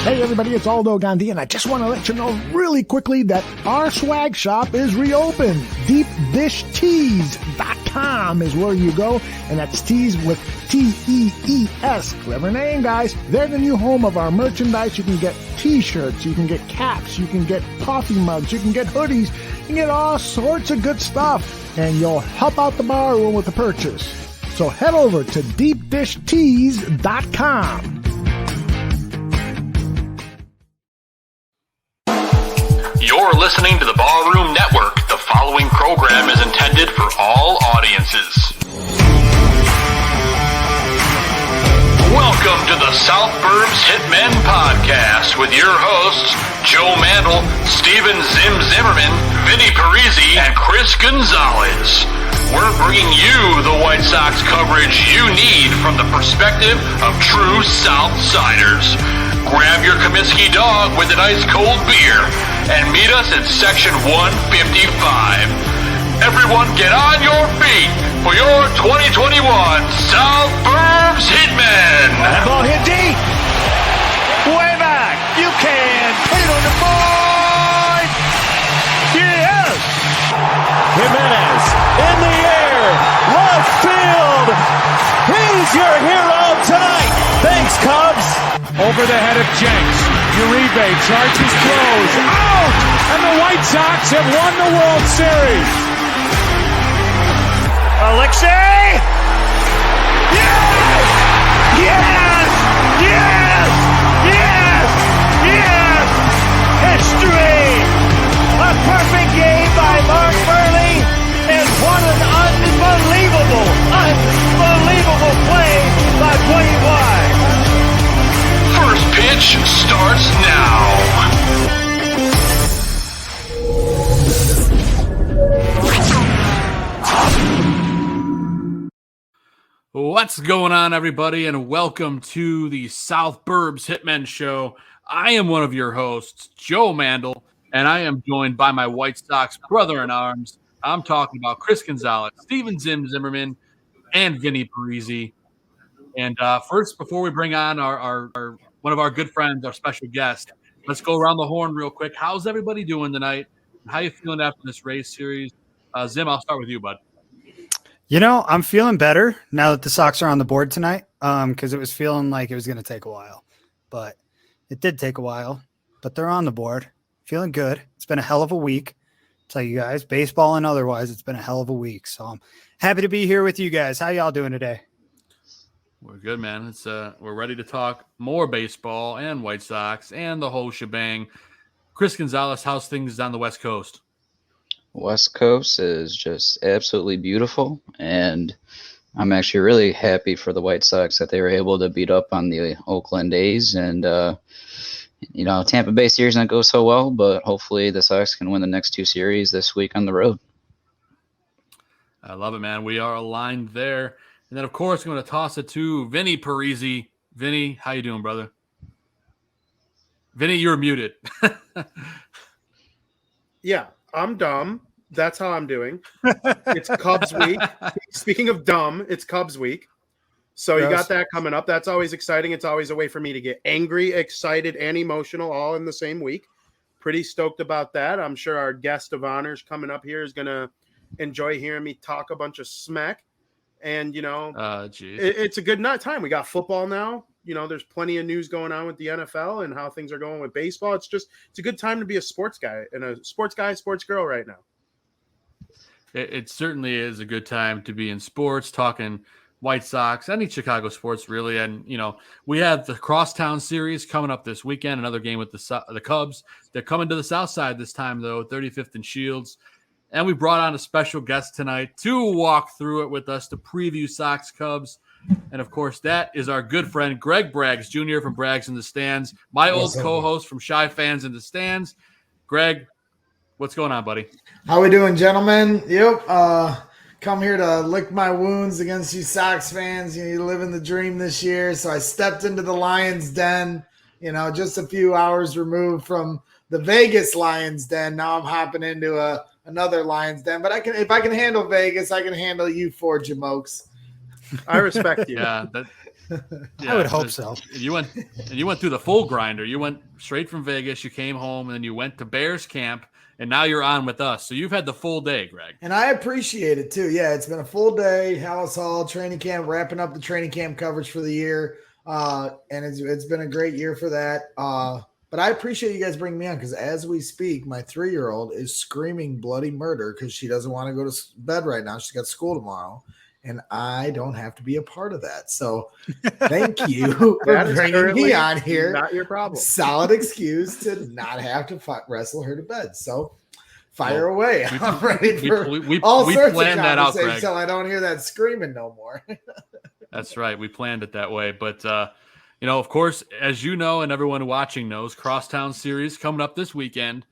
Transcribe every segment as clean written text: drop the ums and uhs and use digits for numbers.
Hey everybody, it's Aldo Gandia, and I just want to let you know really quickly that our swag shop is reopened. DeepDishTees.com is where you go, and that's tees with T-E-E-S. Clever name, guys. They're the new home of our merchandise. You can get t-shirts, you can get caps, you can get coffee mugs, you can get hoodies, you can get all sorts of good stuff, and you'll help out the barroom with the purchase. So head over to DeepDishTees.com. You're listening to the Barroom Network. The following program is intended for all audiences. Welcome to the South Burbs Hitmen podcast with your hosts, Joe Mandel, Steven Zim Zimmerman, Vinny Parisi, and Chris Gonzalez. We're bringing you the White Sox coverage you need from the perspective of true Southsiders. Grab your Comiskey dog with an ice-cold beer and meet us at section 155. Everyone get on your feet for your 2021 South Burbs Hitmen. That ball hit deep. Way back. You can put it on the board. Yes. Jimenez in the air. Left field. He's your hero tonight. Thanks, Cubs. Over the head of Jenks. Uribe charges, throws. Out! And the White Sox have won the World Series. Alexei! Yes! Yes! Yes! Yes! Yes! History! A perfect game by Mark Burley, and what an unbelievable play by Dwayne White. First pitch starts now. What's going on, everybody, and welcome to the South Burbs Hitmen Show. I am one of your hosts, Joe Mandel, and I am joined by my White Sox brother-in-arms. I'm talking about Chris Gonzalez, Steven Zim Zimmerman, and Vinny Parisi. And first, before we bring on our one of our good friends, our special guest, let's go around the horn real quick. How's everybody doing tonight? How you feeling after this race series? Zim, I'll start with you, bud. You know, I'm feeling better now that the Sox are on the board tonight, because it was feeling like it was going to take a while. But it did take a while, but they're on the board. Feeling good. It's been a hell of a week. I'll tell you guys, baseball and otherwise, it's been a hell of a week. So I'm happy to be here with you guys. How y'all doing today? We're good, man. It's we're ready to talk more baseball and White Sox and the whole shebang. Chris Gonzalez, how's things on the West Coast? West Coast is just absolutely beautiful, and I'm actually really happy for the White Sox that they were able to beat up on the Oakland A's. And Tampa Bay series not go so well, but hopefully the Sox can win the next two series this week on the road. I love it, man. We are aligned there. And then, of course, I'm going to toss it to Vinny Parisi. Vinny, how you doing, brother? Vinny, you're muted. Yeah, I'm dumb. That's how I'm doing. It's Cubs week. Speaking of dumb, it's Cubs week. So you got that coming up. That's always exciting. It's always a way for me to get angry, excited, and emotional all in the same week. Pretty stoked about that. I'm sure our guest of honors coming up here is going to enjoy hearing me talk a bunch of smack. And, it's a good time. We got football now. There's plenty of news going on with the NFL and how things are going with baseball. It's a good time to be a sports guy and a sports girl right now. It certainly is a good time to be in sports, talking White Sox, any Chicago sports, really. And, we have the Crosstown Series coming up this weekend, another game with the Cubs. They're coming to the South Side this time, though, 35th and Shields. And we brought on a special guest tonight to walk through it with us to preview Sox Cubs. And, of course, that is our good friend Greg Braggs Jr. from Braggs in the Stands, my old co-host from Shy Fans in the Stands. Greg, what's going on, buddy? How we doing, gentlemen? Yep. Come here to lick my wounds against you Sox fans. You live in the dream this year. So I stepped into the Lions Den, just a few hours removed from the Vegas Lions Den. Now I'm hopping into another Lions Den. But if I can handle Vegas, I can handle you four jamokes. I respect you. Yeah, I would hope so. You went through the full grinder. You went straight from Vegas. You came home, and then you went to Bears camp, and now you're on with us. So you've had the full day, Greg. And I appreciate it too. Yeah, it's been a full day. Hallis Hall training camp, wrapping up the training camp coverage for the year, and it's been a great year for that. But I appreciate you guys bringing me on because as we speak, my 3-year-old is screaming bloody murder because she doesn't want to go to bed right now. She's got school tomorrow. And I don't have to be a part of that. So thank you for bringing me on here. Not your problem. Solid excuse to not have to wrestle her to bed. So fire away. I'm ready for all sorts of conversations until I don't hear that screaming no more. That's right. We planned it that way. But, of course, as you know and everyone watching knows, Crosstown Series coming up this weekend.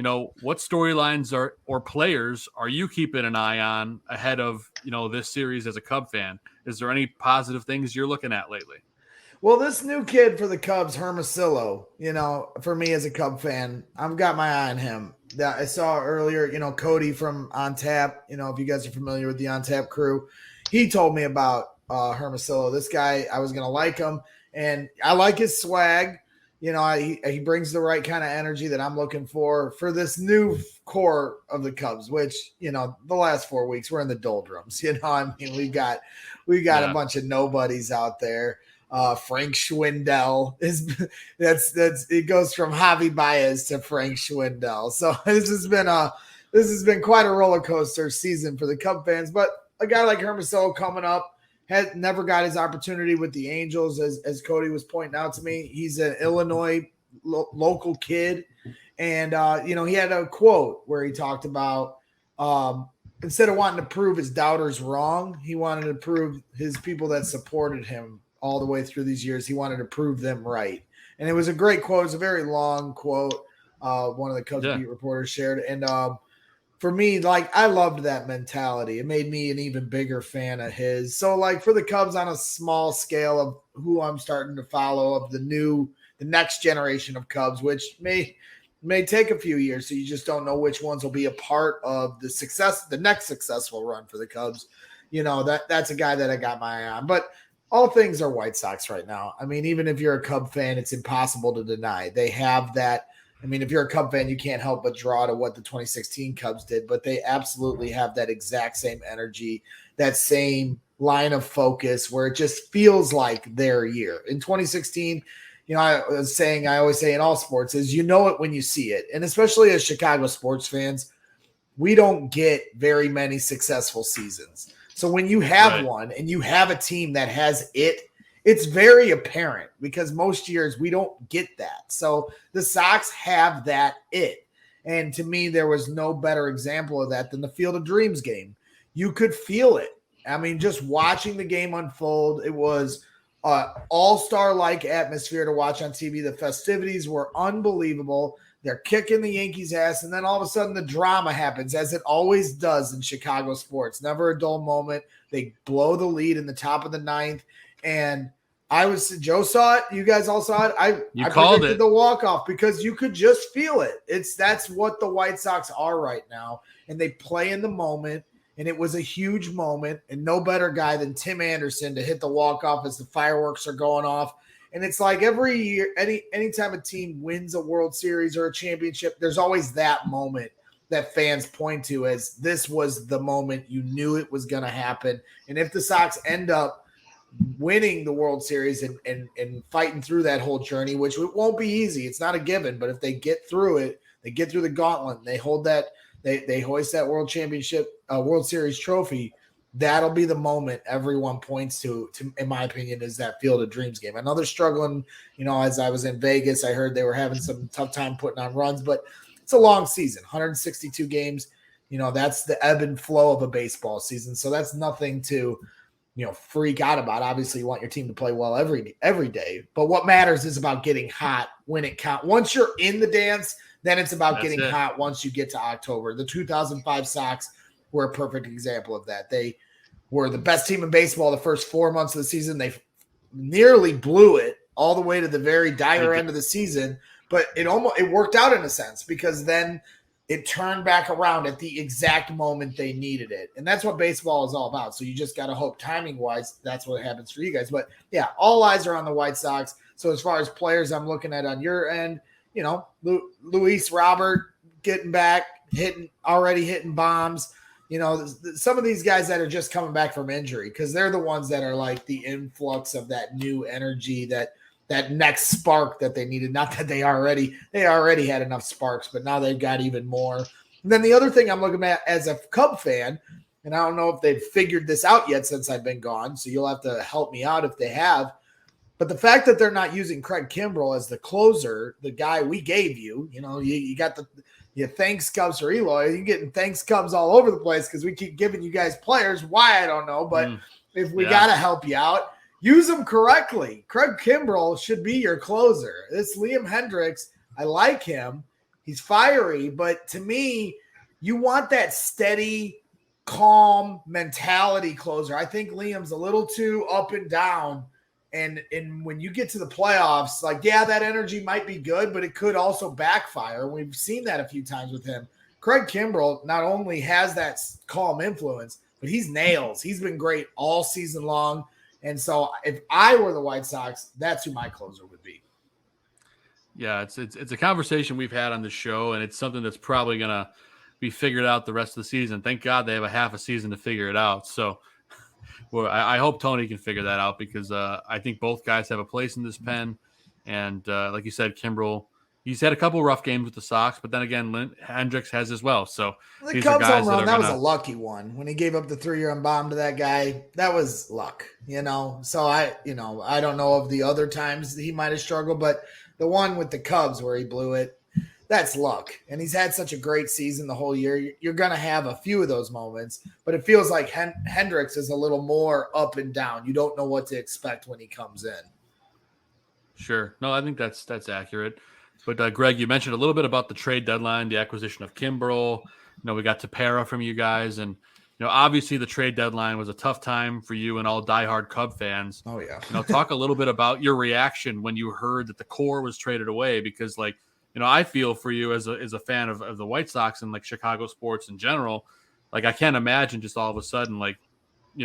What storylines or players are you keeping an eye on ahead of, this series as a Cub fan? Is there any positive things you're looking at lately? Well, this new kid for the Cubs, Hermosillo, for me as a Cub fan, I've got my eye on him. I saw earlier, Cody from On Tap, if you guys are familiar with the On Tap crew, he told me about Hermosillo. This guy, I was going to like him, and I like his swag. He brings the right kind of energy that I'm looking for this new core of the Cubs, which, the last 4 weeks we're in the doldrums. We got a bunch of nobodies out there. Frank Schwindel it goes from Javi Baez to Frank Schwindel. So this has been quite a roller coaster season for the Cub fans, but a guy like Hermosillo coming up, had never got his opportunity with the Angels, as Cody was pointing out to me. He's an Illinois local kid. And, he had a quote where he talked about instead of wanting to prove his doubters wrong, he wanted to prove his people that supported him all the way through these years. He wanted to prove them right. And it was a great quote. It's a very long quote. One of the Cubs beat reporters shared. And for me, I loved that mentality. It made me an even bigger fan of his. So, for the Cubs on a small scale of who I'm starting to follow of the next generation of Cubs, which may take a few years. So you just don't know which ones will be a part of the next successful run for the Cubs. That's a guy that I got my eye on. But all things are White Sox right now. I mean, even if you're a Cub fan, it's impossible to deny. They have that. I mean, if you're a Cub fan, you can't help but draw to what the 2016 Cubs did, but they absolutely have that exact same energy, that same line of focus where it just feels like their year. In 2016, I always say in all sports is it when you see it. And especially as Chicago sports fans, we don't get very many successful seasons. So when you have one and you have a team that has it's very apparent because most years we don't get that. So the Sox have that it. And to me, there was no better example of that than the Field of Dreams game. You could feel it. I mean, just watching the game unfold, it was an all-star-like atmosphere to watch on TV. The festivities were unbelievable. They're kicking the Yankees' ass, and then all of a sudden the drama happens, as it always does in Chicago sports. Never a dull moment. They blow the lead in the top of the ninth, and Joe saw it. You guys all saw it. I predicted the walk-off because you could just feel it. That's what the White Sox are right now, and they play in the moment, and it was a huge moment, and no better guy than Tim Anderson to hit the walk-off as the fireworks are going off. And it's like every year, anytime a team wins a World Series or a championship, there's always that moment that fans point to as this was the moment you knew it was going to happen. And if the Sox end up winning the World Series and fighting through that whole journey, which it won't be easy. It's not a given, but if they get through it, they get through the gauntlet, and they hold that, they hoist that World Series trophy, that'll be the moment everyone points to, in my opinion, is that Field of Dreams game. I know they're struggling, as I was in Vegas, I heard they were having some tough time putting on runs, but it's a long season, 162 games. That's the ebb and flow of a baseball season. So that's nothing to, freak out about. Obviously, you want your team to play well every day, but what matters is about getting hot when it counts. Once you're in the dance, then it's about getting hot once you get to October. The 2005 Sox were a perfect example of that. They were the best team in baseball the first 4 months of the season. They nearly blew it all the way to the very dire end of the season, but it worked out in a sense because then it turned back around at the exact moment they needed it. And that's what baseball is all about. So you just got to hope timing-wise that's what happens for you guys. But, yeah, all eyes are on the White Sox. So as far as players I'm looking at on your end, Luis Robert getting back, already hitting bombs. Some of these guys that are just coming back from injury because they're the ones that are like the influx of that new energy, that next spark that they needed. Not that they already had enough sparks, but now they've got even more. And then the other thing I'm looking at as a Cub fan, and I don't know if they've figured this out yet since I've been gone, so you'll have to help me out if they have. But the fact that they're not using Craig Kimbrell as the closer, the guy we gave you, you got thanks Cubs for Eloy. You're getting thanks Cubs all over the place because we keep giving you guys players. Why, I don't know. But if we got to help you out, use them correctly. Craig Kimbrell should be your closer. This Liam Hendricks, I like him. He's fiery. But to me, you want that steady, calm mentality closer. I think Liam's a little too up and down. And when you get to the playoffs, that energy might be good, but it could also backfire. We've seen that a few times with him. Craig Kimbrell not only has that calm influence, but he's nails. He's been great all season long. And so if I were the White Sox, that's who my closer would be. Yeah, it's a conversation we've had on the show, and it's something that's probably going to be figured out the rest of the season. Thank God they have a half a season to figure it out. So well, I hope Tony can figure that out because I think both guys have a place in this pen. And like you said, Kimbrell, he's had a couple rough games with the Sox, but then again, Hendricks has as well. So the Cubs home run, that was a lucky one. When he gave up the 3-run bomb to that guy, that was luck, So I don't know of the other times that he might have struggled, but the one with the Cubs where he blew it, that's luck. And he's had such a great season the whole year. You're going to have a few of those moments, but it feels like Hendricks is a little more up and down. You don't know what to expect when he comes in. Sure. No, I think that's accurate. But Greg, you mentioned a little bit about the trade deadline, the acquisition of Kimbrell. We got Tepera from you guys. And, obviously the trade deadline was a tough time for you and all diehard Cub fans. Oh, yeah. Talk a little bit about your reaction when you heard that the core was traded away because, I feel for you as a fan of the White Sox and Chicago sports in general. I can't imagine just all of a sudden,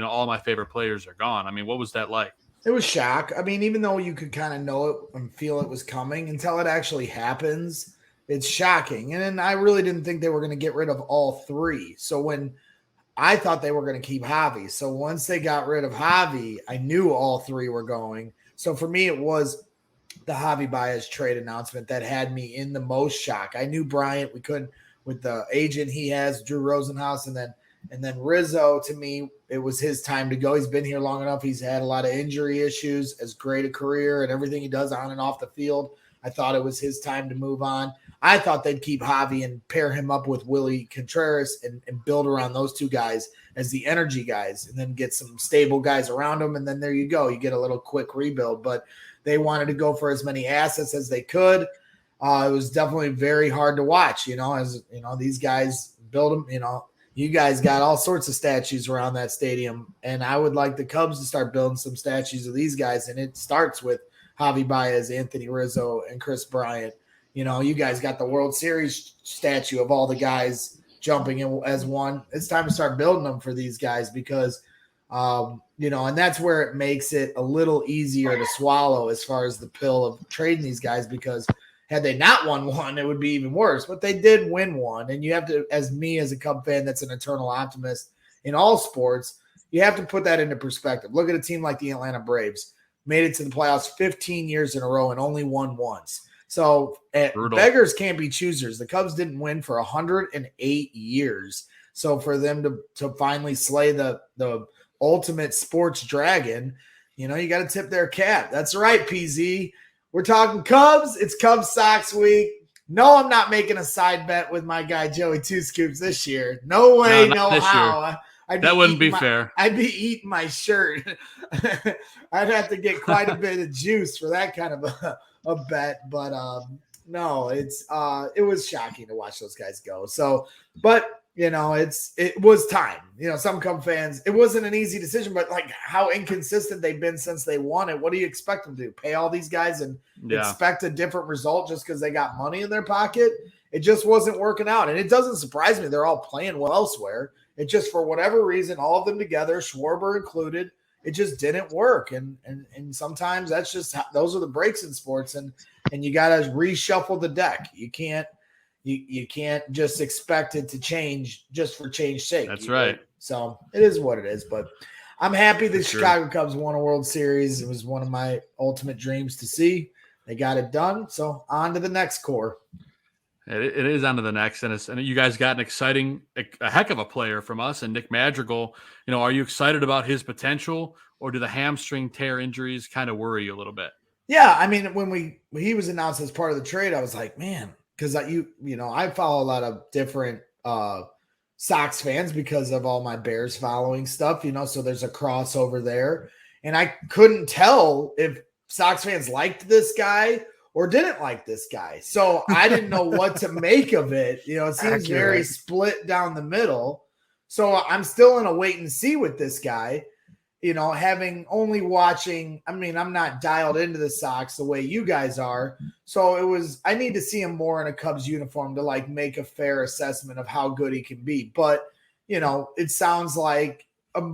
all my favorite players are gone. I mean, what was that like? It was shock. I mean, even though you could kind of know it and feel it was coming until it actually happens, it's shocking. And I really didn't think they were going to get rid of all three. So when I thought they were going to keep Javi. So once they got rid of Javi, I knew all three were going. So for me, it was the Javi Baez trade announcement that had me in the most shock. I knew Bryant, we couldn't with the agent he has, Drew Rosenhaus, and then Rizzo. To me, it was his time to go. He's been here long enough. He's had a lot of injury issues, as great a career and everything he does on and off the field. I thought it was his time to move on. I thought they'd keep Javi and pair him up with Willie Contreras and build around those two guys as the energy guys and then get some stable guys around them. And then there you go. You get a little quick rebuild. But they wanted to go for as many assets as they could. It was definitely very hard to watch, as these guys build them, you guys got all sorts of statues around that stadium. And I would like the Cubs to start building some statues of these guys. And it starts with Javi Baez, Anthony Rizzo, and Chris Bryant. You guys got the World Series statue of all the guys jumping in as one. It's time to start building them for these guys because and that's where it makes it a little easier to swallow as far as the pill of trading these guys, because had they not won one, it would be even worse. But they did win one. And you have to, as a Cub fan that's an eternal optimist in all sports, you have to put that into perspective. Look at a team like the Atlanta Braves. Made it to the playoffs 15 years in a row and only won once. So beggars can't be choosers. The Cubs didn't win for 108 years. So for them to finally slay the ultimate sports dragon, you got to tip their cap. That's right, PZ. We're talking Cubs. It's Cubs Sox week. No, I'm not making a side bet with my guy Joey Two Scoops this year. No way, no how. That wouldn't be fair. I'd be eating my shirt. I'd have to get quite a bit of juice for that kind of a bet. But no, it was shocking to watch those guys go. So, but it was time. Some Cub fans, it wasn't an easy decision, but how inconsistent they've been since they won it. What do you expect them to do? Pay all these guys and expect a different result just because they got money in their pocket? it just wasn't working out. And it doesn't surprise me. They're all playing well elsewhere. It just, for whatever reason, all of them together, Schwarber included, it just didn't work. And sometimes that's just those are the breaks in sports, and you got to reshuffle the deck. You can't just expect it to change just for change's sake. That's right. So it is what it is. But I'm happy the Sure. Chicago Cubs won a World Series. It was one of my ultimate dreams to see. They got it done. So on to the next core. It is on to the next, and you guys got a heck of a player from us, and Nick Madrigal. Are you excited about his potential, or do the hamstring tear injuries kind of worry you a little bit? Yeah, I mean, when he was announced as part of the trade, I was like, man, because I follow a lot of different Sox fans because of all my Bears following stuff, so there's a crossover there, and I couldn't tell if Sox fans liked this guy or didn't like this guy. So I didn't know what to make of it. It seems very split down the middle. So I'm still in a wait and see with this guy, having only watching. I mean, I'm not dialed into the Sox the way you guys are. So I need to see him more in a Cubs uniform to make a fair assessment of how good he can be. But, it sounds like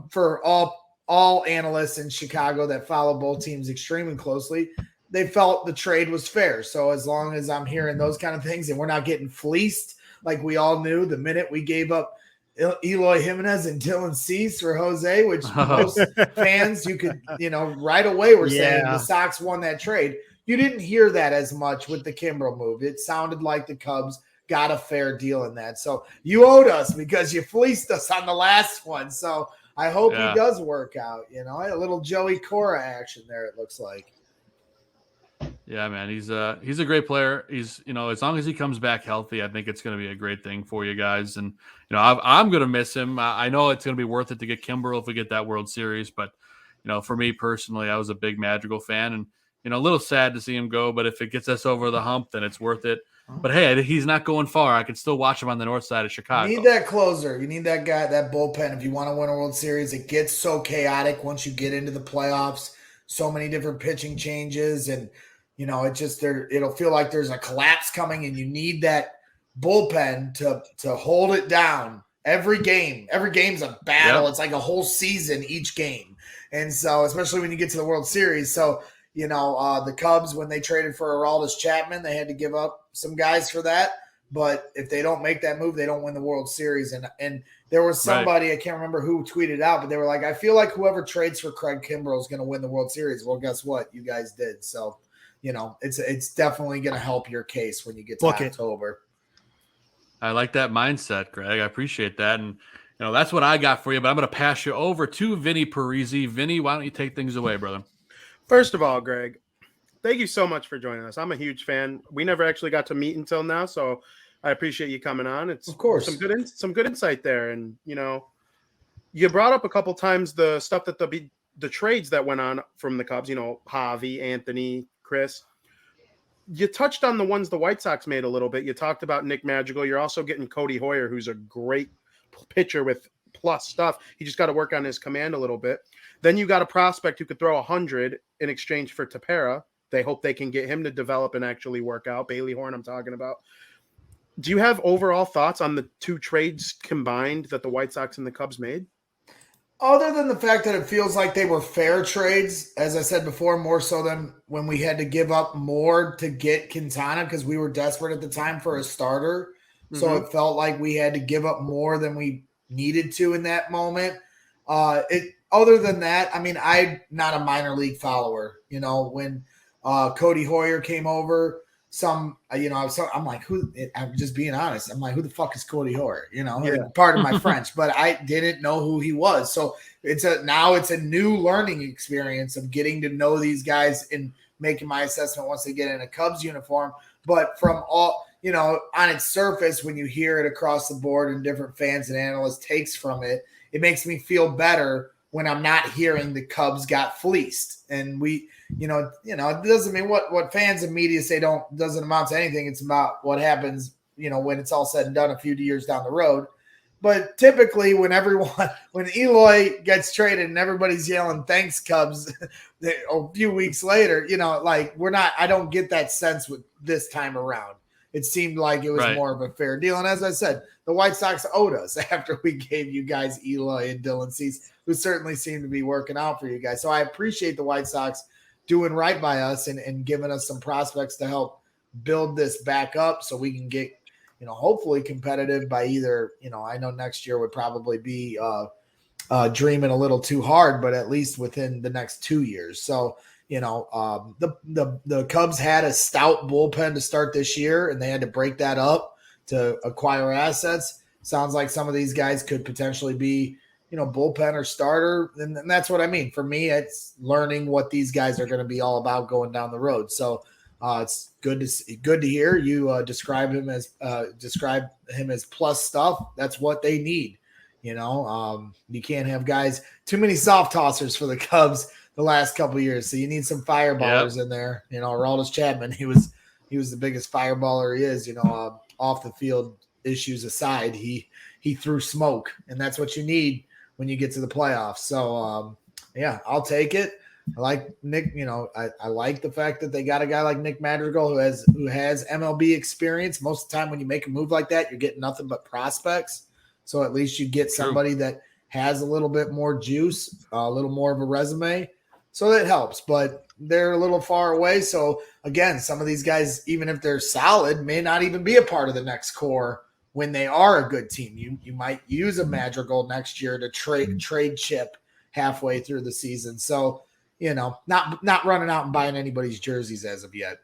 for all analysts in Chicago that follow both teams extremely closely, they felt the trade was fair. So as long as I'm hearing those kind of things and we're not getting fleeced like we all knew the minute we gave up Eloy Jimenez and Dylan Cease for Jose, which most fans, you could, right away were saying the Sox won that trade. You didn't hear that as much with the Kimbrel move. It sounded like the Cubs got a fair deal in that. So you owed us because you fleeced us on the last one. So I hope he does work out, a little Joey Cora action there, it looks like. Yeah, man, he's a great player. He's, as long as he comes back healthy, I think it's going to be a great thing for you guys. And, I'm going to miss him. I know it's going to be worth it to get Kimbrel if we get that World Series. But, for me personally, I was a big Madrigal fan, and, a little sad to see him go. But if it gets us over the hump, then it's worth it. But hey, he's not going far. I can still watch him on the north side of Chicago. You need that closer. You need that guy, that bullpen. If you want to win a World Series, it gets so chaotic once you get into the playoffs. So many different pitching changes, and it'll feel like there's a collapse coming, and you need that bullpen to hold it down. Every game's a battle. Yep. It's like a whole season each game, and so especially when you get to the World Series. So the Cubs, when they traded for Aroldis Chapman, they had to give up some guys for that. But if they don't make that move, they don't win the World Series. And there was somebody, I can't remember who tweeted out, but they were like, I feel like whoever trades for Craig Kimbrel is going to win the World Series. Well, guess what? You guys did. So, it's definitely going to help your case when you get to October. I like that mindset, Greg. I appreciate that. And, that's what I got for you, but I'm going to pass you over to Vinny Parisi. Vinny, why don't you take things away, brother? First of all, Greg, thank you so much for joining us. I'm a huge fan. We never actually got to meet until now, so I appreciate you coming on. It's, of course, some good insight there. And, you brought up a couple times the stuff that the trades that went on from the Cubs, Javi, Anthony, Chris. You touched on the ones the White Sox made a little bit. You talked about Nick Madrigal. You're also getting Cody Hoyer, who's a great pitcher with plus stuff. He just got to work on his command a little bit. Then you got a prospect who could throw 100 in exchange for Tepera. They hope they can get him to develop and actually work out. Bailey Horn, I'm talking about. Do you have overall thoughts on the two trades combined that the White Sox and the Cubs made? Other than the fact that it feels like they were fair trades, as I said before, more so than when we had to give up more to get Quintana because we were desperate at the time for a starter. Mm-hmm. So it felt like we had to give up more than we needed to in that moment. Other than that, I mean, I'm not a minor league follower. When Cody Hoyer came over, I'm like, I'm just being honest. I'm like, who the fuck is Cody Hoyer? Pardon my French, but I didn't know who he was. So it's a new learning experience of getting to know these guys and making my assessment once they get in a Cubs uniform. But from all, on its surface, when you hear it across the board and different fans and analysts takes from it, it makes me feel better when I'm not hearing the Cubs got fleeced. And it doesn't mean what fans and media say doesn't amount to anything. It's about what happens, when it's all said and done a few years down the road. But typically when Eloy gets traded and everybody's yelling, thanks Cubs, a few weeks later, I don't get that sense with this time around. it seemed like it was Right. more of a fair deal. And as I said, the White Sox owed us after we gave you guys Eloy and Dylan Cease, who certainly seemed to be working out for you guys. So I appreciate the White Sox doing right by us and giving us some prospects to help build this back up so we can get, hopefully competitive by either, I know next year would probably be dreaming a little too hard, but at least within the next 2 years. So, the Cubs had a stout bullpen to start this year, and they had to break that up to acquire assets. Sounds like some of these guys could potentially be, bullpen or starter. And that's what I mean. For me, it's learning what these guys are going to be all about going down the road. So it's good to hear you describe him as plus stuff. That's what they need. You can't have guys, too many soft tossers for the Cubs the last couple of years. So you need some fireballers in there. Aroldis Chapman, he was the biggest fireballer he is, off the field issues aside, he threw smoke, and that's what you need when you get to the playoffs. So I'll take it. I like Nick, I like the fact that they got a guy like Nick Madrigal who has MLB experience. Most of the time when you make a move like that, you're getting nothing but prospects. So at least you get somebody that has a little bit more juice, a little more of a resume. So that helps, but they're a little far away. So again, some of these guys, even if they're solid, may not even be a part of the next core when they are a good team. You might use a Madrigal next year to trade chip halfway through the season. So, not running out and buying anybody's jerseys as of yet.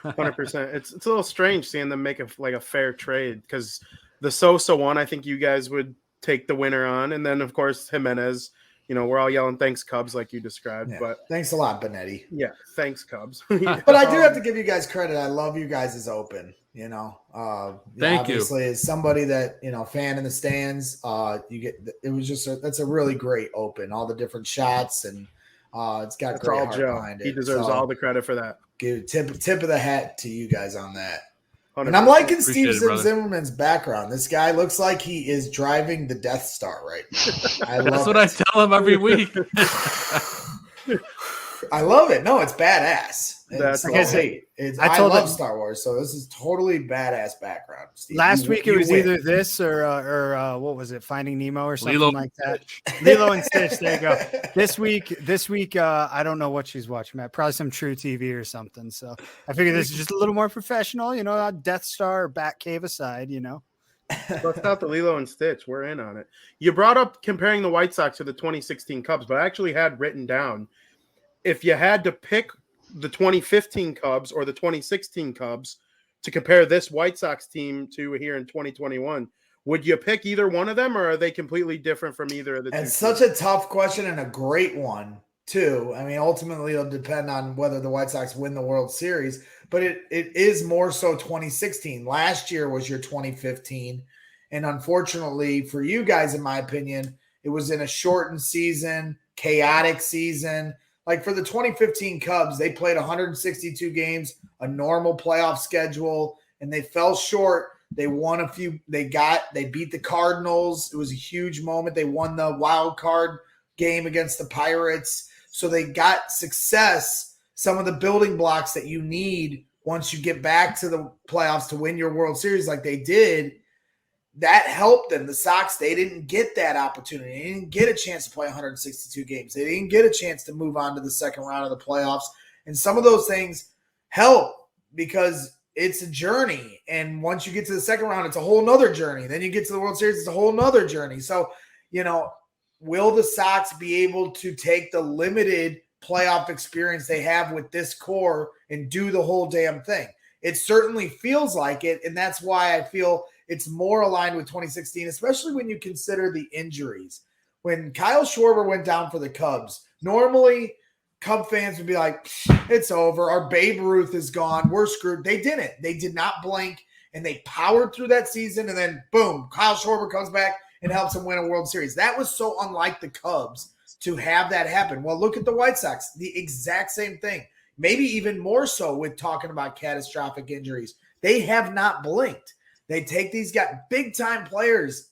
100%. It's a little strange seeing them make a fair trade, because the Sosa one, I think you guys would take the winner on. And then, of course, Jimenez, we're all yelling, thanks, Cubs, like you described. Yeah. But thanks a lot, Benetti. Yeah, thanks, Cubs. But I do have to give you guys credit. I love you guys as open. Thank obviously, as somebody that fan in the stands, that's a really great open. All the different shots, and it's got great heart behind it. He deserves all the credit for that. Give tip of the hat to you guys on that. 100%. And I'm liking Steve Zimmerman's background. This guy looks like he is driving the Death Star right now. That's what I tell him every week. I love it. No, it's badass. That's awesome. I love Star Wars, so this is totally badass background. Steve, last week it was either this or what was it, Finding Nemo or something like that. Lilo and Stitch. There you go. This week, I don't know what she's watching, Matt. Probably some True TV or something. So I figured this is just a little more professional, Death Star or Batcave aside, Bust out the Lilo and Stitch. We're in on it. You brought up comparing the White Sox to the 2016 Cubs, but I actually had written down, if you had to pick the 2015 Cubs or the 2016 Cubs to compare this White Sox team to here in 2021, would you pick either one of them, or are they completely different from either of the two? It's such a tough question and a great one, too. I mean, ultimately, it'll depend on whether the White Sox win the World Series, but it is more so 2016. Last year was your 2015, and unfortunately for you guys, in my opinion, it was in a shortened season, chaotic season. Like for the 2015 Cubs, they played 162 games, a normal playoff schedule, and they fell short. They won a few. They beat the Cardinals. It was a huge moment. They won the wild card game against the Pirates. So they got success, some of the building blocks that you need once you get back to the playoffs to win your World Series like they did. That helped them. The Sox, they didn't get that opportunity. They didn't get a chance to play 162 games. They didn't get a chance to move on to the second round of the playoffs. And some of those things help because it's a journey. And once you get to the second round, it's a whole nother journey. Then you get to the World Series, it's a whole nother journey. So, will the Sox be able to take the limited playoff experience they have with this core and do the whole damn thing? It certainly feels like it. And that's why I feel it's more aligned with 2016, especially when you consider the injuries. When Kyle Schwarber went down for the Cubs, normally Cub fans would be like, it's over. Our Babe Ruth is gone. We're screwed. They didn't. They did not blink, and they powered through that season, and then, boom, Kyle Schwarber comes back and helps them win a World Series. That was so unlike the Cubs to have that happen. Well, look at the White Sox. The exact same thing. Maybe even more so with talking about catastrophic injuries. They have not blinked. They take these guys, big-time players,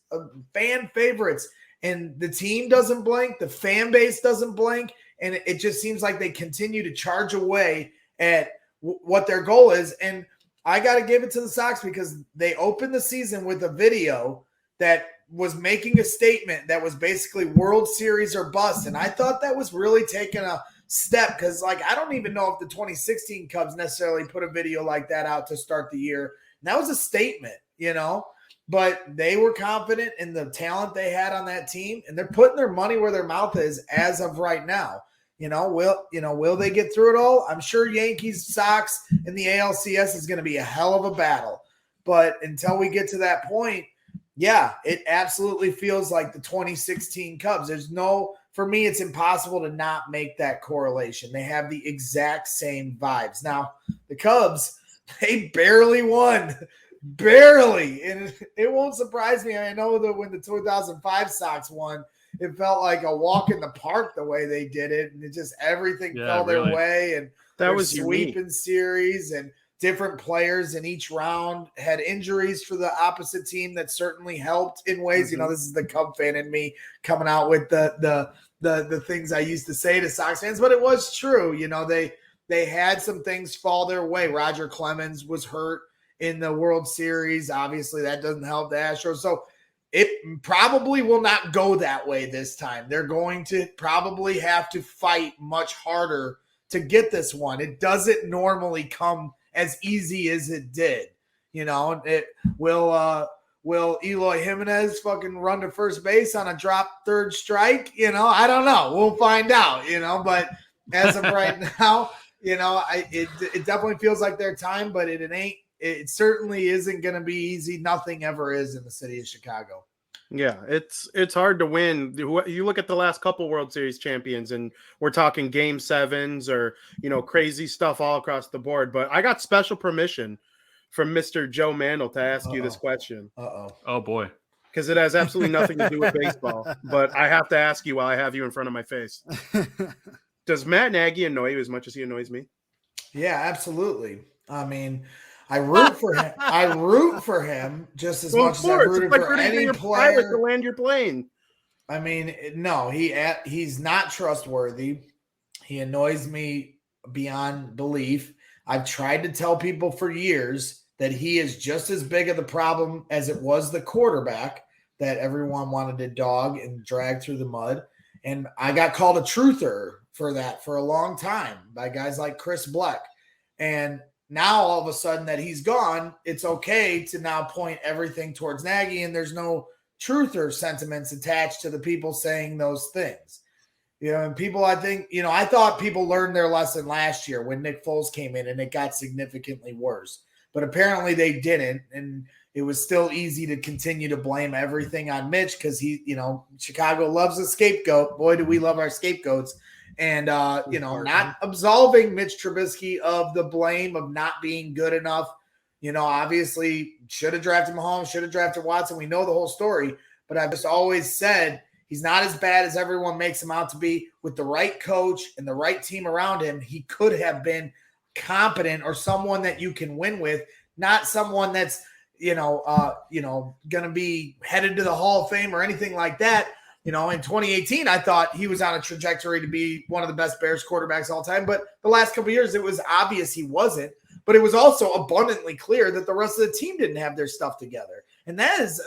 fan favorites, and the team doesn't blink, the fan base doesn't blink, and it just seems like they continue to charge away at what their goal is. And I got to give it to the Sox because they opened the season with a video that was making a statement that was basically World Series or bust. And I thought that was really taking a step because, like, I don't even know if the 2016 Cubs necessarily put a video like that out to start the year. And that was a statement, you know, but they were confident in the talent they had on that team, and they're putting their money where their mouth is as of right now. Will they get through it all? I'm sure Yankees, Sox, and the ALCS is going to be a hell of a battle. But until we get to that point, yeah, it absolutely feels like the 2016 Cubs. For me, it's impossible to not make that correlation. They have the exact same vibes. Now, the Cubs, they barely won. Barely. And it won't surprise me. I know that when the 2005 Sox won, it felt like a walk in the park the way they did it. And it just everything fell their way. And that was sweeping series, and different players in each round had injuries for the opposite team that certainly helped in ways. Mm-hmm. This is the Cub fan in me coming out with the things I used to say to Sox fans, but it was true. They had some things fall their way. Roger Clemens was hurt in the World Series. Obviously, that doesn't help the Astros. So it probably will not go that way this time. They're going to probably have to fight much harder to get this one. It doesn't normally come as easy as it did. It will Eloy Jimenez fucking run to first base on a drop third strike? I don't know. We'll find out, but as of right now, it definitely feels like their time, but it ain't. It certainly isn't going to be easy. Nothing ever is in the city of Chicago. Yeah, it's hard to win. You look at the last couple World Series champions, and we're talking game sevens or, crazy stuff all across the board. But I got special permission from Mr. Joe Mandel to ask you this question. Oh, boy. Because it has absolutely nothing to do with baseball. But I have to ask you while I have you in front of my face. Does Matt Nagy annoy you as much as he annoys me? Yeah, absolutely. I mean, I root for him. I root for him just as much as I rooted for any player to land your plane. I mean, no, he's not trustworthy. He annoys me beyond belief. I've tried to tell people for years that he is just as big of the problem as it was the quarterback that everyone wanted to dog and drag through the mud. And I got called a truther for that for a long time by guys like Chris Bleck. And now all of a sudden that he's gone, it's okay to now point everything towards Nagy, and there's no truther sentiments attached to the people saying those things. And people, I think, I thought people learned their lesson last year when Nick Foles came in and it got significantly worse. But apparently they didn't, and it was still easy to continue to blame everything on Mitch because Chicago loves a scapegoat. Boy, do we love our scapegoats. And, not absolving Mitch Trubisky of the blame of not being good enough. Obviously should have drafted Mahomes, should have drafted Watson. We know the whole story, but I've just always said he's not as bad as everyone makes him out to be. With the right coach and the right team around him, he could have been competent or someone that you can win with, not someone that's, going to be headed to the Hall of Fame or anything like that. In 2018, I thought he was on a trajectory to be one of the best Bears quarterbacks of all time. But the last couple of years, it was obvious he wasn't. But it was also abundantly clear that the rest of the team didn't have their stuff together. And that's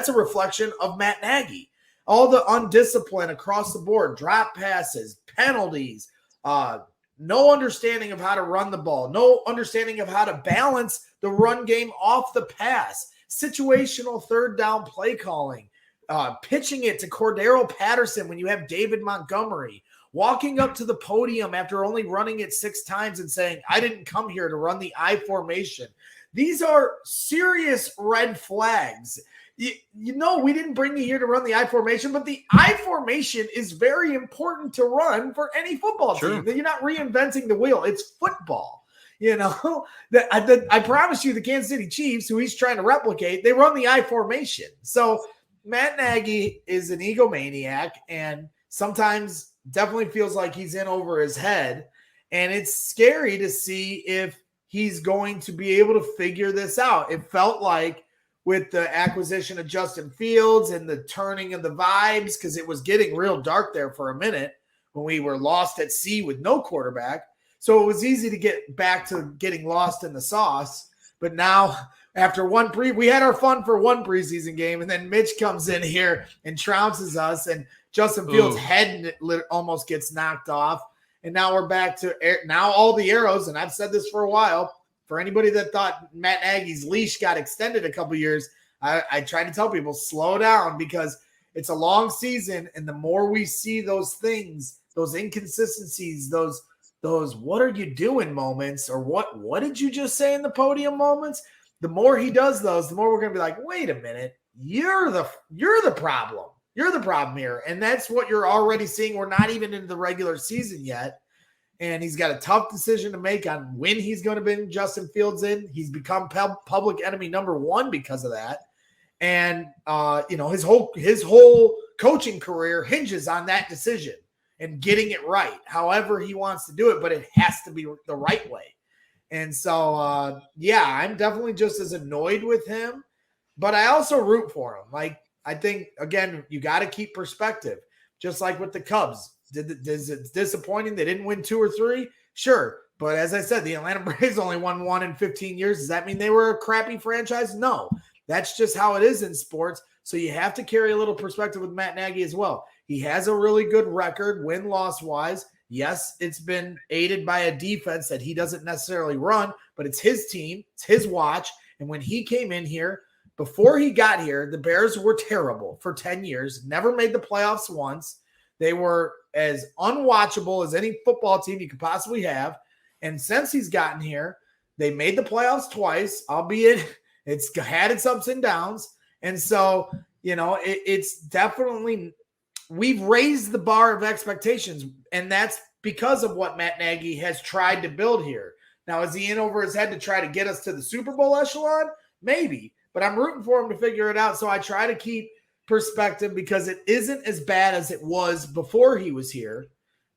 a reflection of Matt Nagy. All the undiscipline across the board, drop passes, penalties, no understanding of how to run the ball, no understanding of how to balance the run game off the pass, situational third down play calling. Pitching it to Cordero Patterson when you have David Montgomery, walking up to the podium after only running it 6 times and saying, I didn't come here to run the I formation. These are serious red flags. We didn't bring you here to run the I formation, but the I formation is very important to run for any football team. You're not reinventing the wheel. It's football. I promise you the Kansas City Chiefs, who he's trying to replicate, they run the I formation. So Matt Nagy is an egomaniac and sometimes definitely feels like he's in over his head. And it's scary to see if he's going to be able to figure this out. It felt like with the acquisition of Justin Fields and the turning of the vibes, because it was getting real dark there for a minute when we were lost at sea with no quarterback. So it was easy to get back to getting lost in the sauce. But now, after we had our fun for one preseason game, and then Mitch comes in here and trounces us, and Justin Fields' head almost gets knocked off. And now we're back to now all the arrows, and I've said this for a while. For anybody that thought Matt Nagy's leash got extended a couple years, I try to tell people, slow down, because it's a long season, and the more we see those things, those inconsistencies, those what are you doing moments, or what did you just say in the podium moments, the more he does those, the more we're going to be like, wait a minute, you're the problem. You're the problem here. And that's what you're already seeing. We're not even into the regular season yet. And he's got a tough decision to make on when he's going to bring Justin Fields in. He's become public enemy number one because of that. And, his whole coaching career hinges on that decision and getting it right, however he wants to do it, but it has to be the right way. And so, I'm definitely just as annoyed with him, but I also root for him. Like, I think, again, you got to keep perspective, just like with the Cubs. Is it disappointing they didn't win 2 or 3? Sure. But as I said, the Atlanta Braves only won 1 in 15 years. Does that mean they were a crappy franchise? No. That's just how it is in sports. So you have to carry a little perspective with Matt Nagy as well. He has a really good record, win-loss wise. Yes, it's been aided by a defense that he doesn't necessarily run, but it's his team, it's his watch. And when he came in here, before he got here, the Bears were terrible for 10 years, never made the playoffs once. They were as unwatchable as any football team you could possibly have. And since he's gotten here, they made the playoffs twice, albeit it's had its ups and downs. And so, it's definitely – we've raised the bar of expectations, and that's because of what Matt Nagy has tried to build here. Now, is he in over his head to try to get us to the Super Bowl echelon? Maybe, but I'm rooting for him to figure it out. So I try to keep perspective, because it isn't as bad as it was before he was here,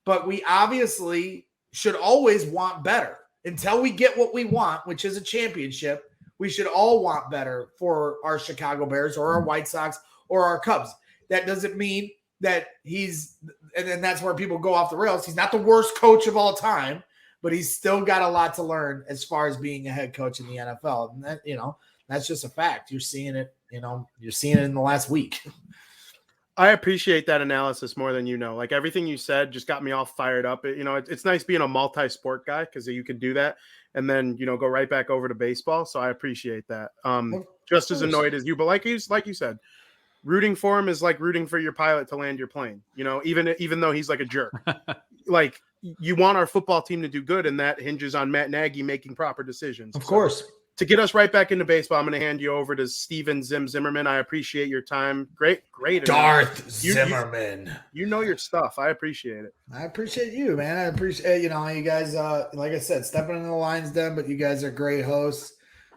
but we obviously should always want better. Until we get what we want, which is a championship, we should all want better for our Chicago Bears or our White Sox or our Cubs. That doesn't mean that and then that's where people go off the rails. He's not the worst coach of all time, but he's still got a lot to learn as far as being a head coach in the NFL. And that, that's just a fact. You're seeing it, you're seeing it in the last week. I appreciate that analysis more than Like, everything you said just got me all fired up. It's nice being a multi-sport guy, because you can do that and then, go right back over to baseball. So I appreciate that. Just as annoyed as you, but like you said, rooting for him is like rooting for your pilot to land your plane, even though he's like a jerk. Like, you want our football team to do good, and that hinges on Matt Nagy making proper decisions. Of course. To get us right back into baseball, I'm going to hand you over to Steven Zimmerman. I appreciate your time. Great. Darth Zimmerman. You know your stuff. I appreciate it. I appreciate you, man. I appreciate, you guys, like I said, stepping in the lion's den, but you guys are great hosts.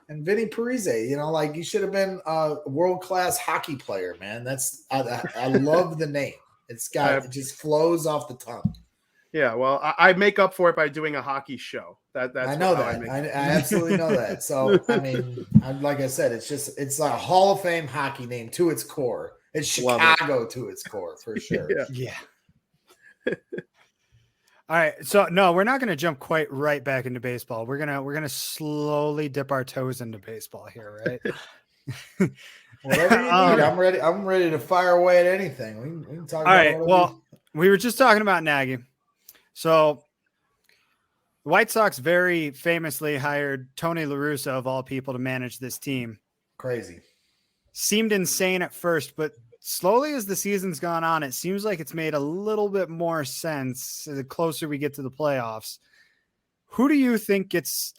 And Vinny Parise, you should have been a world-class hockey player, man. I love the name. It just flows off the tongue. Yeah, well, I make up for it by doing a hockey show. That's I know that. I absolutely know that. So, like I said, it's a Hall of Fame hockey name to its core. It's Chicago to its core, for sure. Yeah. All right. So no, we're not going to jump quite right back into baseball. We're going to slowly dip our toes into baseball here, right? Whatever you need. I'm ready to fire away at anything. We can talk all about right. Well, we were just talking about Nagy. So the White Sox very famously hired Tony La Russa, of all people, to manage this team. Crazy. Seemed insane at first, but slowly as the season's gone on, it seems like it's made a little bit more sense the closer we get to the playoffs. Who do you think gets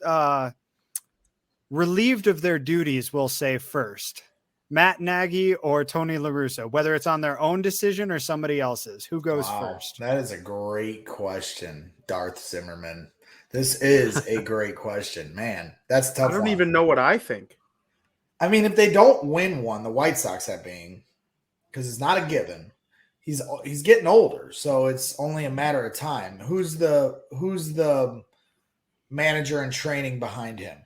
relieved of their duties, we'll say, first? Matt Nagy or Tony La Russa, whether it's on their own decision or somebody else's? Who goes first? That is a great question, Darth Zimmerman. This is a great question, man. That's tough. I don't even know what I think. If they don't win one, the White Sox that being, because it's not a given. He's getting older, so it's only a matter of time. Who's the manager in training behind him?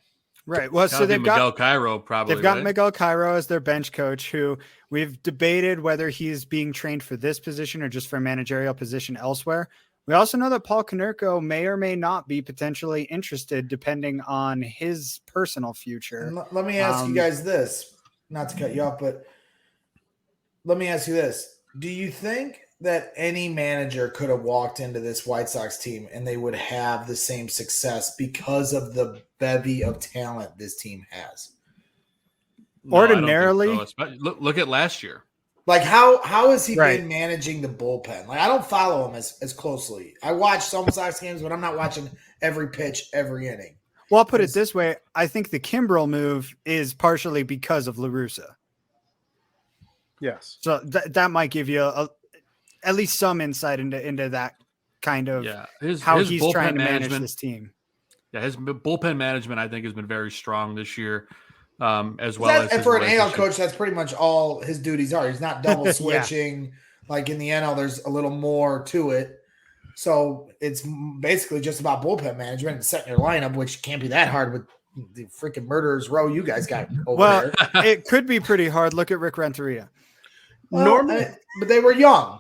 Right. Well, so they've Miguel Cairo, probably. They've got Miguel Cairo as their bench coach, who we've debated whether he's being trained for this position or just for a managerial position elsewhere. We also know that Paul Konerko may or may not be potentially interested depending on his personal future. And let me ask you guys this, not to cut you off, but let me ask you this. Do you think that any manager could have walked into this White Sox team and they would have the same success because of the bevy of talent this team has? No, I don't think Ordinarily, so. Look at last year. Like how has he Right. been managing the bullpen? Like I don't follow him as closely. I watch some Sox games, but I'm not watching every pitch, every inning. well, I'll put it this way. I think the Kimbrel move is partially because of La Russa. Yes. So that might give you at least some insight into that kind of how his he's bullpen trying to manage management- this team. Yeah, his bullpen management, I think, has been very strong this year, as well as And his for an AL relationship- coach, that's pretty much all his duties are. He's not double switching. Like in the NL, there's a little more to it. So it's basically just about bullpen management and setting your lineup, which can't be that hard with the freaking murderers row you guys got over Well, there. it could be pretty hard. Look at Rick Renteria. Well, Normally- but they were young,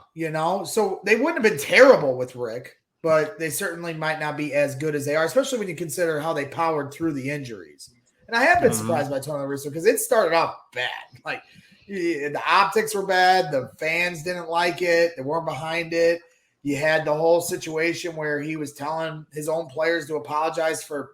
so they wouldn't have been terrible with Rick, but they certainly might not be as good as they are, especially when you consider how they powered through the injuries. And I have been surprised by Tony La Russa because it started off bad. Like the optics were bad, the fans didn't like it, they weren't behind it. You had the whole situation where he was telling his own players to apologize for,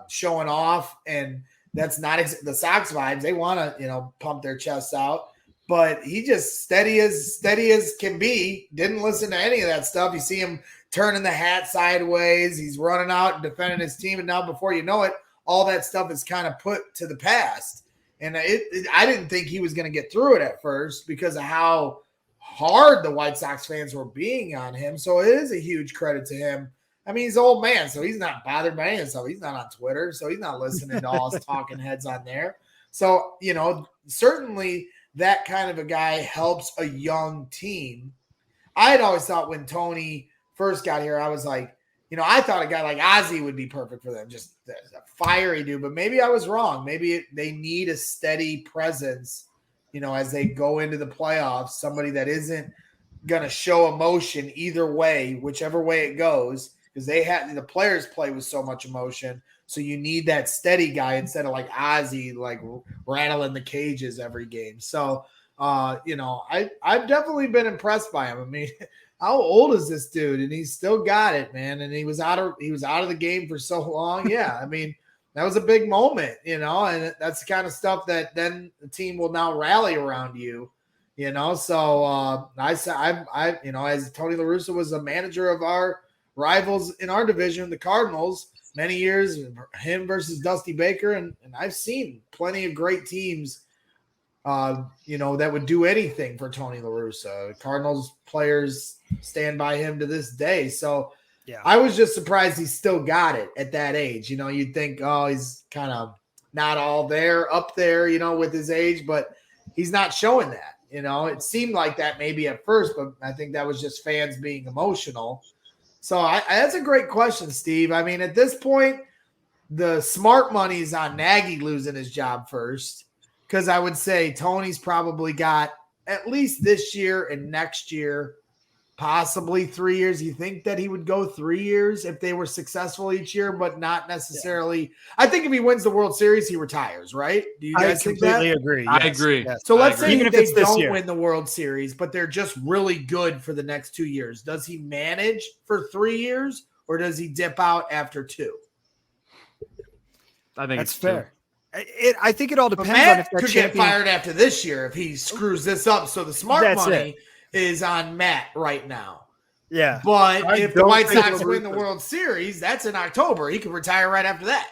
showing off, and that's not the Sox vibes. They want to, pump their chests out, but he just steady as can be. Didn't listen to any of that stuff. You see him turning the hat sideways. He's running out and defending his team, and now before you know it, all that stuff is kind of put to the past. And I didn't think he was going to get through it at first because of how hard the White Sox fans were being on him. So it is a huge credit to him. I mean, he's an old man, so he's not bothered by any of stuff. He's not on Twitter, so he's not listening to all his talking heads on there. So, certainly that kind of a guy helps a young team. I had always thought when Tony first got here, I was like, I thought a guy like Ozzie would be perfect for them, just a fiery dude. But maybe I was wrong. Maybe they need a steady presence, as they go into the playoffs, somebody that isn't going to show emotion either way, whichever way it goes. Because the players play with so much emotion, so you need that steady guy instead of like Ozzie, like rattling the cages every game. So, I've definitely been impressed by him. I mean, how old is this dude? And he's still got it, man. And he was out of the game for so long. Yeah, I mean, that was a big moment, and that's the kind of stuff that then the team will now rally around you. So as Tony La Russa was a manager of our rivals in our division, the Cardinals, many years, him versus Dusty Baker, and I've seen plenty of great teams, that would do anything for Tony La Russa. Cardinals players stand by him to this day. So yeah, I was just surprised he still got it at that age. You'd think, oh, he's kind of not all there, up there, with his age, but he's not showing that. It seemed like that maybe at first, but I think that was just fans being emotional. So that's a great question, Steve. I mean, at this point, the smart money is on Nagy losing his job first, because I would say Tony's probably got at least this year and next year, possibly 3 years. You think that he would go 3 years if they were successful each year, but not necessarily. Yeah. I think if he wins the World Series, he retires, right? Do you guys think that? I completely agree. I agree. Yes. So let's say even if if it's they this don't year. win the World Series, but they're just really good for the next 2 years. Does he manage for 3 years, or does he dip out after 2? I think That's it's fair. I think it all But depends Matt on if that could champion. get fired after this year if he screws this up. So the smart That's money is on Matt right now. Yeah, But I if the don't White think Sox La win the Russa's- World Series, that's in October. He could retire right after that.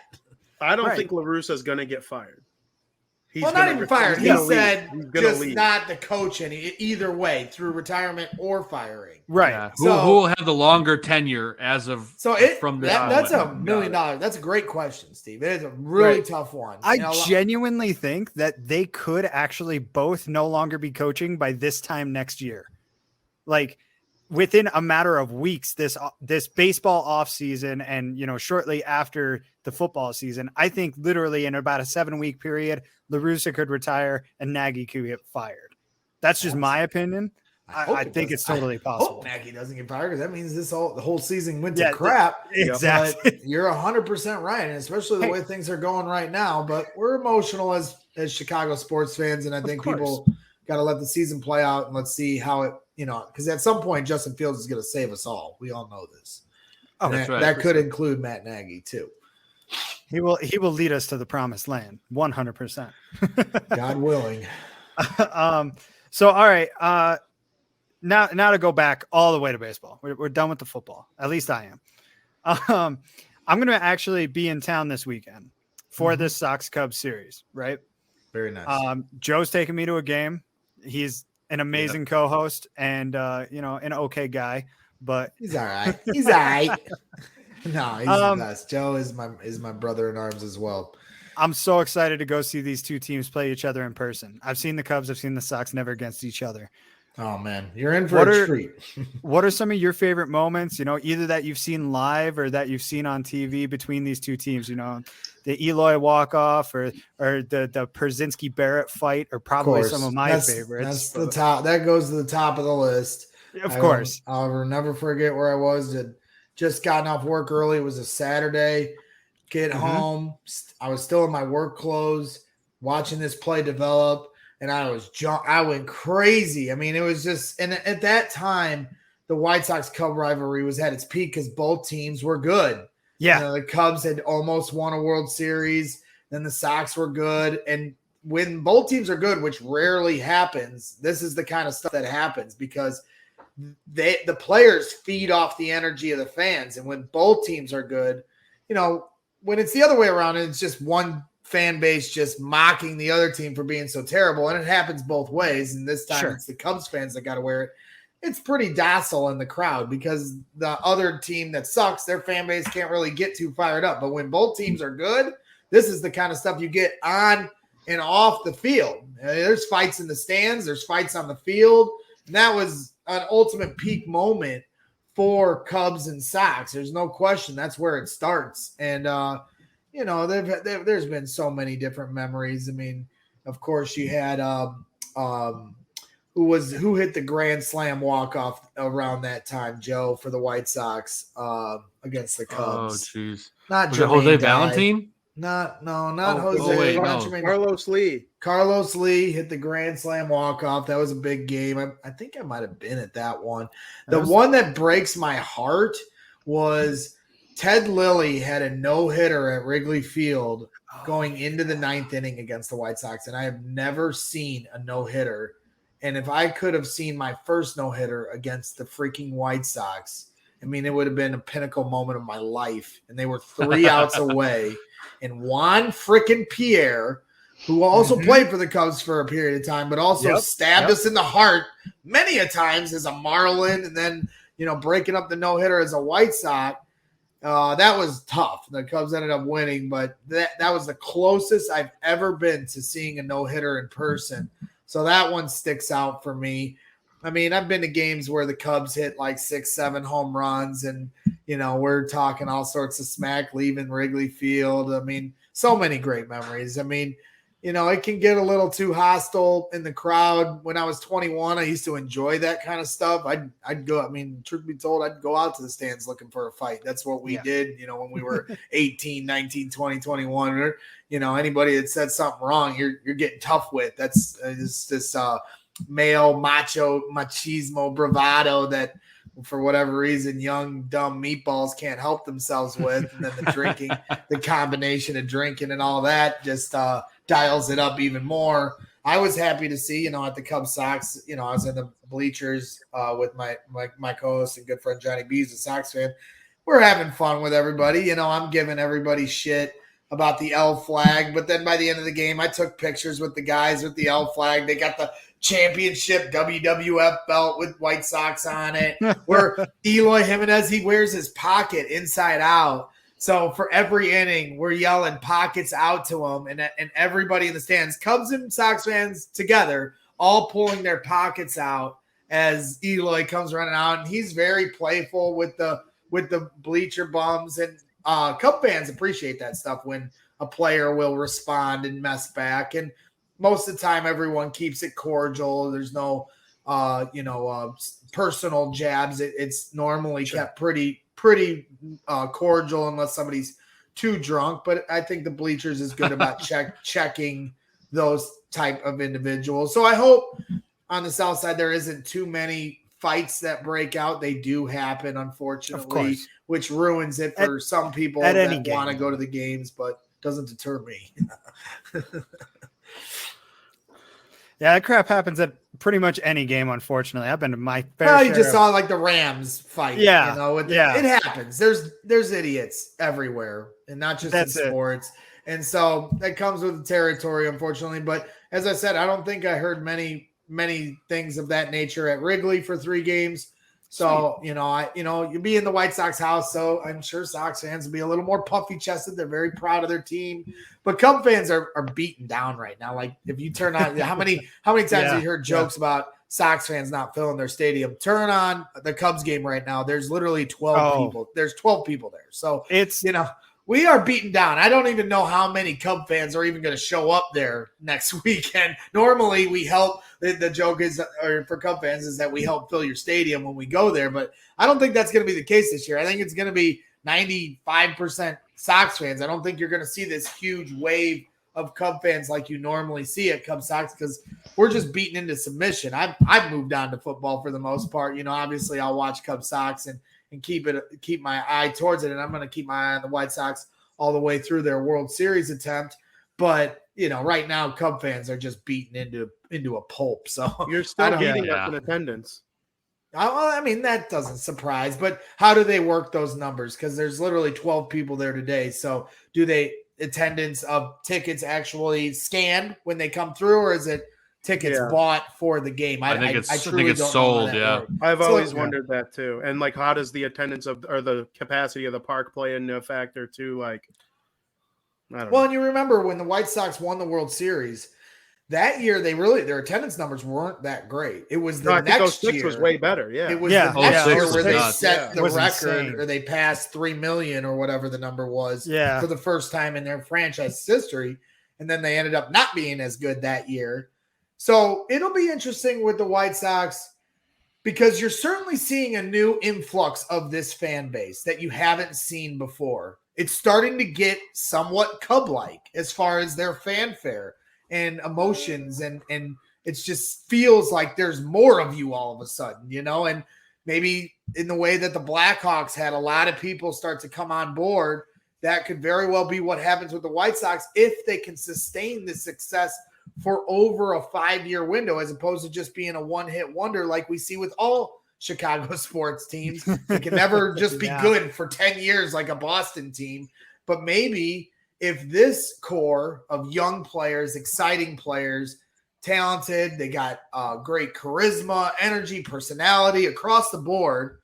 I don't Right. think La Russa's going to get fired. He's Not gonna even re- fired. he's He gonna leave. said He's gonna just leave. not the coach either way, through retirement or firing. right. Yeah. So- who will have the longer tenure as of So from this that's moment? $1 million. That's a great question, Steve. It is a really Right. tough one. I You know, genuinely think that they could actually both no longer be coaching by this time next year. Like within a matter of weeks, this baseball off season and, shortly after the football season, I think literally in about a 7-week period, La Russa could retire and Nagy could get fired. That's just my opinion. I think it's totally I possible. hope Nagy doesn't get fired, because that means the whole season went to Yeah, crap. exactly. But you're 100% right, and especially the way things are going right now. But we're emotional as Chicago sports fans, and I think people got to let the season play out and let's see how it, because at some point Justin Fields is going to save us all. We all know this. Oh, that's right. That could include Matt Nagy too. He will lead us to the promised land, 100%. God willing. So all right. Now to go back all the way to baseball. We're done with the football. At least I am. I'm going to actually be in town this weekend for this Sox-Cubs series, right? Very nice. Joe's taking me to a game. He's an amazing co-host and, an okay guy, but he's all right. He's all right. No, he's the best. Joe is my brother in arms as well. I'm so excited to go see these two teams play each other in person. I've seen the Cubs, I've seen the Sox, never against each other. Oh man, you're in for a treat. What are some of your favorite moments, either that you've seen live or that you've seen on TV between these two teams, the Eloy walk-off or the Przynski Barrett fight are probably some of my favorites. That's the top. That goes to the top of the list. Of course. I'll never forget where I was. Just gotten off work early. It was a Saturday. Get home. I was still in my work clothes watching this play develop. And I went crazy. I mean, it was just, and at that time, the White Sox Cub rivalry was at its peak because both teams were good. Yeah. The Cubs had almost won a World Series. Then the Sox were good. And when both teams are good, which rarely happens, this is the kind of stuff that happens because the players feed off the energy of the fans. And when both teams are good, when it's the other way around, and it's just one fan base just mocking the other team for being so terrible, and it happens both ways, and this time it's the Cubs fans that got to wear it. It's pretty docile in the crowd because the other team that sucks, their fan base can't really get too fired up. But when both teams are good, this is the kind of stuff you get on and off the field. There's fights in the stands, there's fights on the field, and that was an ultimate peak moment for Cubs and Sox. There's no question that's where it starts. And there's been so many different memories. I mean, of course, you had who hit the grand slam walk-off around that time, Joe, for the White Sox against the Cubs. Oh, jeez. Not Jose Valentine? Not Jose. No. Carlos Lee hit the grand slam walk-off. That was a big game. I think I might have been at that one. One that breaks my heart was Ted Lilly had a no-hitter at Wrigley Field going into the ninth inning against the White Sox, and I have never seen a no-hitter. And if I could have seen my first no-hitter against the freaking White Sox, I mean, it would have been a pinnacle moment of my life. And they were 3 outs away. And Juan freaking Pierre, who also played for the Cubs for a period of time, but also stabbed us in the heart many a times as a Marlin, and then, breaking up the no-hitter as a White Sox. That was tough. The Cubs ended up winning, but that was the closest I've ever been to seeing a no-hitter in person. So that one sticks out for me. I mean, I've been to games where the Cubs hit like 6-7 home runs, and, we're talking all sorts of smack leaving Wrigley Field. I mean, so many great memories. I mean, it can get a little too hostile in the crowd. When I was 21, I used to enjoy that kind of stuff. I'd go, truth be told, I'd go out to the stands looking for a fight. That's what we did, when we were 18, 19, 20, 21, or, anybody that said something wrong, you're getting tough with. That's this male machismo bravado that, for whatever reason, young, dumb meatballs can't help themselves with. And then the combination of drinking and all that just dials it up even more. I was happy to see, at the Cubs Sox, I was in the bleachers with my co-host and good friend Johnny B, who's a Sox fan. We're having fun with everybody. I'm giving everybody shit about the L flag. But then by the end of the game, I took pictures with the guys with the L flag. They got the championship WWF belt with White Sox on it, where Eloy Jimenez, he wears his pocket inside out. So for every inning, we're yelling pockets out to him, and everybody in the stands, Cubs and Sox fans together, all pulling their pockets out as Eloy comes running out. And he's very playful with the bleacher bums, and Cub fans appreciate that stuff when a player will respond and mess back. And most of the time, everyone keeps it cordial. There's no personal jabs. It's normally kept pretty cordial unless somebody's too drunk. But I think the bleachers is good about checking those type of individuals. So I hope on the south side there isn't too many fights that break out. They do happen, unfortunately, which ruins it for some people that want to go to the games, but doesn't deter me. Yeah, that crap happens at pretty much any game, unfortunately. I've been to my fair Well, share you just of... saw like the Rams fight. Yeah. It happens. There's idiots everywhere, and not just in sports. And so that comes with the territory, unfortunately. But as I said, I don't think I heard many things of that nature at Wrigley for 3 games. So, you'll be in the White Sox house. So I'm sure Sox fans will be a little more puffy chested. They're very proud of their team, but Cub fans are beaten down right now. Like if you turn on, how many times have you heard jokes about Sox fans not filling their stadium? Turn on the Cubs game right now. There's literally 12 people. There's 12 people there. So it's, we are beaten down. I don't even know how many Cub fans are even going to show up there next weekend. Normally, we help. The joke is, or for Cub fans, is that we help fill your stadium when we go there. But I don't think that's going to be the case this year. I think it's going to be 95% Sox fans. I don't think you're going to see this huge wave of Cub fans like you normally see at Cub Sox because we're just beaten into submission. I've moved on to football for the most part. Obviously, I'll watch Cub Sox and keep my eye towards it. And I'm going to keep my eye on the White Sox all the way through their World Series attempt. But, right now Cub fans are just beaten into a pulp. So you're still beating us in attendance. I mean, that doesn't surprise, but how do they work those numbers? Because there's literally 12 people there today. So do they attendance of tickets actually scanned when they come through, or is it tickets bought for the game? I think it's sold. Yeah. I've always wondered that too. And like, how does the attendance or the capacity of the park play into a factor too? Like, I don't know. And you remember when the White Sox won the World Series that year, their attendance numbers weren't that great. It was the next year was way better. Yeah. It was the next year where they nuts. set the record insane. or they passed 3 million or whatever the number was for the first time in their franchise history. And then they ended up not being as good that year. So it'll be interesting with the White Sox because you're certainly seeing a new influx of this fan base that you haven't seen before. It's starting to get somewhat Cub-like as far as their fanfare and emotions, and it just feels like there's more of you all of a sudden, and maybe in the way that the Blackhawks had a lot of people start to come on board, that could very well be what happens with the White Sox if they can sustain the success for over a 5-year window, as opposed to just being a one-hit wonder like we see with all Chicago sports teams. It can never just be good for 10 years like a Boston team. But maybe if this core of young players, exciting players, talented, they got great charisma, energy, personality across the board,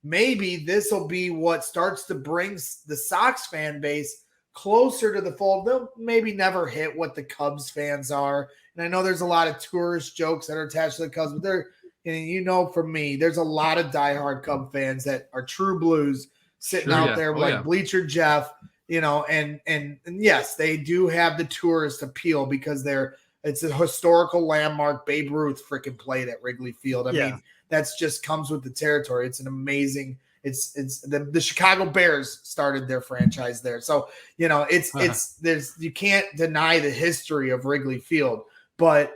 maybe this will be what starts to bring the Sox fan base closer to the fold. They'll maybe never hit what the Cubs fans are. And I know there's a lot of tourist jokes that are attached to the Cubs, but for me, there's a lot of diehard Cub fans that are true blues sitting out there like Bleacher Jeff, and yes, they do have the tourist appeal because it's a historical landmark. Babe Ruth freaking played at Wrigley Field. I mean, that's just comes with the territory. It's an amazing. It's the Chicago Bears started their franchise there, so you can't deny the history of Wrigley Field. But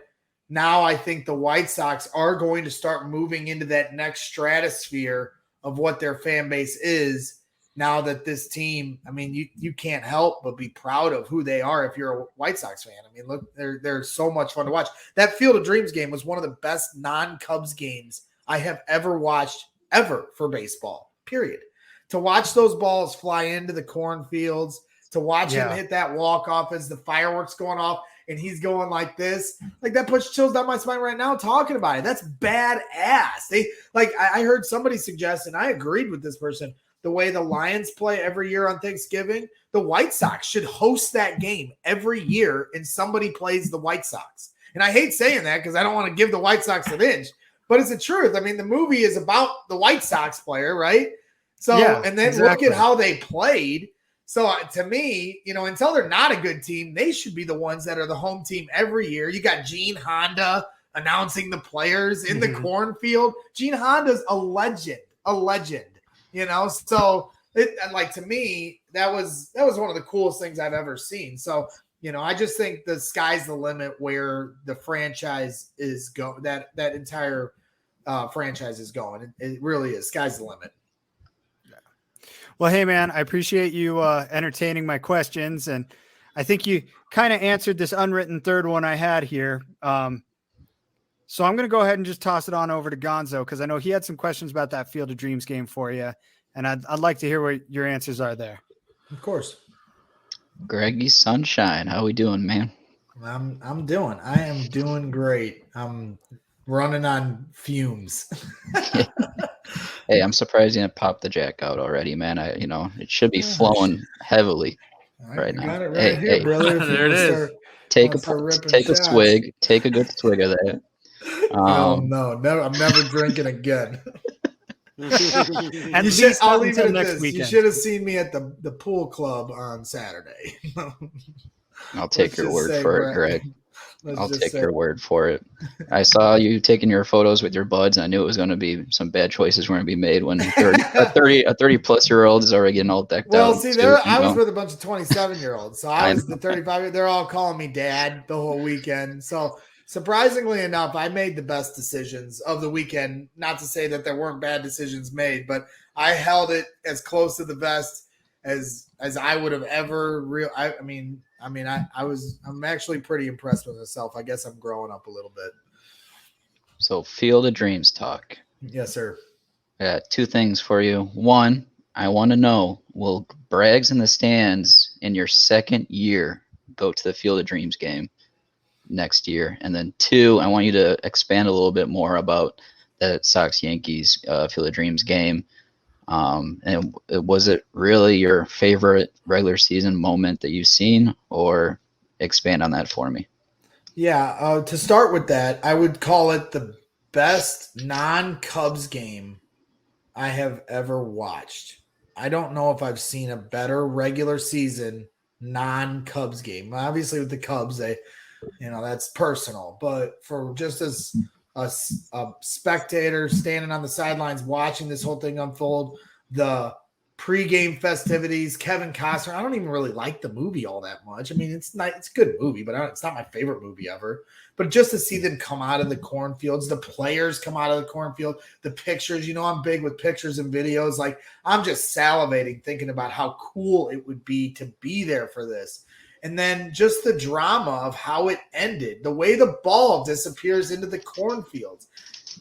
now I think the White Sox are going to start moving into that next stratosphere of what their fan base is. Now that this team, I mean, you can't help but be proud of who they are if you're a White Sox fan. I mean, look, they're so much fun to watch. That Field of Dreams game was one of the best non-Cubs games I have ever watched ever for baseball, period. To watch those balls fly into the cornfields, to watch him hit that walk-off as the fireworks going off, and he's going like this, like that puts chills down my spine right now talking about it. That's badass. I heard somebody suggest, and I agreed with this person, the way the Lions play every year on Thanksgiving, the White Sox should host that game every year, and somebody plays the White Sox. And I hate saying that because I don't want to give the White Sox an inch, but it's the truth. I mean, the movie is about the White Sox player, right? So, and then look at how they played. So to me, until they're not a good team, they should be the ones that are the home team every year. You got Gene Honda announcing the players in the cornfield. Gene Honda's a legend, you know? So to me, that was one of the coolest things I've ever seen. So, you know, I just think the sky's the limit where the franchise is going, that entire franchise is going. It really is. Sky's the limit. Well, hey, man, I appreciate you entertaining my questions. And I think you kind of answered this unwritten third one I had here. So I'm going to go ahead and just toss it on over to Gonzo, because I know he had some questions about that Field of Dreams game for you. And I'd like to hear what your answers are there. Of course. Greggy Sunshine, how we doing, man? I am doing great. I'm running on fumes. Hey, I'm surprised you didn't pop the jack out already, man. It should be flowing heavily right now. Got it right here, brother. There it is. Take a swig. Take a good swig of that. No, never. I'm never drinking again. And I'll leave it at next this. weekend. You should have seen me at the pool club on Saturday. I'll take your word for it, Greg. I'll take your word for it. I saw you taking your photos with your buds, and I knew it was going to be some bad choices were going to be made when a 30-plus-year-old is already getting all decked out. Well, see, I was with a bunch of 27-year-olds, so I was the 35. They're all calling me dad the whole weekend. So surprisingly enough, I made the best decisions of the weekend. Not to say that there weren't bad decisions made, but I held it as close to the best as I would have ever. I'm actually pretty impressed with myself. I guess I'm growing up a little bit. So Field of Dreams talk. Yes, sir. Yeah, two things for you. One, I want to know, will Brags in the Stands in your second year go to the Field of Dreams game next year? And then two, I want you to expand a little bit more about the Sox-Yankees Field of Dreams game. And was it really your favorite regular season moment that you've seen, or expand on that for me? Yeah. To start with that, I would call it the best non-Cubs game I have ever watched. I don't know if I've seen a better regular season non-Cubs game. Obviously with the Cubs, that's personal, but for just as a spectator standing on the sidelines watching this whole thing unfold, the pregame festivities, Kevin Costner. I don't even really like the movie all that much. I mean, it's a good movie, but it's not my favorite movie ever. But just to see them come out of the cornfields, the players come out of the cornfield, the pictures, I'm big with pictures and videos. Like, I'm just salivating thinking about how cool it would be to be there for this. And then just the drama of how it ended, the way the ball disappears into the cornfields,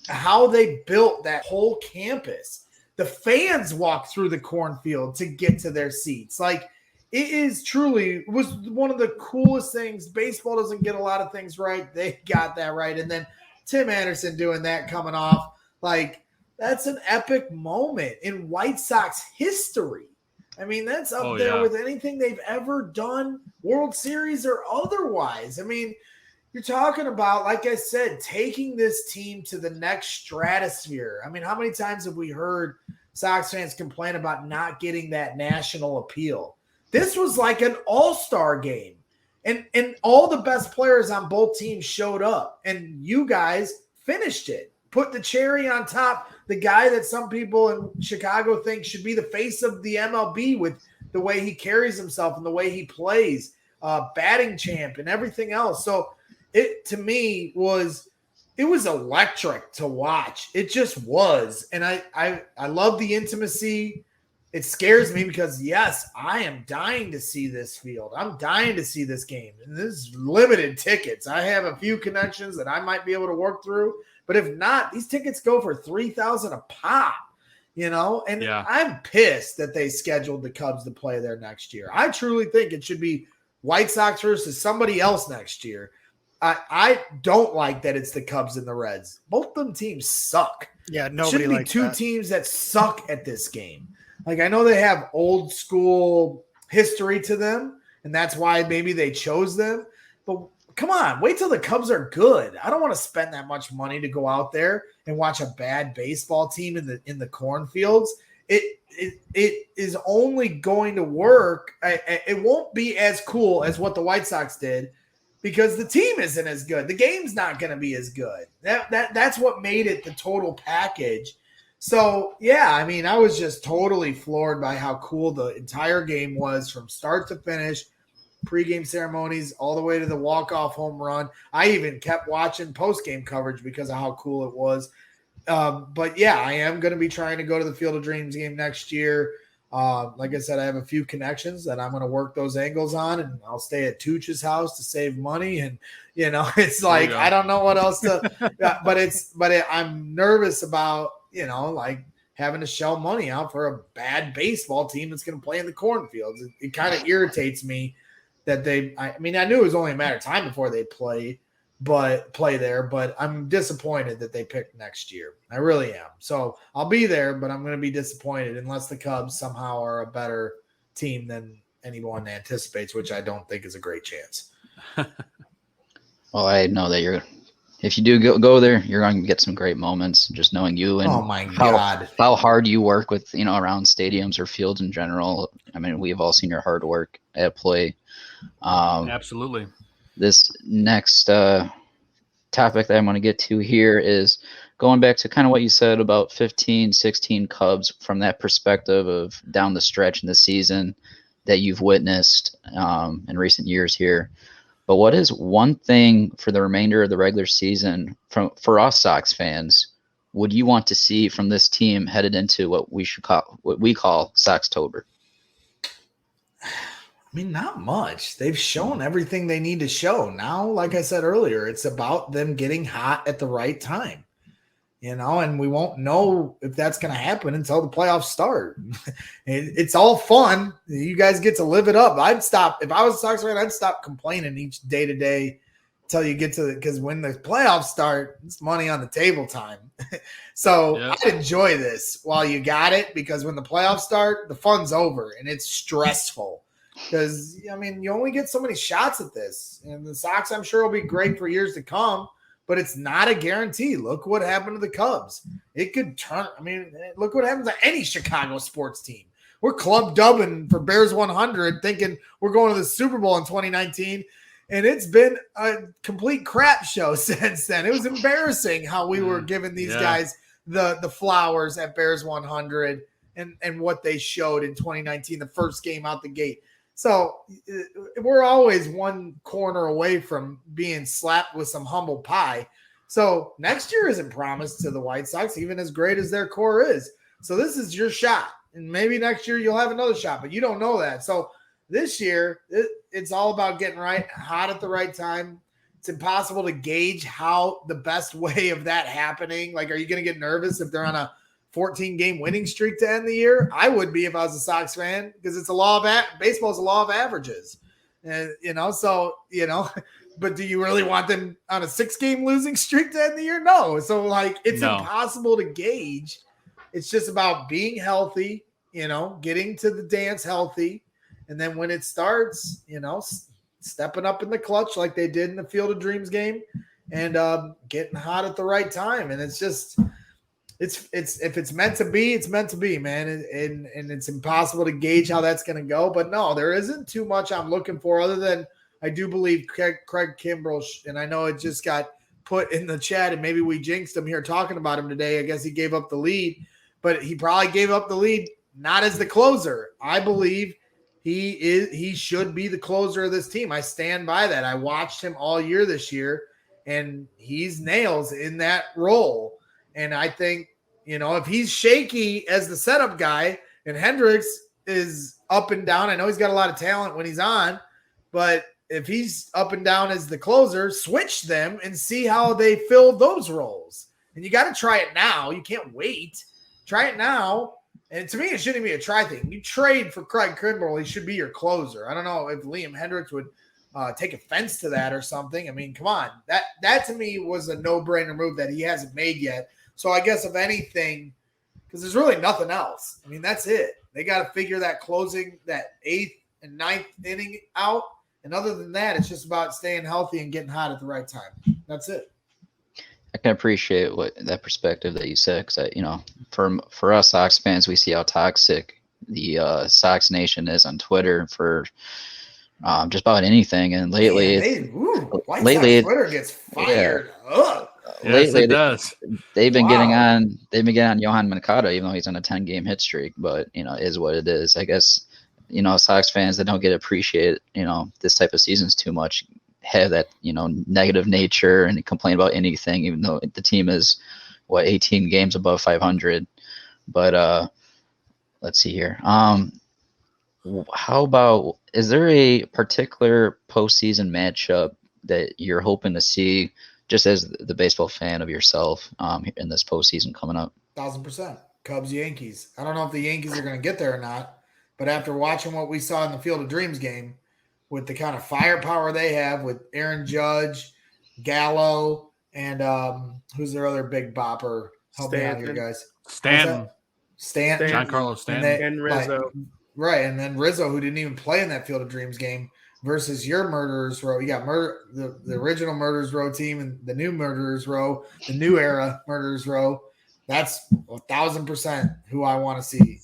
how they built that whole campus. The fans walk through the cornfield to get to their seats. Like, it was one of the coolest things. Baseball doesn't get a lot of things right. They got that right. And then Tim Anderson doing that coming off, like, that's an epic moment in White Sox history. I mean, that's up there with anything they've ever done, World Series or otherwise. I mean, you're talking about, like I said, taking this team to the next stratosphere. I mean, how many times have we heard Sox fans complain about not getting that national appeal? This was like an all-star game, and all the best players on both teams showed up, and you guys finished it. Put the cherry on top. The guy that some people in Chicago think should be the face of the MLB with the way he carries himself and the way he plays, batting champ and everything else. So it, to me, was electric to watch. It just was. And I love the intimacy. It scares me because, yes, I am dying to see this field. I'm dying to see this game. And this is limited tickets. I have a few connections that I might be able to work through. But if not, these tickets go for $3,000 a pop, And I'm pissed that they scheduled the Cubs to play there next year. I truly think it should be White Sox versus somebody else next year. I don't like that it's the Cubs and the Reds. Both of them teams suck. Yeah, nobody likes two teams that suck at this game. Like, I know they have old school history to them, and that's why maybe they chose them. But come on, wait till the Cubs are good. I don't want to spend that much money to go out there and watch a bad baseball team in the cornfields. It is only going to work. It won't be as cool as what the White Sox did because the team isn't as good. The game's not going to be as good. That's what made it the total package. So, yeah, I mean, I was just totally floored by how cool the entire game was from start to finish, pregame ceremonies all the way to the walk-off home run. I even kept watching postgame coverage because of how cool it was. But, yeah, I am going to be trying to go to the Field of Dreams game next year. Like I said, I have a few connections that I'm going to work those angles on, and I'll stay at Tooch's house to save money. And, it's like, I don't know what else to, I'm nervous about, like having to shell money out for a bad baseball team that's going to play in the cornfields. It kind of irritates me that I knew it was only a matter of time before they play there, but I'm disappointed that they picked next year. I really am. So I'll be there, but I'm going to be disappointed unless the Cubs somehow are a better team than anyone anticipates, which I don't think is a great chance. Well, I know that if you do go there, you're going to get some great moments. Just knowing you and oh my God, how hard you work with around stadiums or fields in general. I mean, we have all seen your hard work at play. Absolutely. This next topic that I want to get to here is going back to kind of what you said about 15, 16 Cubs from that perspective of down the stretch in the season that you've witnessed in recent years here. But what is one thing for the remainder of the regular season for us Sox fans would you want to see from this team headed into what we call Soxtober? I mean, not much. They've shown everything they need to show. Now, like I said earlier, it's about them getting hot at the right time, and we won't know if that's going to happen until the playoffs start. It's all fun. You guys get to live it up. I'd stop. If I was a Sox fan, I'd stop complaining each day to day until you get to because when the playoffs start, it's money on the table time. So yeah. I'd enjoy this while you got it because when the playoffs start, the fun's over and it's stressful. Because, you only get so many shots at this. And the Sox, I'm sure, will be great for years to come, but it's not a guarantee. Look what happened to the Cubs. It could turn – look what happens to any Chicago sports team. We're club dubbing for Bears 100 thinking we're going to the Super Bowl in 2019, and it's been a complete crap show since then. It was embarrassing how we were giving these guys the flowers at Bears 100 and what they showed in 2019, the first game out the gate. So we're always one corner away from being slapped with some humble pie. So next year isn't promised to the White Sox, even as great as their core is. So this is your shot. And maybe next year you'll have another shot, but you don't know that. So this year, it's all about getting hot at the right time. It's impossible to gauge how the best way of that happening. Like, are you going to get nervous if they're on a 14-game winning streak to end the year? I would be if I was a Sox fan because it's baseball is a law of averages. And, but do you really want them on a 6-game losing streak to end the year? No. So, it's impossible to gauge. It's just about being healthy, getting to the dance healthy. And then when it starts, stepping up in the clutch like they did in the Field of Dreams game and getting hot at the right time. And it's just – It's if it's meant to be, it's meant to be, man. And it's impossible to gauge how that's going to go. But no, there isn't too much I'm looking for other than I do believe Craig Kimbrell, and I know it just got put in the chat and maybe we jinxed him here talking about him today. I guess he gave up the lead, but he probably gave up the lead not as the closer. I believe he should be the closer of this team. I stand by that. I watched him all year this year, and he's nails in that role. And I think, if he's shaky as the setup guy and Hendricks is up and down, I know he's got a lot of talent when he's on, but if he's up and down as the closer, switch them and see how they fill those roles. And you got to try it now. You can't wait. Try it now. And to me, it shouldn't be a try thing. You trade for Craig Kimbrell, he should be your closer. I don't know if Liam Hendricks would take offense to that or something. I mean, come on. That to me was a no-brainer move that he hasn't made yet. So I guess if anything, because there's really nothing else. I mean, that's it. They got to figure that 8th and 9th inning out. And other than that, it's just about staying healthy and getting hot at the right time. That's it. I can appreciate that perspective that you said because, for us Sox fans, we see how toxic the Sox Nation is on Twitter for just about anything. And lately, White lately, Sox Twitter gets fired up. Yes, lately it does. they've been getting Wow. on. They've been getting on Johan Mercado, even though he's on a 10-game hit streak. But it is what it is. I guess Sox fans that don't get to appreciate this type of seasons too much have that negative nature and complain about anything, even though the team is 18 games above 500. But let's see here. How about, is there a particular postseason matchup that you're hoping to see, just as the baseball fan of yourself, in this postseason coming up? 1,000%. Cubs Yankees. I don't know if the Yankees are going to get there or not, but after watching what we saw in the Field of Dreams game, with the kind of firepower they have with Aaron Judge, Gallo, and who's their other big bopper? Help me out here, guys. Stanton. Giancarlo Stanton. And Rizzo. Right, and then Rizzo, who didn't even play in that Field of Dreams game, versus your Murderers Row. You got the original Murderers Row team and the new Murderers Row, the new era Murderers Row. That's 1,000% who I want to see.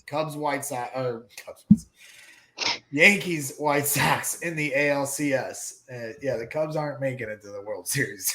Yankees, White Sox in the ALCS. The Cubs aren't making it to the World Series.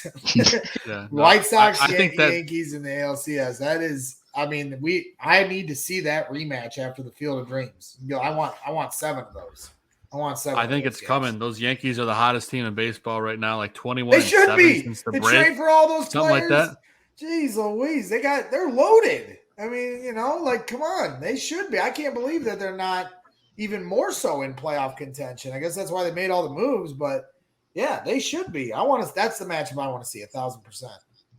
White Sox, I think Yankees in the ALCS. That is, I need to see that rematch after the Field of Dreams. I want 7 of those. I think it's coming. Those Yankees are the hottest team in baseball right now, like 21. They should be. Since the they break. Trade for all those Something players. like that. Jeez Louise, they're loaded. Come on, they should be. I can't believe that they're not even more so in playoff contention. I guess that's why they made all the moves, but yeah, they should be. That's the matchup I want to see 1,000%.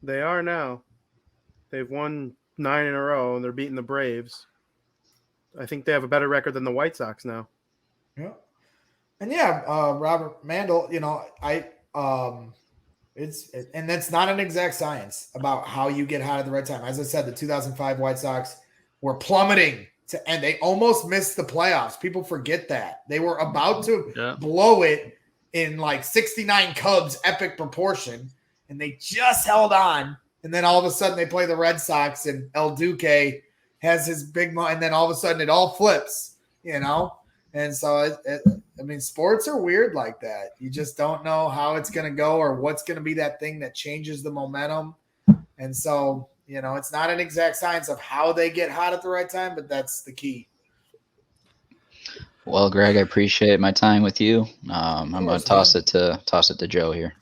They are now. They've won 9 in a row and they're beating the Braves. I think they have a better record than the White Sox now. Yeah. And Robert Mandel, and that's not an exact science about how you get hot at the right time. As I said, the 2005 White Sox were plummeting and they almost missed the playoffs. People forget that. They were about to blow it in like 69 Cubs epic proportion, and they just held on. And then all of a sudden they play the Red Sox and El Duque has his big and then all of a sudden it all flips, And so, sports are weird like that. You just don't know how it's going to go or what's going to be that thing that changes the momentum. And so, it's not an exact science of how they get hot at the right time, but that's the key. Well, Greg, I appreciate my time with you. I'm going to toss it to Joe here.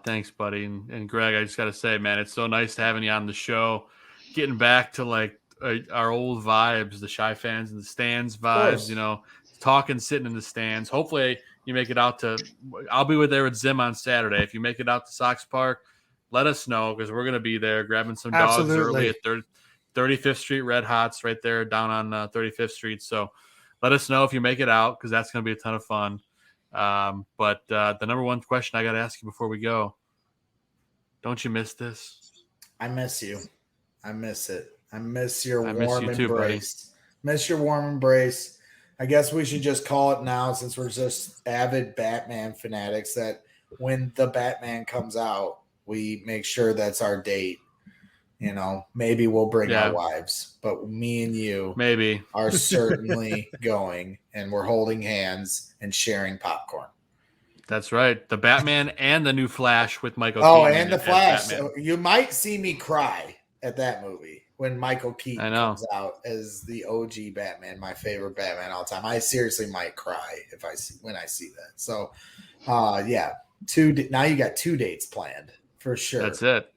Thanks, buddy. And Greg, I just got to say, man, it's so nice having you on the show, getting back to our old vibes, the Shy fans in the stands vibes, talking, sitting in the stands. Hopefully you make it out I'll be there with Zim on Saturday. If you make it out to Sox Park, let us know, because we're going to be there grabbing some dogs early at 35th Street Red Hots right there down on 35th Street. So let us know if you make it out, because that's going to be a ton of fun. But the number one question I got to ask you before we go, don't you miss this? I miss you. I miss it. I miss your warm embrace. Miss your warm embrace. I guess we should just call it now, since we're just avid Batman fanatics, that when the Batman comes out, we make sure that's our date. Maybe we'll bring our wives, but me and you are certainly going, and we're holding hands and sharing popcorn. That's right. The Batman and the new Flash with Michael Keaton. Oh, and the Flash. So you might see me cry at that movie when Michael Keaton comes out as the OG Batman, my favorite Batman all time. I seriously might cry when I see that. So, now you got 2 dates planned for sure. That's it.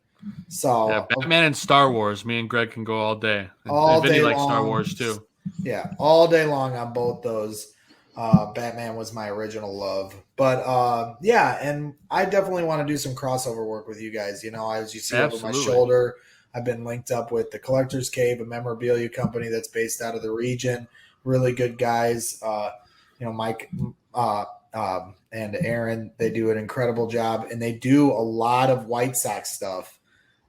So Batman and Star Wars. Me and Greg can go all day. All day likes long. Star Wars too. Yeah, all day long on both those. Batman was my original love, but and I definitely want to do some crossover work with you guys. As you see over my shoulder, I've been linked up with the Collector's Cave, a memorabilia company that's based out of the region. Really good guys. Mike and Aaron, they do an incredible job, and they do a lot of White Sox stuff.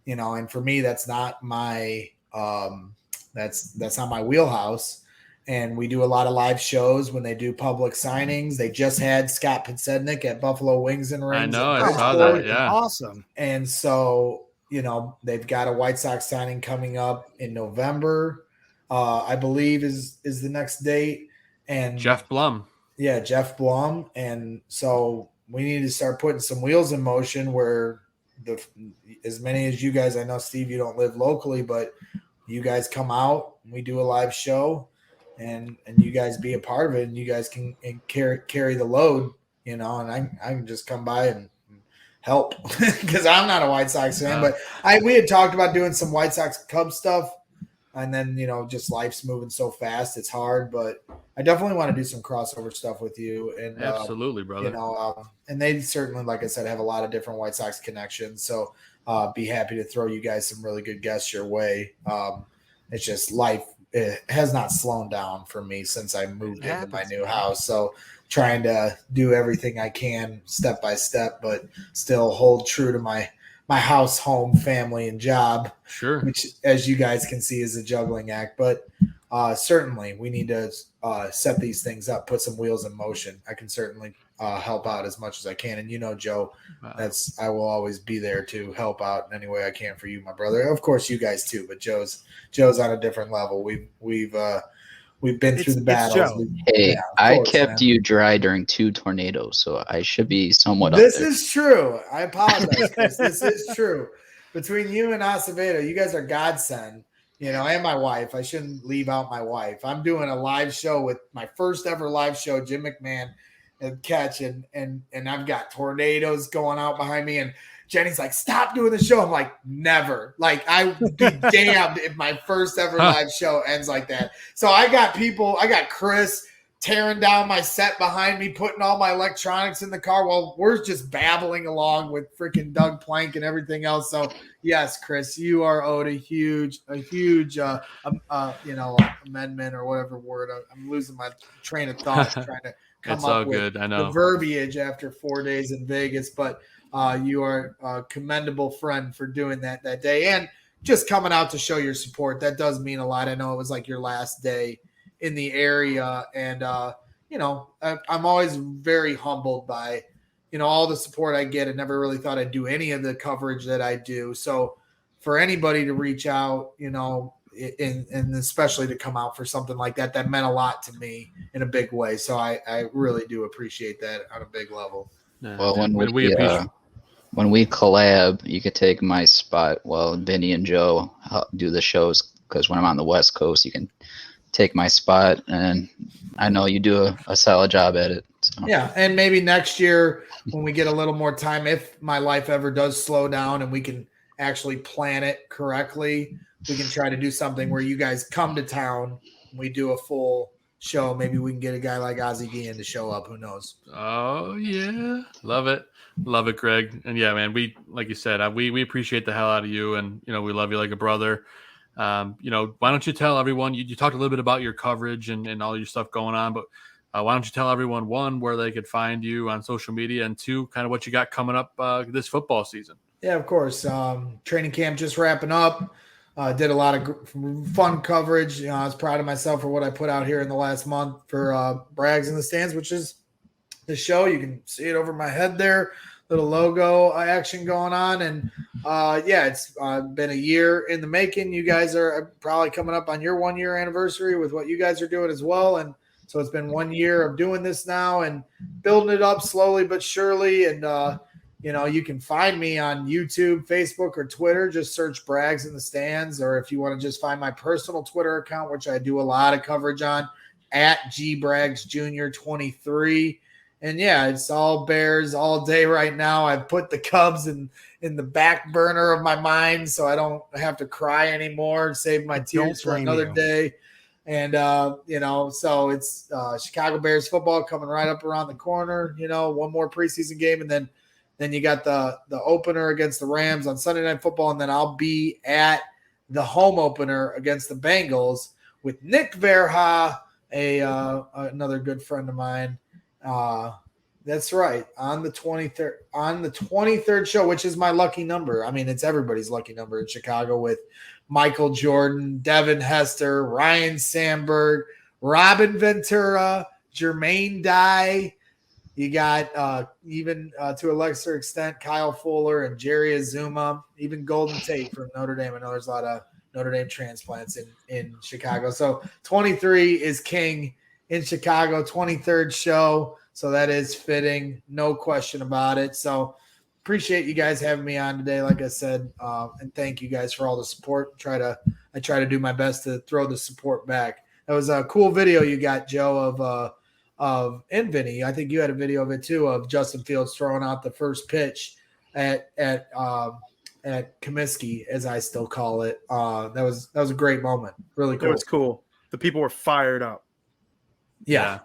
And for me, that's not my that's not my wheelhouse. And we do a lot of live shows when they do public signings. They just had Scott Podsednik at Buffalo Wings and Rings. I know, I saw that. Yeah, awesome. And so they've got a White Sox signing coming up in November. I believe is the next date. And Jeff Blum. Yeah, Jeff Blum. And so we need to start putting some wheels in motion where as many as you guys, I know, Steve, you don't live locally, but you guys come out, we do a live show, and you guys be a part of it, and you guys can carry the load, and I can just come by and help because I'm not a White Sox fan, but we had talked about doing some White Sox Cubs stuff, and then just life's moving so fast, it's hard, but I definitely want to do some crossover stuff with you. And absolutely, brother. And they certainly, like I said, have a lot of different White Sox connections. So be happy to throw you guys some really good guests your way. It's just life. It has not slowed down for me since I moved into my new house. So trying to do everything I can step by step, but still hold true to my house, home, family, and job. Sure. Which, as you guys can see, is a juggling act. But certainly we need to set these things up, put some wheels in motion. I can certainly help out as much as I can. And Joe, I will always be there to help out in any way I can for you, my brother. Of course, you guys too, but Joe's on a different level. We've been through the battles. Hey, I kept you dry during 2 tornadoes, so I should be somewhat up This there. is true. I apologize, Chris. This is true. Between you and Acevedo, you guys are godsend. And my wife. I shouldn't leave out my wife. I'm doing a live show with my first ever live show, Jim McMahon and Catch, and I've got tornadoes going out behind me, and Jenny's like, stop doing the show. I'm like, never. Like, I would be damned if my first ever live show ends like that. So I got Chris tearing down my set behind me, putting all my electronics in the car while we're just babbling along with freaking Doug Plank and everything else. So yes, Chris, you are owed a huge amendment or whatever word. I'm losing my train of thought trying to come up with the verbiage after 4 days in Vegas. But you are a commendable friend for doing that day and just coming out to show your support. That does mean a lot. I know it was like your last day in the area, and I'm always very humbled by all the support I get. I never really thought I'd do any of the coverage that I do. So for anybody to reach out, and especially to come out for something like that meant a lot to me in a big way. So I really do appreciate that on a big level. Well, when we collab, you could take my spot while Vinny and Joe do the shows, because when I'm on the West Coast, you can take my spot, and I know you do a solid job at it. So. Yeah, and maybe next year when we get a little more time, if my life ever does slow down and we can actually plan it correctly, we can try to do something where you guys come to town, we do a full show. Maybe we can get a guy like Ozzie Guillen to show up. Who knows? Oh yeah, love it, Greg. And yeah, man, we, like you said, we appreciate the hell out of you, and we love you like a brother. Why don't you tell everyone, you talked a little bit about your coverage and all your stuff going on, but why don't you tell everyone, 1, where they could find you on social media, and 2, kind of what you got coming up this football season? Yeah, of course. Training camp just wrapping up. Did a lot of fun coverage. I was proud of myself for what I put out here in the last month for Brags in the Stands, which is the show. You can see it over my head there. Little logo action going on. And it's been a year in the making. You guys are probably coming up on your 1-year anniversary with what you guys are doing as well. And so it's been 1 year of doing this now and building it up slowly but surely. And, you can find me on YouTube, Facebook, or Twitter. Just search Brags in the Stands. Or if you want to just find my personal Twitter account, which I do a lot of coverage on, at GBragsJr23. And yeah, it's all Bears all day right now. I've put the Cubs in the back burner of my mind, so I don't have to cry anymore. Save my tears for another day. And so it's Chicago Bears football coming right up around the corner. One more preseason game, and then you got the opener against the Rams on Sunday Night Football, and then I'll be at the home opener against the Bengals with Nick Verha, another good friend of mine. That's right. On the 23rd show, which is my lucky number. I mean, it's everybody's lucky number in Chicago, with Michael Jordan, Devin Hester, Ryan Sandberg, Robin Ventura, Jermaine Dye. You got even to a lesser extent, Kyle Fuller and Jerry Azuma, even Golden Tate from Notre Dame. I know there's a lot of Notre Dame transplants in Chicago. So 23 is king. in Chicago, 23rd show. So that is fitting, no question about it. So appreciate you guys having me on today, like I said, and thank you guys for all the support. I try to do my best to throw the support back. That was a cool video you got, Joe, of and Vinny. I think you had a video of it too, of Justin Fields throwing out the first pitch at Comiskey, as I still call it. That was a great moment. Really cool. It was cool. The people were fired up. Yeah.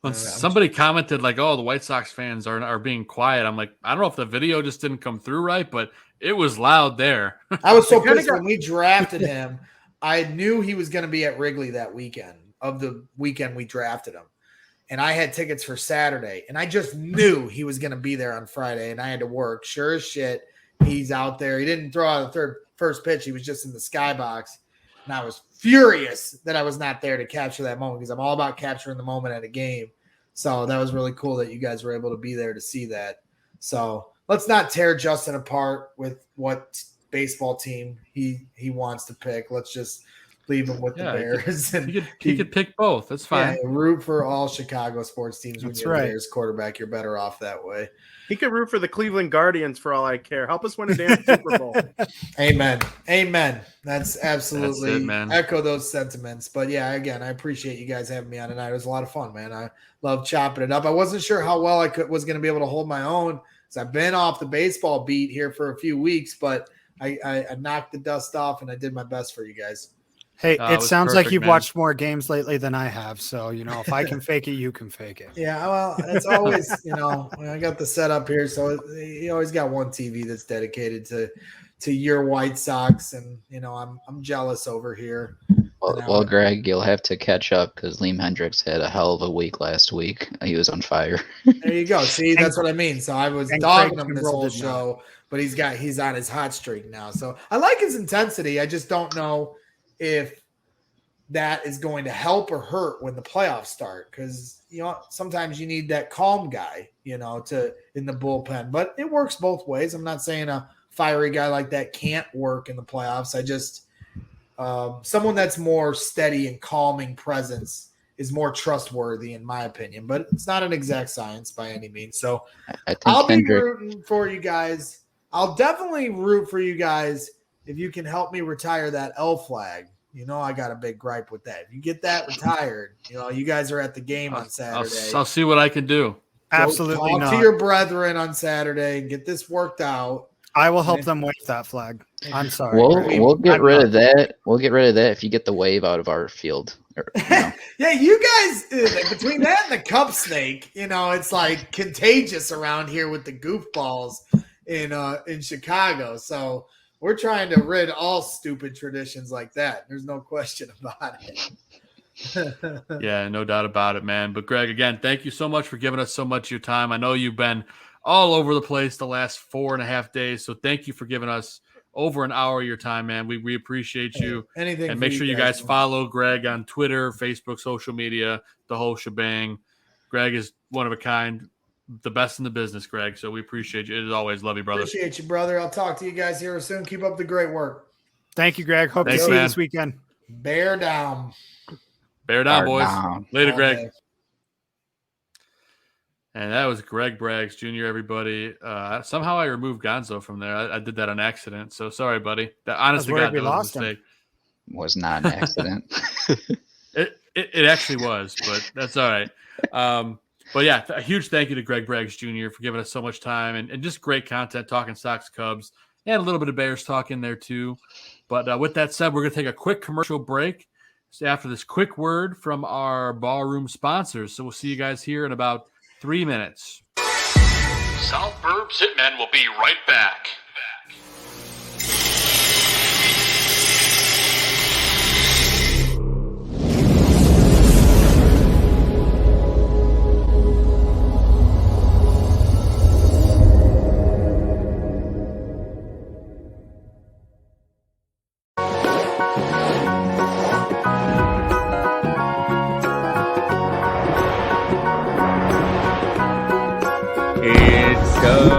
When somebody commented like, "Oh, the White Sox fans are being quiet," I'm like, I don't know if the video just didn't come through right, but it was loud there. I was so pissed when we drafted him. I knew he was going to be at Wrigley that weekend of the weekend we drafted him. And I had tickets for Saturday. And I just knew he was going to be there on Friday. And I had to work. Sure as shit, he's out there. He didn't throw out the first pitch. He was just in the skybox. And I was furious that I was not there to capture that moment because I'm all about capturing the moment at a game. So that was really cool that you guys were able to be there to see that. So let's not tear Justin apart with what baseball team he wants to pick. Let's just leave him with the Bears. He could pick both. That's fine. Yeah, root for all Chicago sports teams. When That's you're right. the Bears quarterback, you're better off that way. He could root for the Cleveland Guardians for all I care. Help us win a damn Super Bowl. Amen. That's absolutely That's it, man. Echo those sentiments. But yeah, again, I appreciate you guys having me on tonight. It was a lot of fun, man. I love chopping it up. I wasn't sure how well I was going to be able to hold my own because I've been off the baseball beat here for a few weeks, but I knocked the dust off and I did my best for you guys. Hey, it sounds like you've man. watched more games lately than I have. So, if I can fake it, you can fake it. Yeah, well, it's always, I got the setup here, so you always got one TV that's dedicated to your White Sox, and I'm jealous over here. Well, Greg, you'll have to catch up because Liam Hendricks had a hell of a week last week. He was on fire. There you go. See, that's what I mean. So I was dogging him this whole show, but he's on his hot streak now. So I like his intensity. I just don't know if that is going to help or hurt when the playoffs start, because sometimes you need that calm guy in the bullpen, but it works both ways. I'm not saying a fiery guy like that can't work in the playoffs. I just someone that's more steady and calming presence is more trustworthy in my opinion, but it's not an exact science by any means. So I'll be rooting for you guys. I'll definitely root for you guys if you can help me retire that L flag. I got a big gripe with that. If you get that retired, you guys are at the game on Saturday. I'll see what I can do. Absolutely talk not. to your brethren on Saturday and get this worked out. I will help them wave that flag. I'm sorry. We'll get rid of that. We'll get rid of that if you get the wave out of our field. Yeah, you guys, between that and the cup snake, it's like contagious around here with the goofballs in Chicago. So we're trying to rid all stupid traditions like that. There's no question about it. Yeah, no doubt about it, man. But Greg, again, thank you so much for giving us so much of your time. I know you've been all over the place the last 4.5 days, so thank you for giving us over an hour of your time, man. We appreciate you. Anything, and make sure you guys follow Greg on Twitter, Facebook, social media, the whole shebang. Greg is one of a kind. The best in the business, Greg. So we appreciate you. As always, love you, brother. Appreciate you, brother. I'll talk to you guys here soon. Keep up the great work. Thank you, Greg. Hope to see you this weekend. Bear down. Bear down, boys. Later, Greg. Okay. And that was Greg Braggs Jr., everybody. Somehow I removed Gonzo from there. I did that on accident. So sorry, buddy. Honestly, God, that was a mistake. Was not an accident. It actually was, but that's all right. But yeah, a huge thank you to Greg Braggs Jr. for giving us so much time and just great content, talking Sox, Cubs, and a little bit of Bears talk in there too. But with that said, we're going to take a quick commercial break after this quick word from our Barroom sponsors. So we'll see you guys here in about 3 minutes. South Burbs Hitmen will be right back.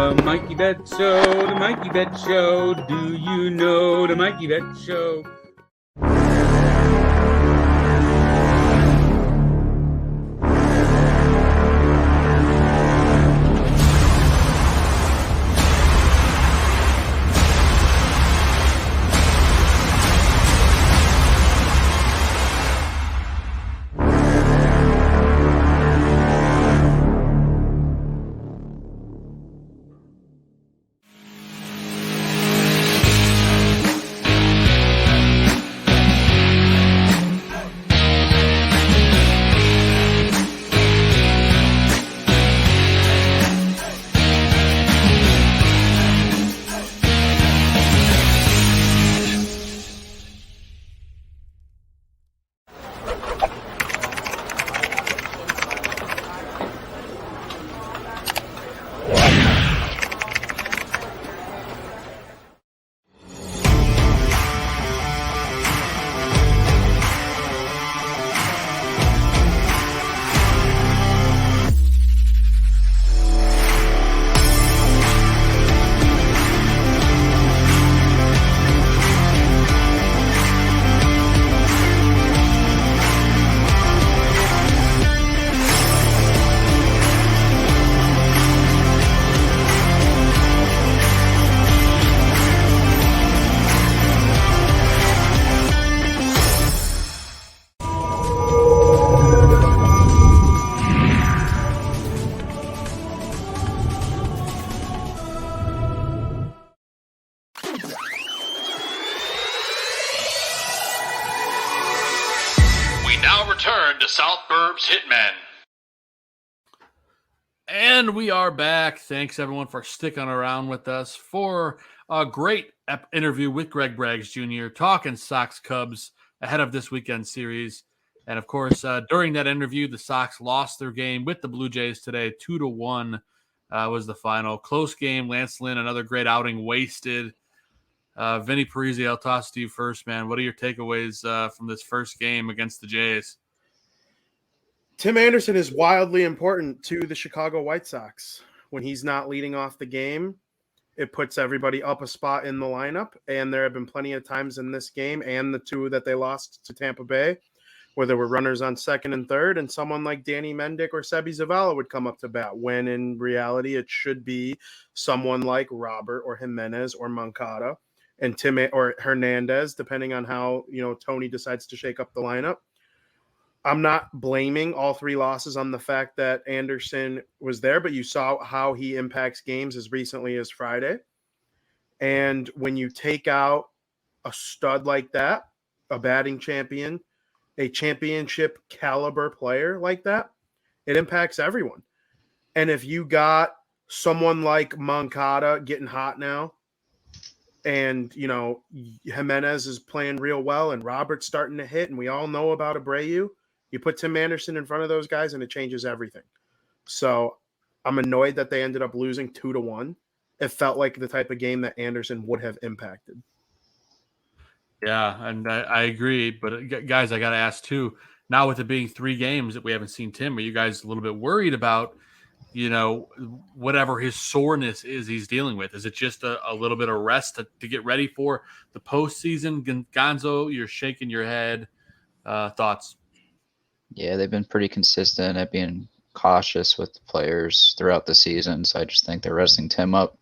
The Mikey Bet Show, the Mikey Bet Show. Do you know the Mikey Bet Show? Burbs Hitmen. And we are back. Thanks, everyone, for sticking around with us for a great interview with Greg Braggs Jr. talking Sox Cubs ahead of this weekend series. And, of course, during that interview, the Sox lost their game with the Blue Jays today. 2-1 was the final. Close game. Lance Lynn, another great outing, wasted. Vinny Parisi, I'll toss to you first, man. What are your takeaways from this first game against the Jays? Tim Anderson is wildly important to the Chicago White Sox. When he's not leading off the game, it puts everybody up a spot in the lineup. And there have been plenty of times in this game and the two that they lost to Tampa Bay where there were runners on second and third, and someone like Danny Mendick or Sebi Zavala would come up to bat, when in reality it should be someone like Robert or Jimenez or Moncada and Tim or Hernandez, depending on how Tony decides to shake up the lineup. I'm not blaming all three losses on the fact that Anderson was there, but you saw how he impacts games as recently as Friday. And when you take out a stud like that, a batting champion, a championship caliber player like that, it impacts everyone. And if you got someone like Moncada getting hot now, and, Jimenez is playing real well and Robert's starting to hit, and we all know about Abreu, you put Tim Anderson in front of those guys and it changes everything. So I'm annoyed that they ended up losing 2-1. It felt like the type of game that Anderson would have impacted. Yeah, and I agree. But, guys, I got to ask, too, now with it being 3 games that we haven't seen Tim, are you guys a little bit worried about, whatever his soreness is he's dealing with? Is it just a little bit of rest to get ready for the postseason? Gonzo, you're shaking your head. Thoughts? Yeah, they've been pretty consistent at being cautious with the players throughout the season. So I just think they're resting Tim up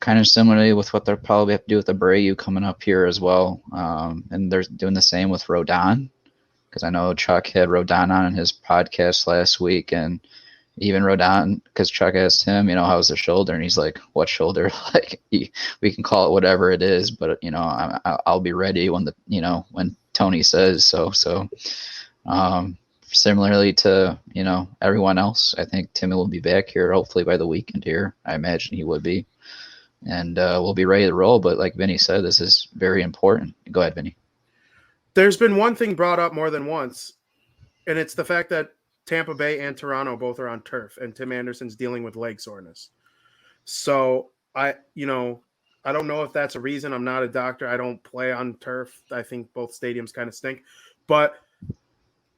kind of similarly with what they'll probably have to do with Abreu coming up here as well. And they're doing the same with Rodon, because I know Chuck had Rodon on in his podcast last week, and even Rodon, because Chuck asked him, how's the shoulder? And he's like, what shoulder? We can call it whatever it is, but, I'll be ready when when Tony says so. Similarly to, everyone else, I think Timmy will be back here hopefully by the weekend here. I imagine he would be. And we'll be ready to roll. But like Vinny said, this is very important. Go ahead, Vinny. There's been one thing brought up more than once, and it's the fact that Tampa Bay and Toronto both are on turf, and Tim Anderson's dealing with leg soreness. So I don't know if that's a reason. I'm not a doctor. I don't play on turf. I think both stadiums kind of stink. But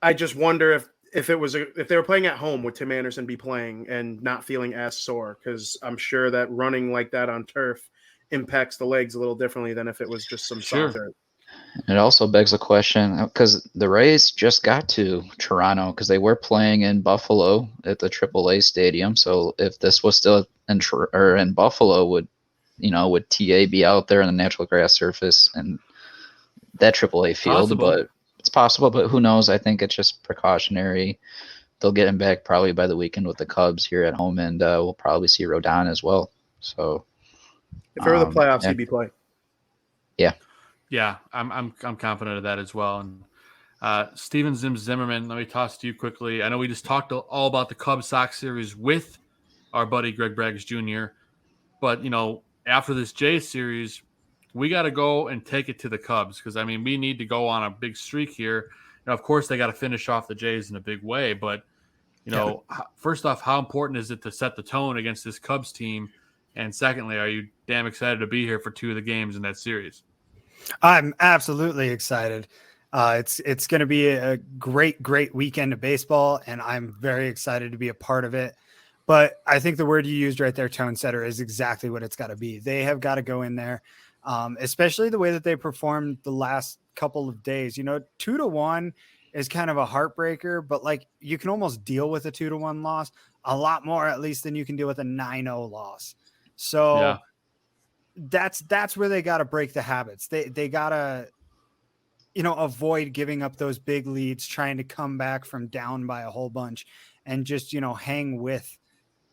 I just wonder if they were playing at home, would Tim Anderson be playing and not feeling as sore? Because I'm sure that running like that on turf impacts the legs a little differently than if it was just some soft dirt. It also begs the question, because the Rays just got to Toronto, because they were playing in Buffalo at the AAA stadium. So if this was still in Buffalo, would TA be out there on the natural grass surface and that AAA field? Possible. But it's possible, but who knows? I think it's just precautionary. They'll get him back probably by the weekend with the Cubs here at home, and we'll probably see Rodon as well. So if it were the playoffs, he'd be playing. Yeah, I'm confident of that as well. And Steven Zimmerman, let me toss to you quickly. I know we just talked all about the Cubs-Sox series with our buddy Greg Braggs Jr., but after this Jays series, we got to go and take it to the Cubs, because we need to go on a big streak here. Of course, they got to finish off the Jays in a big way, but first off, how important is it to set the tone against this Cubs team? And secondly, are you damn excited to be here for 2 of the games in that series? I'm absolutely excited. It's going to be a great weekend of baseball, and I'm very excited to be a part of it. But I think the word you used right there, tone setter, is exactly what it's got to be. They have got to go in there, especially the way that they performed the last couple of days. 2-1 is kind of a heartbreaker, but you can almost deal with a 2-1 loss a lot more, at least, than you can deal with a 9-0 loss. So yeah. That's where they got to break the habits. They got to, avoid giving up those big leads, trying to come back from down by a whole bunch, and just, hang with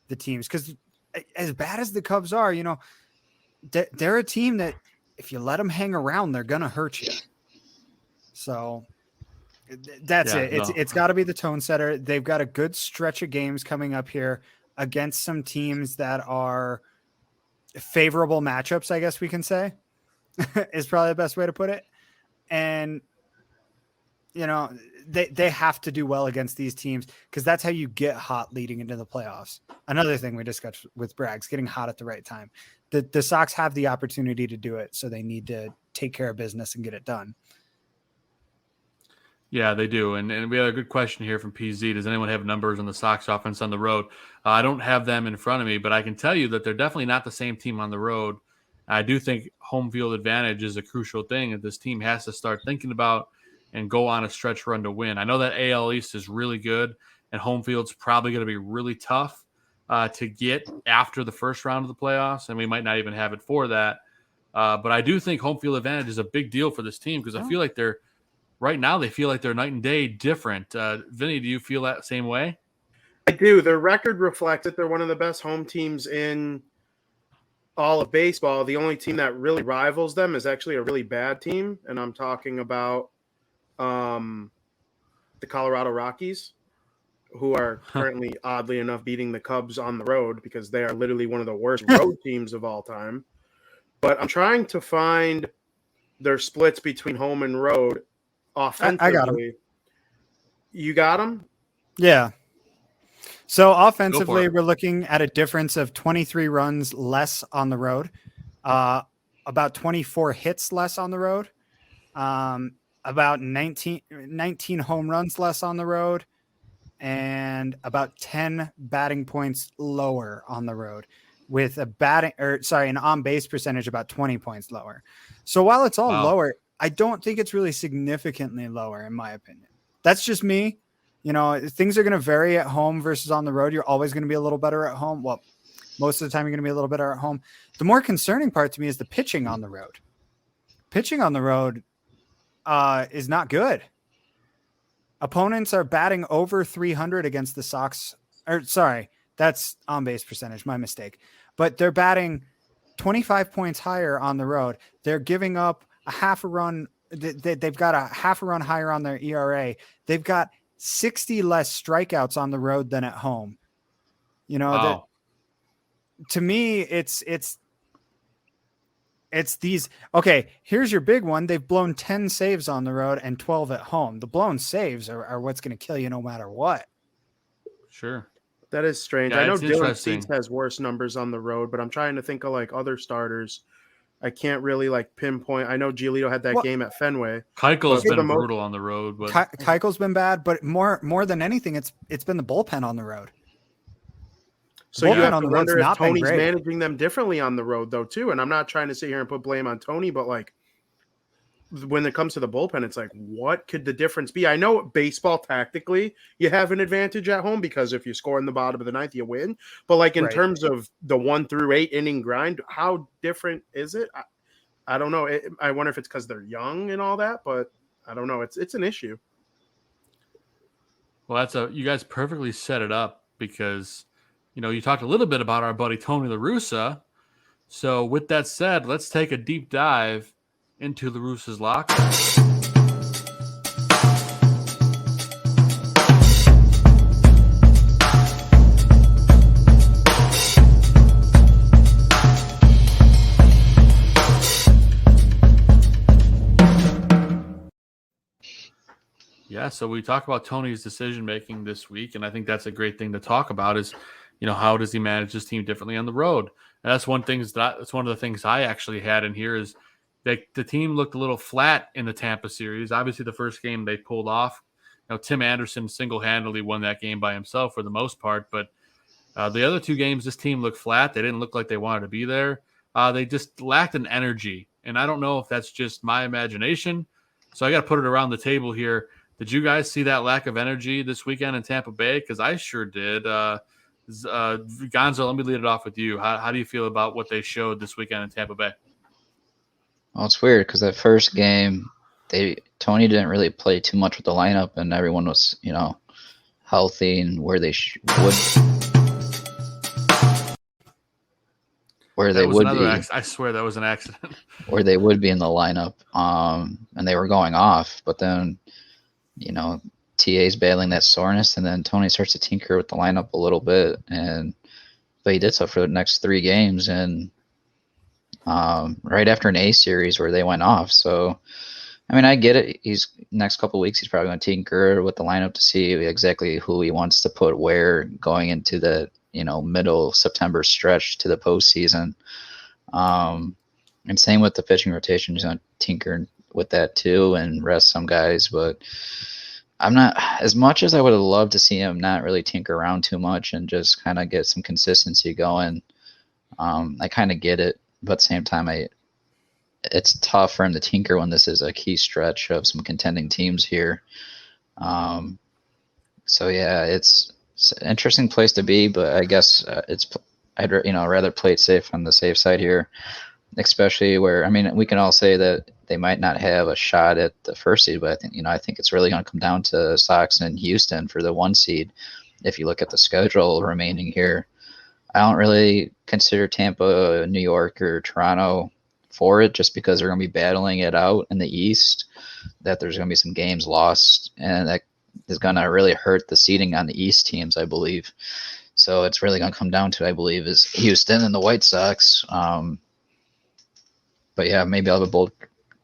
the teams. Because as bad as the Cubs are, they're a team that if you let them hang around, they're going to hurt you. So That's Yeah, it. no. It's got to be the tone setter. They've got a good stretch of games coming up here against some teams that are favorable matchups, I guess we can say, is probably the best way to put it. And, you know, they have to do well against these teams because that's how you get hot leading into the playoffs. Another thing we discussed with Braggs, getting hot at the right time. The Sox have the opportunity to do it, so they need to take care of business and get it done. Yeah, they do. And we have a good question here from PZ. Does anyone have numbers on the Sox offense on the road? I don't have them in front of me, but I can tell you that they're definitely not the same team on the road. I do think home field advantage is a crucial thing that this team has to start thinking about and go on a stretch run to win. I know that AL East is really good, and home field's probably going to be really tough to get after the first round of the playoffs, and we might not even have it for that. But I do think home field advantage is a big deal for this team because I feel like right now they feel like they're night and day different. Vinny, do you feel that same way? I do. Their record reflects it. They're one of the best home teams in all of baseball. The only team that really rivals them is actually a really bad team, and I'm talking about the Colorado Rockies, who are currently, oddly enough, beating the Cubs on the road because they are literally one of the worst road teams of all time. But I'm trying to find their splits between home and road offensively. I got them. You got them? Yeah. So offensively, we're looking at a difference of 23 runs less on the road, about 24 hits less on the road, about 19 home runs less on the road, and about 10 batting points lower on the road, with an on-base percentage about 20 points lower. So while it's all lower, I don't think it's really significantly lower, in my opinion. That's just me. You know, things are going to vary at home versus on the road. You're always going to be a little better at home. Well, most of the time you're going to be a little better at home. The more concerning part to me is the pitching on the road. Pitching on the road is not good. Opponents are batting over 300 against the Sox. That's on-base percentage. My mistake. But they're batting 25 points higher on the road. They're giving up a half a run. They've got a half a run higher on their ERA. They've got 60 less strikeouts on the road than at home. You know, to me, it's these. Okay, here's your big one. They've blown 10 saves on the road and 12 at home. The blown saves are what's going to kill you no matter what. Sure. That is strange. Yeah, I know Dylan Cease has worse numbers on the road, but I'm trying to think of like other starters. I can't really like pinpoint. I know Giolito had that game at Fenway. Keuchel's been brutal on the road, but Keuchel's been bad, but more than anything, it's been the bullpen on the road. So you have to wonder if Tony's managing them differently on the road, though, too. And I'm not trying to sit here and put blame on Tony, but like when it comes to the bullpen, it's like, what could the difference be? I know baseball tactically, you have an advantage at home because if you score in the bottom of the ninth, you win. But like in terms of the 1 through 8 inning grind, how different is it? I don't know. I wonder if it's because they're young and all that, but I don't know. It's an issue. Well, you guys perfectly set it up because, you know, you talked a little bit about our buddy Tony La Russa. So with that said, let's take a deep dive into La Russa's locker. Yeah, so we talk about Tony's decision making this week, and I think that's a great thing to talk about is, you know, how does he manage this team differently on the road? And that's one of the things I actually had in here is that the team looked a little flat in the Tampa series. Obviously, the first game they pulled off. You know, Tim Anderson single-handedly won that game by himself for the most part, but the other two games, this team looked flat. They didn't look like they wanted to be there. They just lacked an energy, and I don't know if that's just my imagination. So I got to put it around the table here. Did you guys see that lack of energy this weekend in Tampa Bay? Because I sure did. Gonzo, let me lead it off with you. How do you feel about what they showed this weekend in Tampa Bay? Well, it's weird because that first game, Tony didn't really play too much with the lineup, and everyone was, you know, healthy and where they would be. I swear that was an accident. Where they would be in the lineup, and they were going off. But then TA's battling that soreness, and then Tony starts to tinker with the lineup a little bit, but he did so for the next 3 games, and right after an A series where they went off. So, I mean, I get it. Next couple of weeks, he's probably going to tinker with the lineup to see exactly who he wants to put where going into the middle September stretch to the postseason. And same with the pitching rotation. He's going to tinker with that too and rest some guys, but I'm not, as much as I would have loved to see him not really tinker around too much and just kind of get some consistency going. I kind of get it, but at the same time, it's tough for him to tinker when this is a key stretch of some contending teams here. So yeah, it's an interesting place to be, but I guess I'd rather play it safe on the safe side here, especially where, I mean, we can all say that they might not have a shot at the first seed, but I think it's really going to come down to Sox and Houston for the 1 seed. If you look at the schedule remaining here, I don't really consider Tampa, New York, or Toronto for it, just because they're going to be battling it out in the East, that there's going to be some games lost, and that is going to really hurt the seeding on the East teams, I believe. So it's really going to come down to, I believe, is Houston and the White Sox. But yeah, maybe I'll have a bold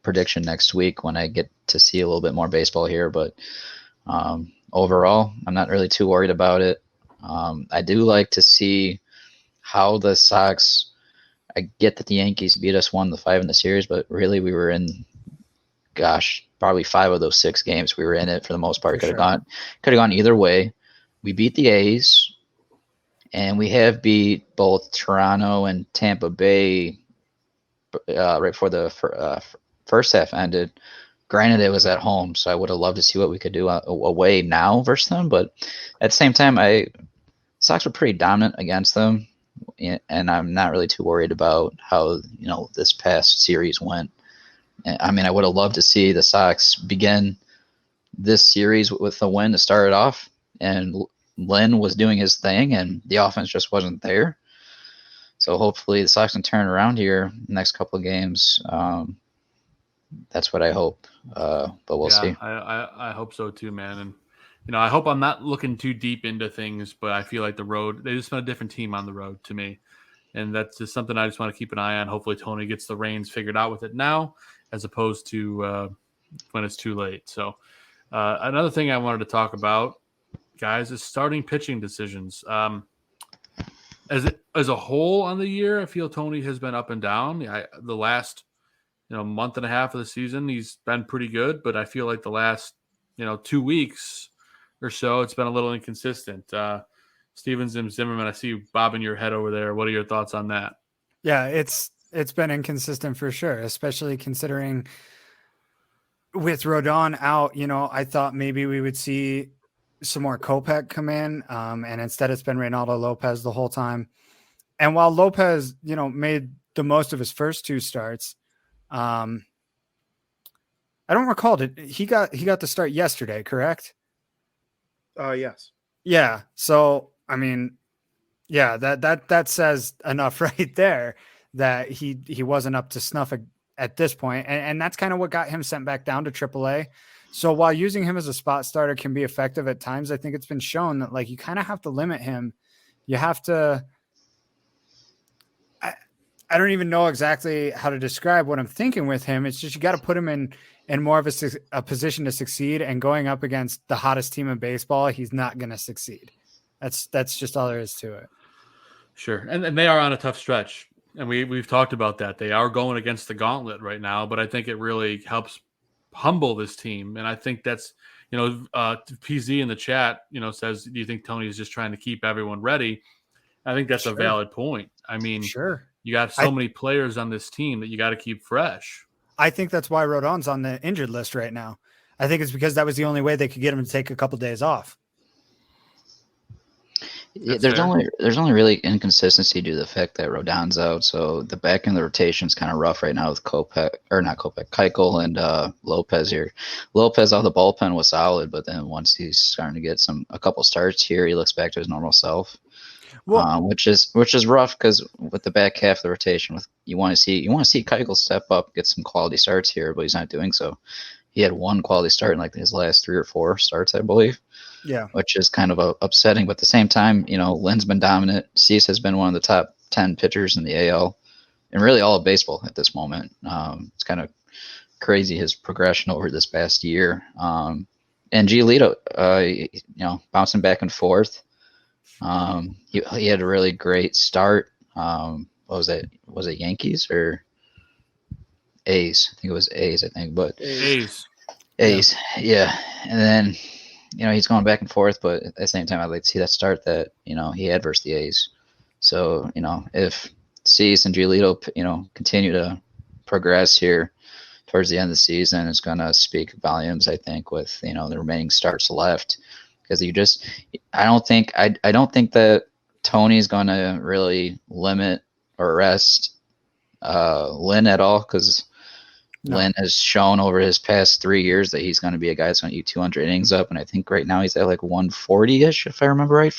prediction next week when I get to see a little bit more baseball here. But overall, I'm not really too worried about it. I do like to see how the Sox, I get that the Yankees beat us 1-5 in the series, but really we were in, probably 5 of those 6 games. We were in it for the most part. Could have gone either way. We beat the A's, and we have beat both Toronto and Tampa Bay right before the first half ended. Granted, it was at home, so I would have loved to see what we could do away now versus them. But at the same time, Sox were pretty dominant against them, and I'm not really too worried about how this past series went. I mean, I would have loved to see the Sox begin this series with a win to start it off, and Lynn was doing his thing, and the offense just wasn't there. So hopefully the Sox can turn around here the next couple of games. That's what I hope, but we'll see. I hope so too, man. And I hope I'm not looking too deep into things, but I feel like they just been a different team on the road to me, and that's just something I just want to keep an eye on. Hopefully Tony gets the reins figured out with it now, as opposed to when it's too late. So another thing I wanted to talk about, guys, is starting pitching decisions. As a whole on the year, I feel Tony has been up and down. The last month and a half of the season, he's been pretty good, but I feel like the last 2 weeks or so, it's been a little inconsistent. Steven Zimmerman, I see you bobbing your head over there. What are your thoughts on that? Yeah, it's been inconsistent for sure, especially considering with Rodon out. I thought maybe we would see some more Kopech come in, and instead it's been Reynaldo Lopez the whole time. And while Lopez, made the most of his first 2 starts, I don't recall, he got the start yesterday, correct? Yes. Yeah. So I mean, yeah, that says enough right there that he wasn't up to snuff at this point, and that's kind of what got him sent back down to AAA. So while using him as a spot starter can be effective at times, I think it's been shown that you kind of have to limit him. You have to. I don't even know exactly how to describe what I'm thinking with him. It's just you got to put him in more of a position to succeed. And going up against the hottest team in baseball, he's not going to succeed. That's just all there is to it. Sure, and they are on a tough stretch, and we've talked about that. They are going against the gauntlet right now, but I think it really helps humble this team, and I think that's PZ in the chat says, do you think Tony is just trying to keep everyone ready? I think that's a valid point. I mean, sure. You got so many players on this team that you got to keep fresh. I think that's why Rodon's on the injured list right now. I think it's because that was the only way they could get him to take a couple days off. Yeah, there's only really inconsistency due to the fact that Rodon's out. So the back end of the rotation is kind of rough right now with Keuchel and Lopez here. Lopez out of the bullpen was solid, but then once he's starting to get a couple starts here, he looks back to his normal self. Well, which is rough because with the back half of the rotation, you want to see Keuchel step up, get some quality starts here, but he's not doing so. he had one quality start in like his last 3 or 4 starts, I believe. Yeah. Which is kind of upsetting. But at the same time, Lynn's been dominant. Cease has been one of the top 10 pitchers in the AL and really all of baseball at this moment. It's kind of crazy his progression over this past year. And Giolito, bouncing back and forth. He had a really great start. What was it? Was it Yankees or A's? I think it was A's. But A's. Yeah. And then, he's going back and forth, but at the same time, I'd like to see that start that, he had versus the A's. So, if Cease and Giolito, continue to progress here towards the end of the season, it's going to speak volumes, I think, with, the remaining starts left. Because I don't think that Tony's going to really limit or rest Lynn at all, because Lynn has shown over his past 3 years that he's going to be a guy that's going to eat 200 innings up, and I think right now he's at like 140-ish, if I remember right.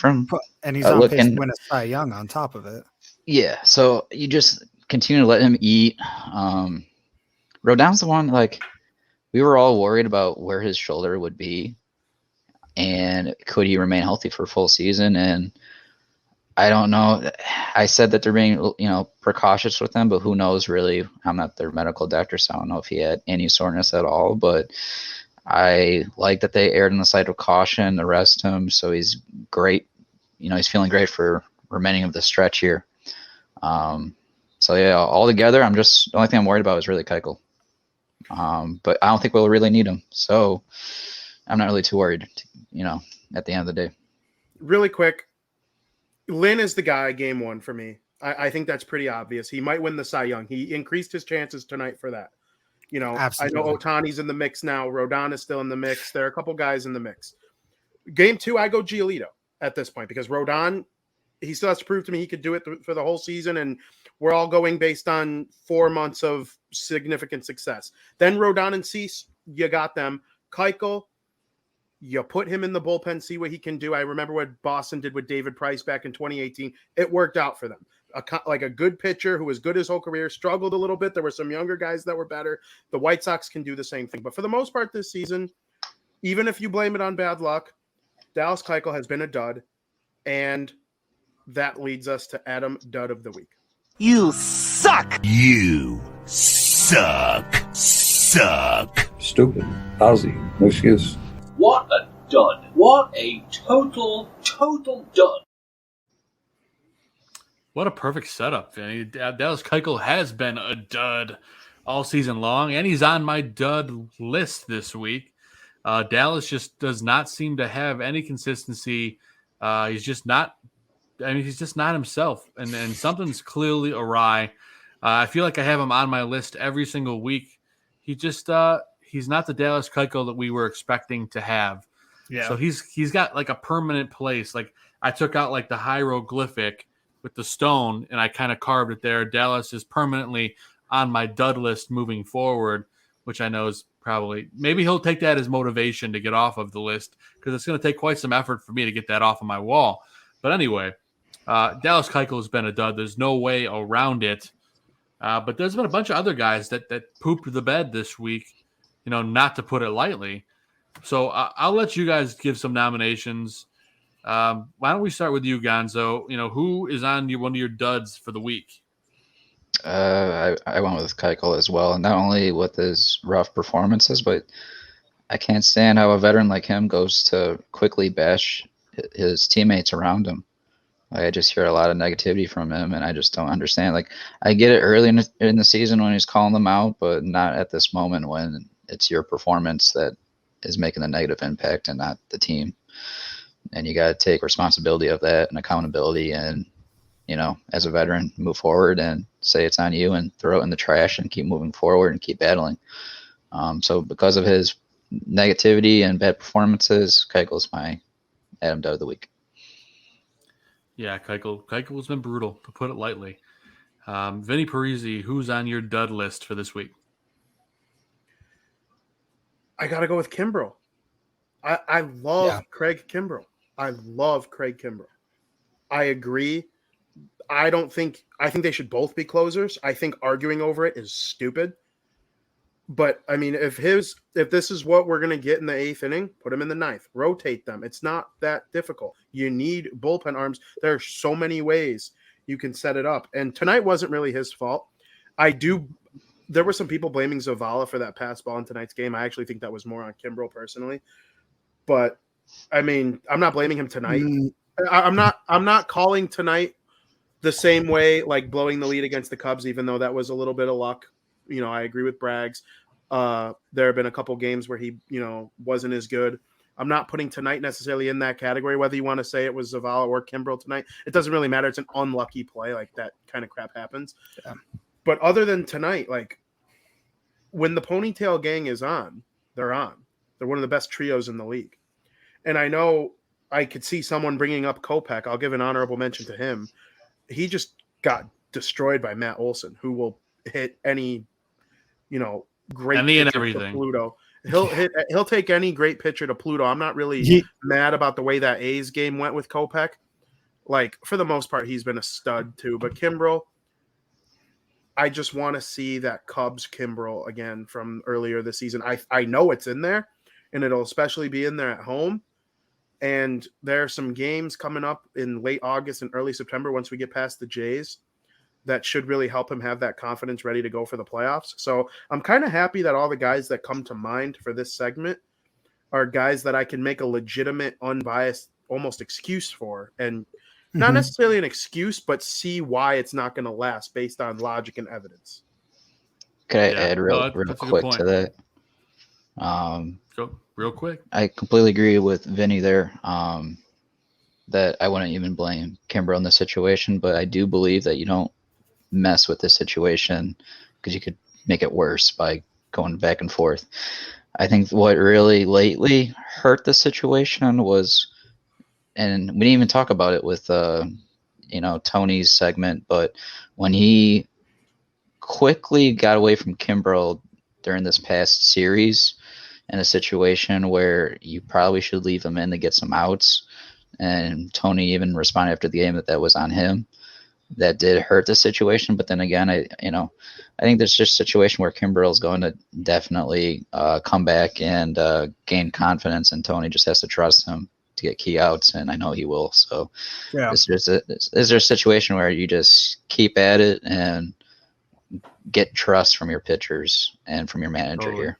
And he's on pace to win a Cy Young on top of it. Yeah, so you just continue to let him eat. Rodon's the one, like, we were all worried about where his shoulder would be, and could he remain healthy for a full season? And I don't know. I said that they're being, precautious with him, but who knows really? I'm not their medical doctor, so I don't know if he had any soreness at all. But I like that they erred on the side of caution to rest him, so he's great. He's feeling great for remaining of the stretch here. So yeah, altogether, the only thing I'm worried about is really Keuchel. But I don't think we'll really need him, so I'm not really too worried. At the end of the day. Really quick. Lynn is the guy game 1 for me. I think that's pretty obvious. He might win the Cy Young. He increased his chances tonight for that. Absolutely. I know Ohtani's in the mix now. Rodon is still in the mix. There are a couple guys in the mix. Game 2, I go Giolito at this point because Rodon, he still has to prove to me he could do it for the whole season, and we're all going based on 4 months of significant success. Then Rodon and Cease, you got them. Keuchel, you put him in the bullpen, see what he can do. I remember what Boston did with David Price back in 2018. It worked out for them. A good pitcher who was good his whole career, struggled a little bit. There were some younger guys that were better. The White Sox can do the same thing. But for the most part this season, even if you blame it on bad luck, Dallas Keuchel has been a dud. And that leads us to Adam Dud of the Week. You suck. You suck. Stupid. Lousy. No excuse. What a dud. What a total dud. What a perfect setup. Dallas Keuchel has been a dud all season long, and he's on my dud list this week. Dallas just does not seem to have any consistency. He's just not himself, and something's clearly awry. I feel like I have him on my list every single week. He's not the Dallas Keuchel that we were expecting to have. Yeah. So he's got like a permanent place. Like I took out like the hieroglyphic with the stone and I kind of carved it there. Dallas is permanently on my dud list moving forward, which I know is maybe he'll take that as motivation to get off of the list because it's going to take quite some effort for me to get that off of my wall. But anyway, Dallas Keuchel has been a dud. There's no way around it. But there's been a bunch of other guys that pooped the bed this week. Not to put it lightly. So I'll let you guys give some nominations. Why don't we start with you, Gonzo? Who is on one of your duds for the week? I went with Keuchel as well, and not only with his rough performances, but I can't stand how a veteran like him goes to quickly bash his teammates around him. I just hear a lot of negativity from him, and I just don't understand. Like, I get it early in the season when he's calling them out, but not at this moment when it's your performance that is making the negative impact and not the team. And you got to take responsibility of that and accountability and, as a veteran, move forward and say it's on you and throw it in the trash and keep moving forward and keep battling. So because of his negativity and bad performances, Keuchel's my Adam Dud of the week. Yeah, Keuchel's been brutal, to put it lightly. Vinny Parisi, who's on your dud list for this week? I got to go with Kimbrel. I love Craig Kimbrel. I love Craig Kimbrel. I agree. I think they should both be closers. I think arguing over it is stupid. But I mean, if this is what we're gonna get in the 8th inning, put him in the 9th. Rotate them. It's not that difficult. You need bullpen arms. There are so many ways you can set it up. And tonight wasn't really his fault. There were some people blaming Zavala for that pass ball in tonight's game. I actually think that was more on Kimbrel personally. But I mean, I'm not blaming him tonight. I'm not calling tonight the same way, like blowing the lead against the Cubs, even though that was a little bit of luck. I agree with Braggs. There have been a couple games where he, wasn't as good. I'm not putting tonight necessarily in that category, whether you want to say it was Zavala or Kimbrel tonight. It doesn't really matter. It's an unlucky play. Like, that kind of crap happens. Yeah. But other than tonight, like, when the Ponytail Gang is on, they're on. They're one of the best trios in the league. And I know I could see someone bringing up Kopech. I'll give an honorable mention to him. He just got destroyed by Matt Olson, who will hit any great any and pitcher everything. To Pluto. He'll take any great pitcher to Pluto. I'm not really mad about the way that A's game went with Kopech. Like, for the most part, he's been a stud too. But Kimbrel, I just want to see that Cubs Kimbrel again from earlier this season. I know it's in there, and it'll especially be in there at home. And there are some games coming up in late August and early September once we get past the Jays that should really help him have that confidence ready to go for the playoffs. So I'm kind of happy that all the guys that come to mind for this segment are guys that I can make a legitimate, unbiased, almost excuse for. And not necessarily an excuse, but see why it's not going to last based on logic and evidence. Could I add real quick to that? Go real quick. I completely agree with Vinny there. That I wouldn't even blame Kimbrel in this situation, but I do believe that you don't mess with this situation because you could make it worse by going back and forth. I think what really lately hurt the situation was, and we didn't even talk about it with Tony's segment, but when he quickly got away from Kimbrel during this past series in a situation where you probably should leave him in to get some outs, and Tony even responded after the game that was on him. That did hurt the situation, but then again, I think there's just a situation where Kimbrel is going to definitely come back and gain confidence, and Tony just has to trust him to get key outs, and I know he will. So, is there a situation where you just keep at it and get trust from your pitchers and from your manager here?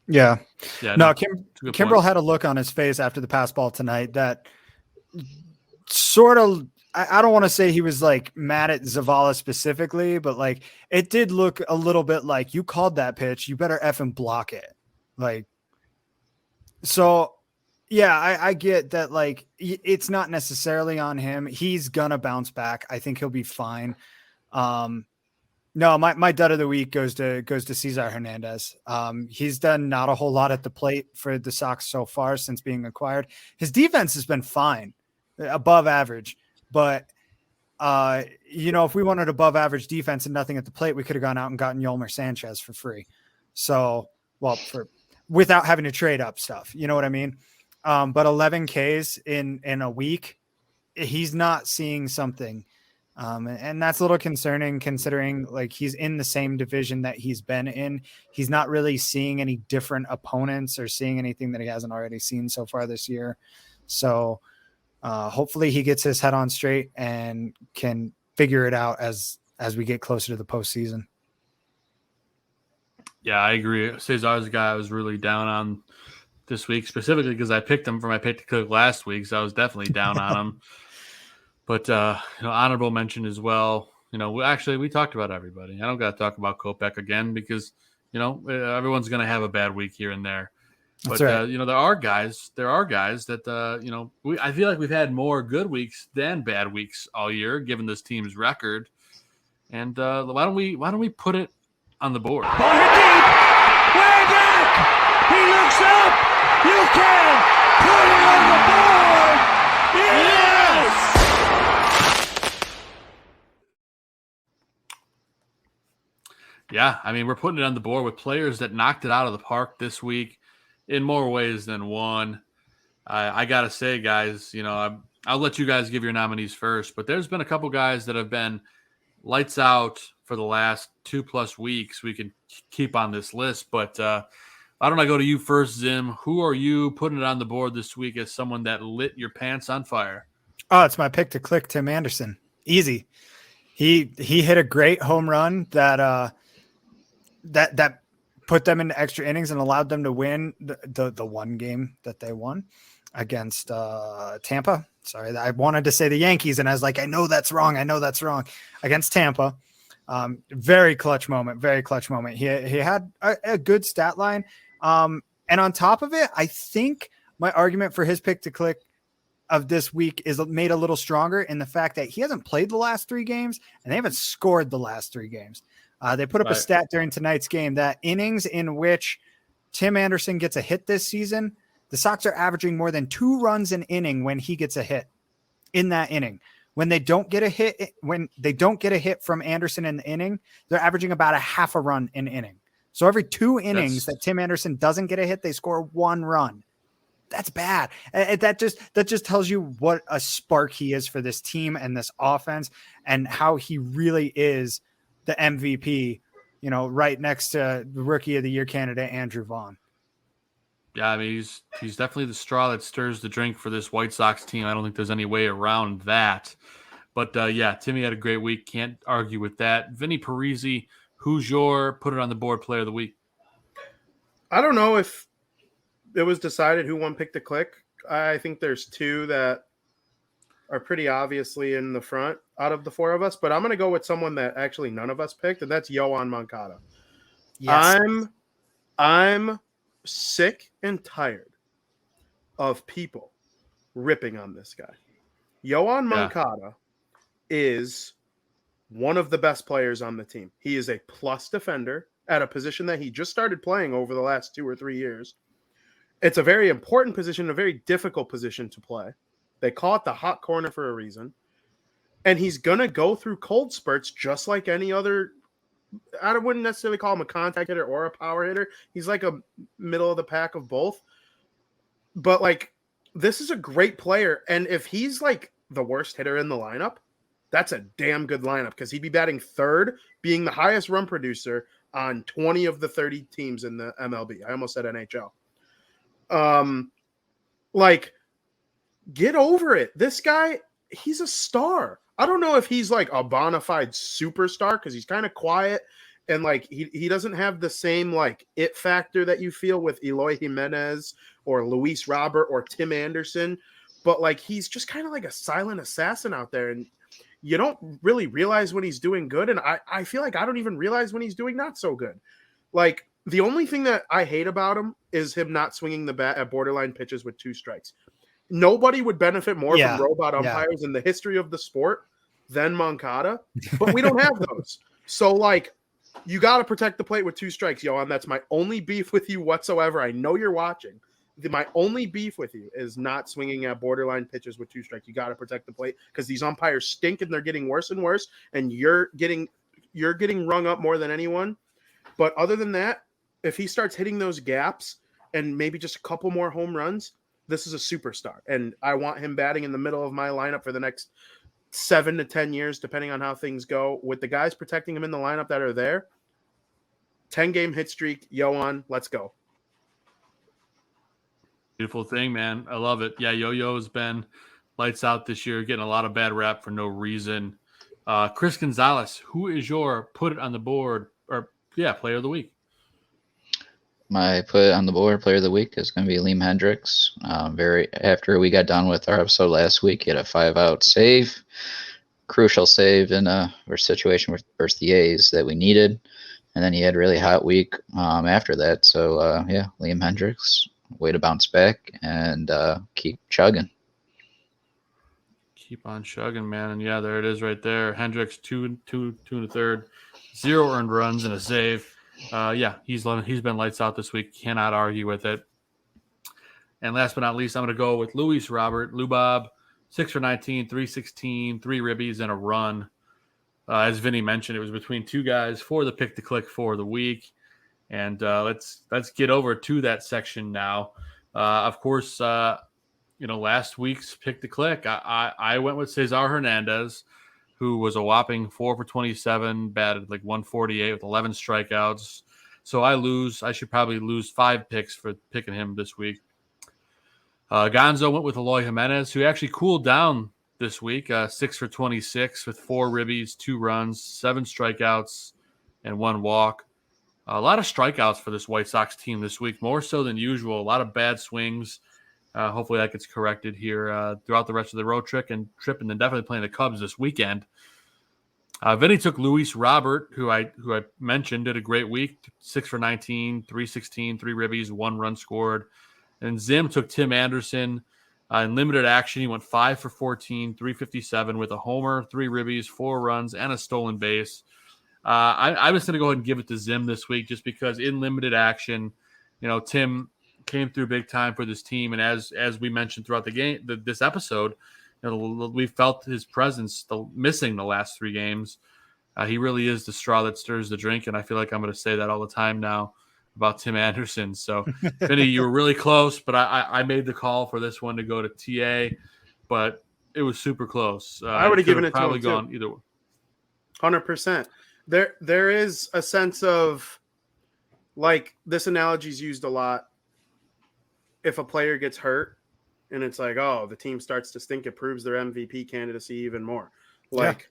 Yeah. No, Kimbrel point. had a look on his face after the pass ball tonight that sort of, I don't want to say he was like mad at Zavala specifically, but like it did look a little bit like, you called that pitch, you better effing block it. Like, so yeah, I get that. Like, it's not necessarily on him. He's gonna bounce back. I think he'll be fine. No, my dud of the week goes to Cesar Hernandez. He's done not a whole lot at the plate for the Sox so far since being acquired. His defense has been fine, above average. But, if we wanted above average defense and nothing at the plate, we could have gone out and gotten Yolmer Sanchez for free. So, without having to trade up stuff, you know what I mean? But 11 Ks in a week, he's not seeing something. And that's a little concerning considering like he's in the same division that he's been in. He's not really seeing any different opponents or seeing anything that he hasn't already seen so far this year. So, hopefully he gets his head on straight and can figure it out as we get closer to the postseason. Yeah, I agree. Cesar's a guy I was really down on this week, specifically because I picked him for my pick to cook last week, so I was definitely down on him. But honorable mention as well. We talked about everybody. I don't got to talk about Kopech again because everyone's going to have a bad week here and there. But right. there are guys that I feel like we've had more good weeks than bad weeks all year, given this team's record. And why don't we put it on the board? Ball hit deep, way back. He looks up. You can put it on the board. Yes. Yeah, I mean, we're putting it on the board with players that knocked it out of the park this week in more ways than one. I got to say, guys, I'll let you guys give your nominees first, but there's been a couple guys that have been lights out for the last 2+ weeks. We can keep on this list, but why don't I go to you first, Zim? Who are you putting it on the board this week as someone that lit your pants on fire? Oh, it's my pick to click, Tim Anderson. Easy. He hit a great home run that put them into extra innings and allowed them to win the one game that they won against Tampa. Sorry, I wanted to say the Yankees, and I was like, I know that's wrong. Against Tampa. Very clutch moment. He had a good stat line. And on top of it, I think my argument for his pick to click of this week is made a little stronger in the fact that he hasn't played the last 3 games and they haven't scored the last 3 games. They put up a stat during tonight's game that innings in which Tim Anderson gets a hit this season, the Sox are averaging more than 2 runs an inning when he gets a hit in that inning. When they don't get a hit from Anderson in the inning, they're averaging about a half a run an inning. So every 2 innings that Tim Anderson doesn't get a hit, they score 1 run. That's bad. That just tells you what a spark he is for this team and this offense, and how he really is the MVP, right next to the Rookie of the Year candidate, Andrew Vaughn. Yeah, I mean, he's definitely the straw that stirs the drink for this White Sox team. I don't think there's any way around that. But, yeah, Timmy had a great week. Can't argue with that. Vinny Parisi, who's your put it on the board player of the week? I don't know if it was decided who won pick to click. I think there's 2 that are pretty obviously in the front out of the 4 of us, but I'm going to go with someone that actually none of us picked, and that's Yoan Moncada. Yes. I'm sick and tired of people ripping on this guy. Yoan Moncada is one of the best players on the team. He is a plus defender at a position that he just started playing over the last 2 or 3 years. It's a very important position, a very difficult position to play. They call it the hot corner for a reason. And he's going to go through cold spurts just like any other. I wouldn't necessarily call him a contact hitter or a power hitter. He's like a middle of the pack of both. But, this is a great player. And if he's, the worst hitter in the lineup, that's a damn good lineup because he'd be batting 3rd, being the highest run producer on 20 of the 30 teams in the MLB. I almost said NHL. Get over it. This guy, he's a star. I don't know if he's a bona fide superstar because he's kind of quiet and he doesn't have the same it factor that you feel with Eloy Jimenez or Luis Robert or Tim Anderson, but he's just kind of like a silent assassin out there, and you don't really realize when he's doing good, and I feel like I don't even realize when he's doing not so good. The only thing that I hate about him is him not swinging the bat at borderline pitches with 2 strikes. Nobody would benefit more from robot umpires in the history of the sport than Moncada, but we don't have those. So, you got to protect the plate with 2 strikes, Yoan. That's my only beef with you whatsoever. I know you're watching. My only beef with you is not swinging at borderline pitches with 2 strikes. You got to protect the plate because these umpires stink and they're getting worse and worse, and you're getting rung up more than anyone. But other than that, if he starts hitting those gaps and maybe just a couple more home runs, this is a superstar. And I want him batting in the middle of my lineup for the next 7 to 10 years, depending on how things go. With the guys protecting him in the lineup that are there, 10-game hit streak, Yoan, let's go. Beautiful thing, man. I love it. Yeah, Yo-Yo has been lights out this year, getting a lot of bad rap for no reason. Chris Gonzalez, who is your put it on the board player of the week? My put on the board player of the week is going to be Liam Hendricks. After we got done with our episode last week, he had a 5-out save, crucial save in a situation versus the A's that we needed, and then he had a really hot week after that. So Liam Hendricks, way to bounce back and keep chugging. Keep on chugging, man. And yeah, there it is right there. Hendricks 2 1/3, 0 earned runs and a save. He's been lights out this week. Cannot argue with it. And last but not least, I'm going to go with Luis Robert. Lubob, 6 for 19, 316, 3 ribbies, and a run. As Vinny mentioned, it was between 2 guys for the pick to click for the week. And let's get over to that section now. Of course, last week's pick to click, I went with Cesar Hernandez. who was a whopping 4 for 27, batted like 148 with 11 strikeouts. So I lose. I should probably lose 5 picks for picking him this week. Gonzo went with Eloy Jimenez, who actually cooled down this week, 6 for 26 with 4 ribbies, 2 runs, 7 strikeouts, and 1 walk. A lot of strikeouts for this White Sox team this week, more so than usual. A lot of bad swings. Hopefully that gets corrected here throughout the rest of the road trip, and then definitely playing the Cubs this weekend. Vinny took Luis Robert, who I mentioned, did a great week, 6 for 19, 316, 3 ribbies, 1 run scored. And Zim took Tim Anderson in limited action. He went 5 for 14, 357 with a homer, 3 ribbies, 4 runs, and a stolen base. I was going to go ahead and give it to Zim this week just because in limited action, Tim came through big time for this team. And as we mentioned throughout the game, this episode, we felt his presence missing the last 3 games. He really is the straw that stirs the drink. And I feel like I'm going to say that all the time now about Tim Anderson. So, Vinny, you were really close, but I made the call for this one to go to TA, but it was super close. I would have given it to him probably gone either way. 100%. There is a sense of, like, this analogy is used a lot. If a player gets hurt and it's like, oh, the team starts to stink, it proves their MVP candidacy even more. Like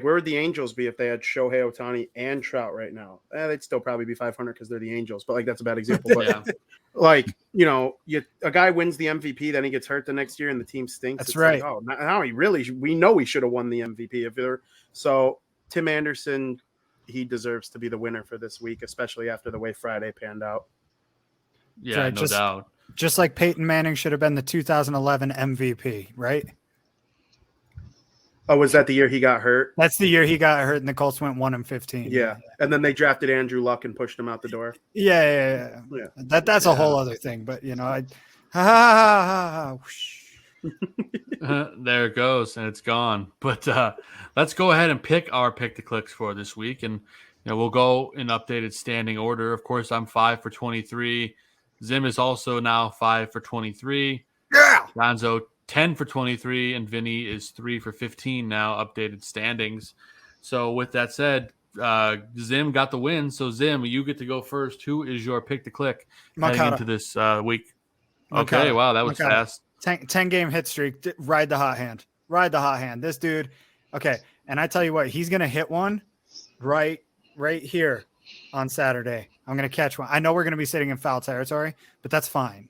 where would the Angels be if they had Shohei Ohtani and Trout right now? They'd still probably be 500 because they're the Angels, but like that's a bad example. But like, a guy wins the MVP, then he gets hurt the next year and the team stinks. That's it's right. Like, oh, now we know he should have won the MVP so Tim Anderson, he deserves to be the winner for this week, especially after the way Friday panned out. Yeah, right, no doubt. Just like Peyton Manning should have been the 2011 MVP, right? Oh, was that the year he got hurt? That's the year he got hurt, and the Colts went 1-15. Yeah, and then they drafted Andrew Luck and pushed him out the door. Yeah. That's a whole other thing, but there it goes, and it's gone. But let's go ahead and pick our pick the clicks for this week, and we'll go in updated standing order. Of course, I'm 5 for 23. Zim is also now 5 for 23. Yeah. Gonzo 10 for 23, and Vinny is 3 for 15 now, updated standings. So with that said, Zim got the win. So Zim, you get to go first. Who is your pick to click heading into this week? Okay, wow, that was fast. 10-game hit streak. Ride the hot hand. This dude. Okay, and I tell you what, he's gonna hit one right here on Saturday. I'm gonna catch one. I know we're gonna be sitting in foul territory, but that's fine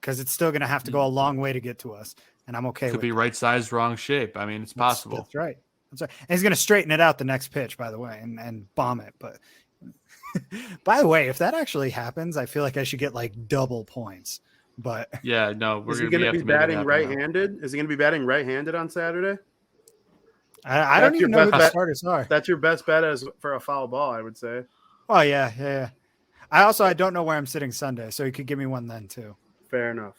because it's still gonna have to go a long way to get to us, and I'm okay. Could be right size, wrong shape. I mean, it's possible. That's right. And he's gonna straighten it out the next pitch, by the way, and bomb it. But by the way, if that actually happens, I feel like I should get like double points. But yeah, no, is he going to be batting right-handed? Is he going to be batting right-handed on Saturday? I don't even know who the starters are. That's your best bet for a foul ball, I would say. Oh yeah. I don't know where I'm sitting Sunday, so you could give me one then too. Fair enough.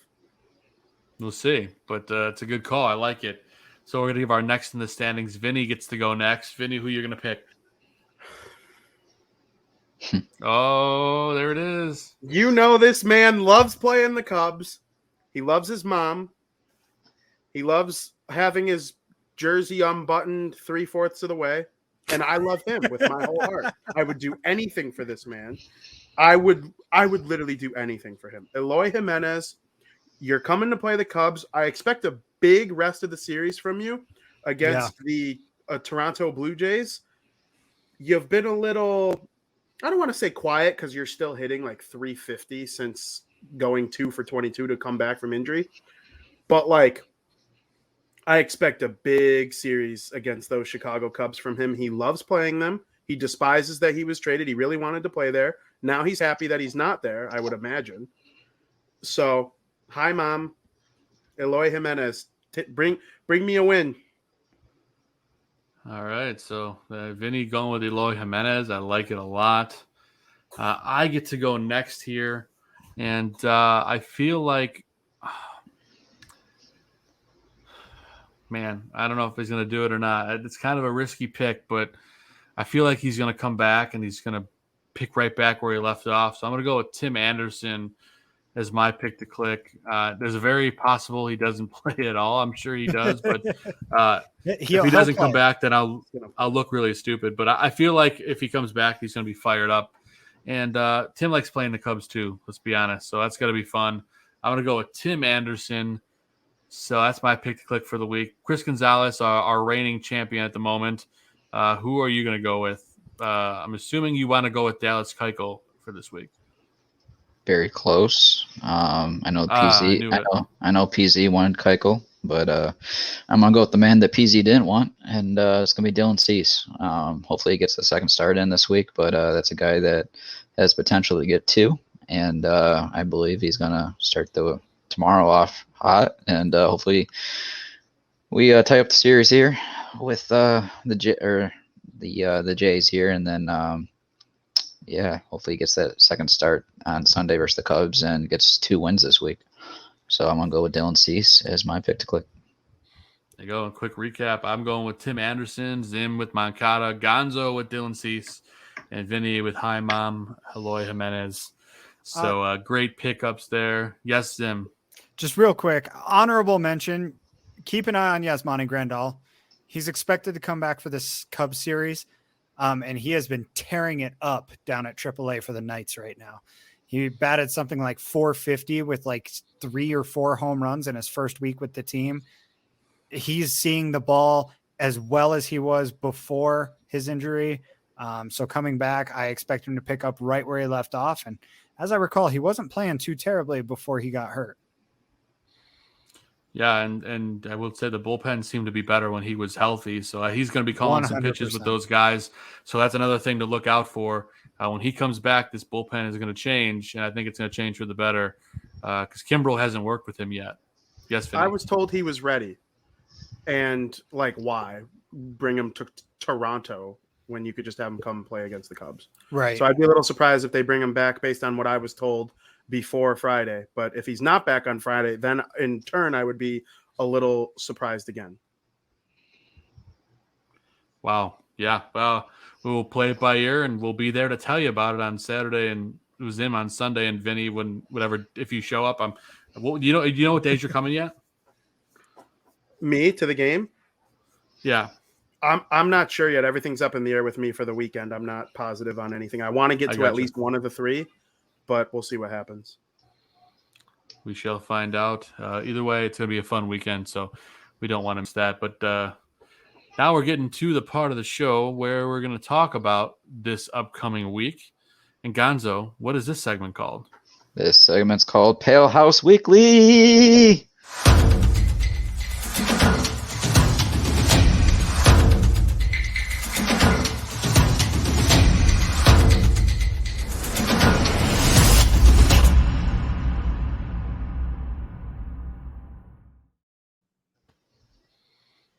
We'll see, but it's a good call. I like it. So we're gonna give our next in the standings. Vinny gets to go next. Vinny, who you're gonna pick? Oh, there it is. This man loves playing the Cubs. He loves his mom. He loves having his jersey unbuttoned 3/4 of the way. And I love him with my whole heart. I would do anything for this man. I would literally do anything for him. Eloy Jimenez, you're coming to play the Cubs. I expect a big rest of the series from you against the Toronto Blue Jays. You've been a little, I don't want to say quiet because you're still hitting like 350 since going 2 for 22 to come back from injury. But like, I expect a big series against those Chicago Cubs from him. He loves playing them. He despises that he was traded. He really wanted to play there. Now he's happy that he's not there, I would imagine. So, hi, Mom. Eloy Jimenez. Bring me a win. All right, so Vinny going with Eloy Jimenez. I like it a lot. I get to go next here, and I feel like, man, I don't know if he's going to do it or not. It's kind of a risky pick, but I feel like he's going to come back and he's going to pick right back where he left off. So I'm going to go with Tim Anderson. as my pick to click. There's a very possible he doesn't play at all. I'm sure he does, but if he doesn't come back, then I'll look really stupid. But I feel like if he comes back, he's going to be fired up. And Tim likes playing the Cubs too, let's be honest. So that's going to be fun. I'm going to go with Tim Anderson. So that's my pick to click for the week. Chris Gonzalez, our reigning champion at the moment. Who are you going to go with? I'm assuming you want to go with Dallas Keuchel for this week. Very close. I know PZ. I know PZ wanted Keuchel, but I'm gonna go with the man that PZ didn't want, and it's gonna be Dylan Cease. Hopefully, he gets the second start in this week, but that's a guy that has potential to get 2, and I believe he's gonna start tomorrow off hot, and hopefully we tie up the series here with the Jays here, and then hopefully he gets that second start on Sunday versus the Cubs and gets 2 wins this week. So I'm gonna go with Dylan Cease as my pick to click. There you go. A quick recap. I'm going with Tim Anderson, Zim with Moncada, Gonzo with Dylan Cease, and Vinny with Hi Mom, Eloy Jimenez. So great pickups there. Yes, Zim. Just real quick, honorable mention. Keep an eye on Yasmani Grandal. He's expected to come back for this Cubs series, and he has been tearing it up down at AAA for the Knights right now. He batted something like 450 with like 3 or 4 home runs in his first week with the team. He's seeing the ball as well as he was before his injury. So coming back, I expect him to pick up right where he left off. And as I recall, he wasn't playing too terribly before he got hurt. Yeah, and I will say the bullpen seemed to be better when he was healthy. So he's going to be calling 100%. Some pitches with those guys. So that's another thing to look out for. When he comes back, this bullpen is going to change, and I think it's going to change for the better because Kimbrel hasn't worked with him yet. Yes, Vinny? I was told he was ready. And, why bring him to Toronto when you could just have him come play against the Cubs? Right. So I'd be a little surprised if they bring him back based on what I was told before Friday. But if he's not back on Friday, then in turn I would be a little surprised again. Wow. Yeah. Well, we will play it by ear, and we'll be there to tell you about it on Saturday, and it was him on Sunday. And Vinny, if you show up, do you know what days you're coming yet? Me to the game? Yeah. I'm not sure yet. Everything's up in the air with me for the weekend. I'm not positive on anything. I want to get to at least one of the 3, but we'll see what happens. We shall find out. Either way, it's going to be a fun weekend, so we don't want to miss that. But now we're getting to the part of the show where we're going to talk about this upcoming week. And Gonzo, what is this segment called? This segment's called Pale House Weekly.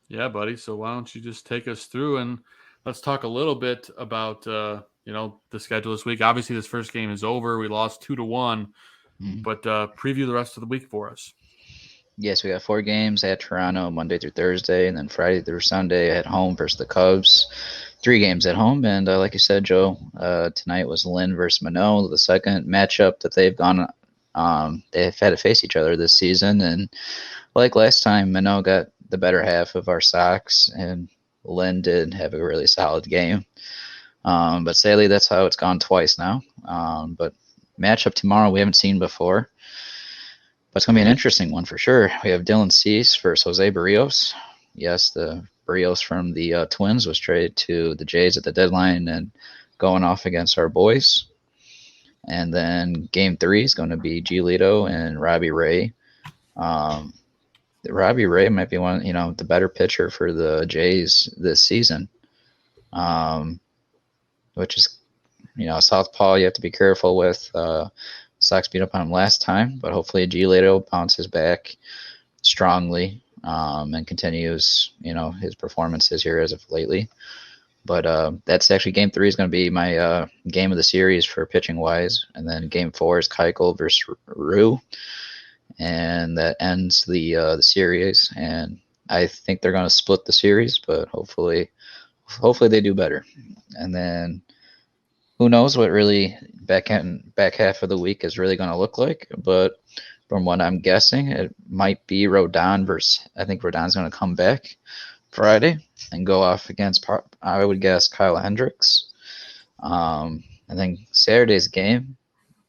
Yeah, buddy. So why don't you just take us through and let's talk a little bit about the schedule this week. Obviously, this first game is over. We lost 2-1, but preview the rest of the week for us. Yes, we got 4 games at Toronto Monday through Thursday, and then Friday through Sunday at home versus the Cubs. 3 games at home, and like you said, Joe, tonight was Lynn versus Minot, the second matchup that they've had to face each other this season, and like last time, Minot got the better half of our Sox, and Lynn did have a really solid game. But sadly, that's how it's gone twice now. But matchup tomorrow we haven't seen before. But it's going to be an interesting one for sure. We have Dylan Cease versus Jose Barrios. Yes, the Barrios from the Twins was traded to the Jays at the deadline and going off against our boys. And then game 3 is going to be Giolito and Robbie Ray. Robbie Ray might be one, the better pitcher for the Jays this season, which is, southpaw you have to be careful with. Sox beat up on him last time, but hopefully Giolito bounces back strongly and continues, his performances here as of lately. But that's actually game 3 is going to be my game of the series for pitching wise, and then game 4 is Keuchel versus Rue. And that ends the series, and I think they're going to split the series, but hopefully they do better. And then who knows what really back half of the week is really going to look like. But from what I'm guessing, it might be Rodon versus. I think Rodon's going to come back Friday and go off against. I would guess Kyle Hendricks. I think Saturday's game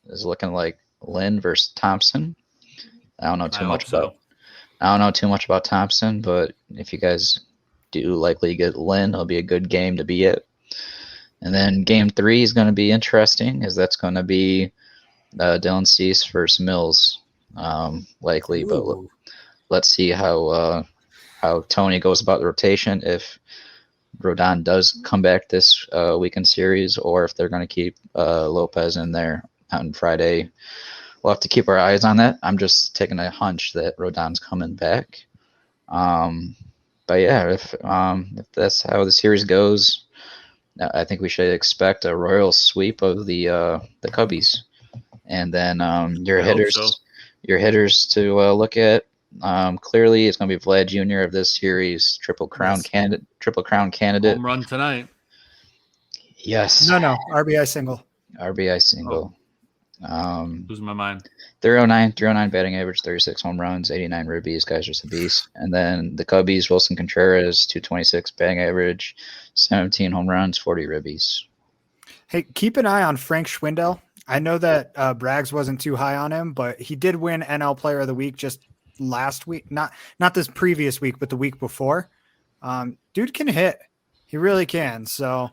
is looking like Lynn versus Thompson. I don't know too much about Thompson, but if you guys do likely get Lynn, it'll be a good game to be at. And then game 3 is going to be interesting, as that's going to be Dylan Cease versus Mills, likely. Ooh. But let's see how Tony goes about the rotation. If Rodon does come back this weekend series, or if they're going to keep Lopez in there on Friday. We'll have to keep our eyes on that. I'm just taking a hunch that Rodon's coming back. But yeah, if that's how the series goes, I think we should expect a royal sweep of the Cubbies, and then your hitters to look at. Clearly, it's going to be Vlad Jr. of this series, triple crown candidate. Home run tonight. Yes. No, RBI single. Losing my mind. 309 batting average, 36 home runs, 89 ribbies. Guy's just a beast. And then the Cubbies, Wilson Contreras, 226 batting average, 17 home runs, 40 ribbies. Hey, keep an eye on Frank Schwindel. I know that Braggs wasn't too high on him, but he did win NL Player of the Week just last week. Not this previous week, but the week before. Dude can hit. He really can. So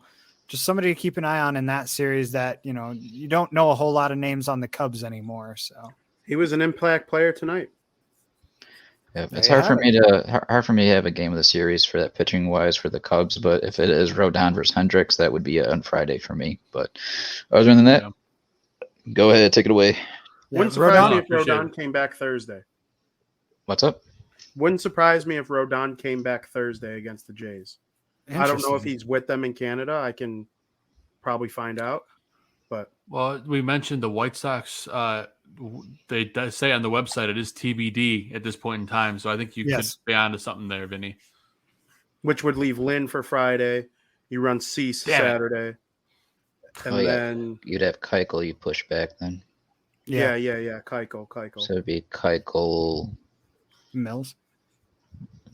just somebody to keep an eye on in that series that, you don't know a whole lot of names on the Cubs anymore. So he was an impact player tonight. Yeah, it's hard for me to have a game of the series for that pitching wise for the Cubs, but if it is Rodon versus Hendricks, that would be on Friday for me. But other than that, go ahead, take it away. Wouldn't surprise me if Rodon came back Thursday. What's up? Wouldn't surprise me if Rodon came back Thursday against the Jays. I don't know if he's with them in Canada. I can probably find out. But we mentioned the White Sox. They say on the website it is TBD at this point in time. So I think you could be onto something there, Vinny. Which would leave Lynn for Friday. You run Cease Saturday. And then you'd have Keuchel you push back then. Yeah. Keuchel. So it'd be Keuchel, Mills,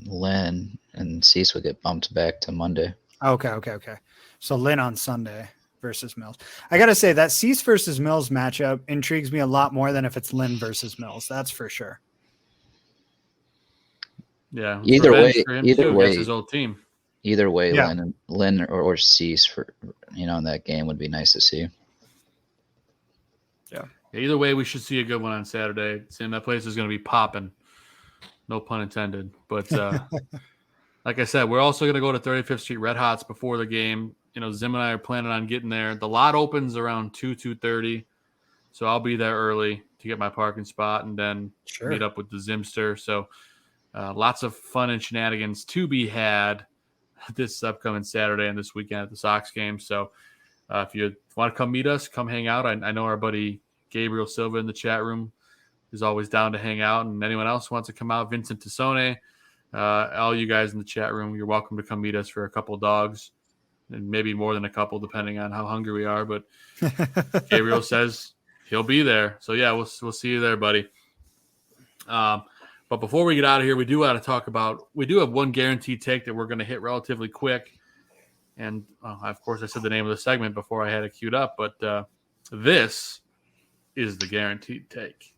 Lynn, and Cease would get bumped back to Monday. Okay. So Lynn on Sunday versus Mills. I got to say that Cease versus Mills matchup intrigues me a lot more than if it's Lynn versus Mills. That's for sure. Yeah. Either way, his old team. Either way, Lynn or Cease for in that game would be nice to see. Yeah. Either way, we should see a good one on Saturday. And that place is going to be popping. No pun intended. But like I said, we're also going to go to 35th Street Red Hots before the game. Zim and I are planning on getting there. The lot opens around 2:30. So I'll be there early to get my parking spot and then meet up with the Zimster. So lots of fun and shenanigans to be had this upcoming Saturday and this weekend at the Sox game. So if you want to come meet us, come hang out. I know our buddy Gabriel Silva in the chat room is always down to hang out. And anyone else wants to come out, Vincent Tassone, all you guys in the chat room, you're welcome to come meet us for a couple of dogs and maybe more than a couple, depending on how hungry we are. But Gabriel says he'll be there. So yeah, we'll see you there, buddy. But before we get out of here, we do have one guaranteed take that we're going to hit relatively quick. And of course I said the name of the segment before I had it queued up, but this is the guaranteed take.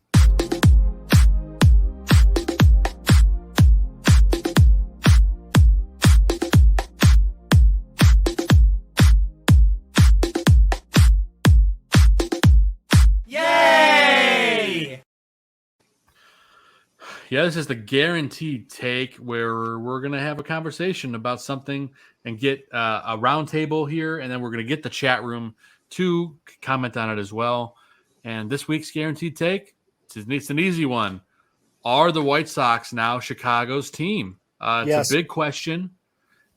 Yeah, this is the guaranteed take where we're going to have a conversation about something and get a roundtable here, and then we're going to get the chat room to comment on it as well. And this week's guaranteed take, it's an easy one. Are the White Sox now Chicago's team? It's a big question,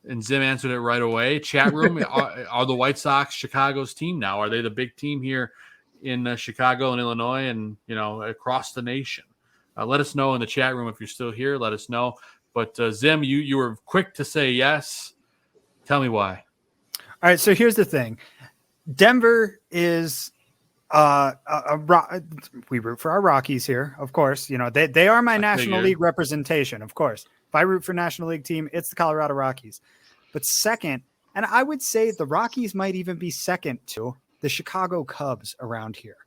and Zim answered it right away. Chat room, are the White Sox Chicago's team now? Are they the big team here in Chicago and Illinois and across the nation? Let us know in the chat room if you're still here. Let us know. But Zim, you were quick to say yes. Tell me why. All right, so here's the thing. Denver is we root for our Rockies here, of course. You know, they are my National League representation, of course. If I root for National League team, it's the Colorado Rockies. But second, and I would say the Rockies might even be second to the Chicago Cubs around here.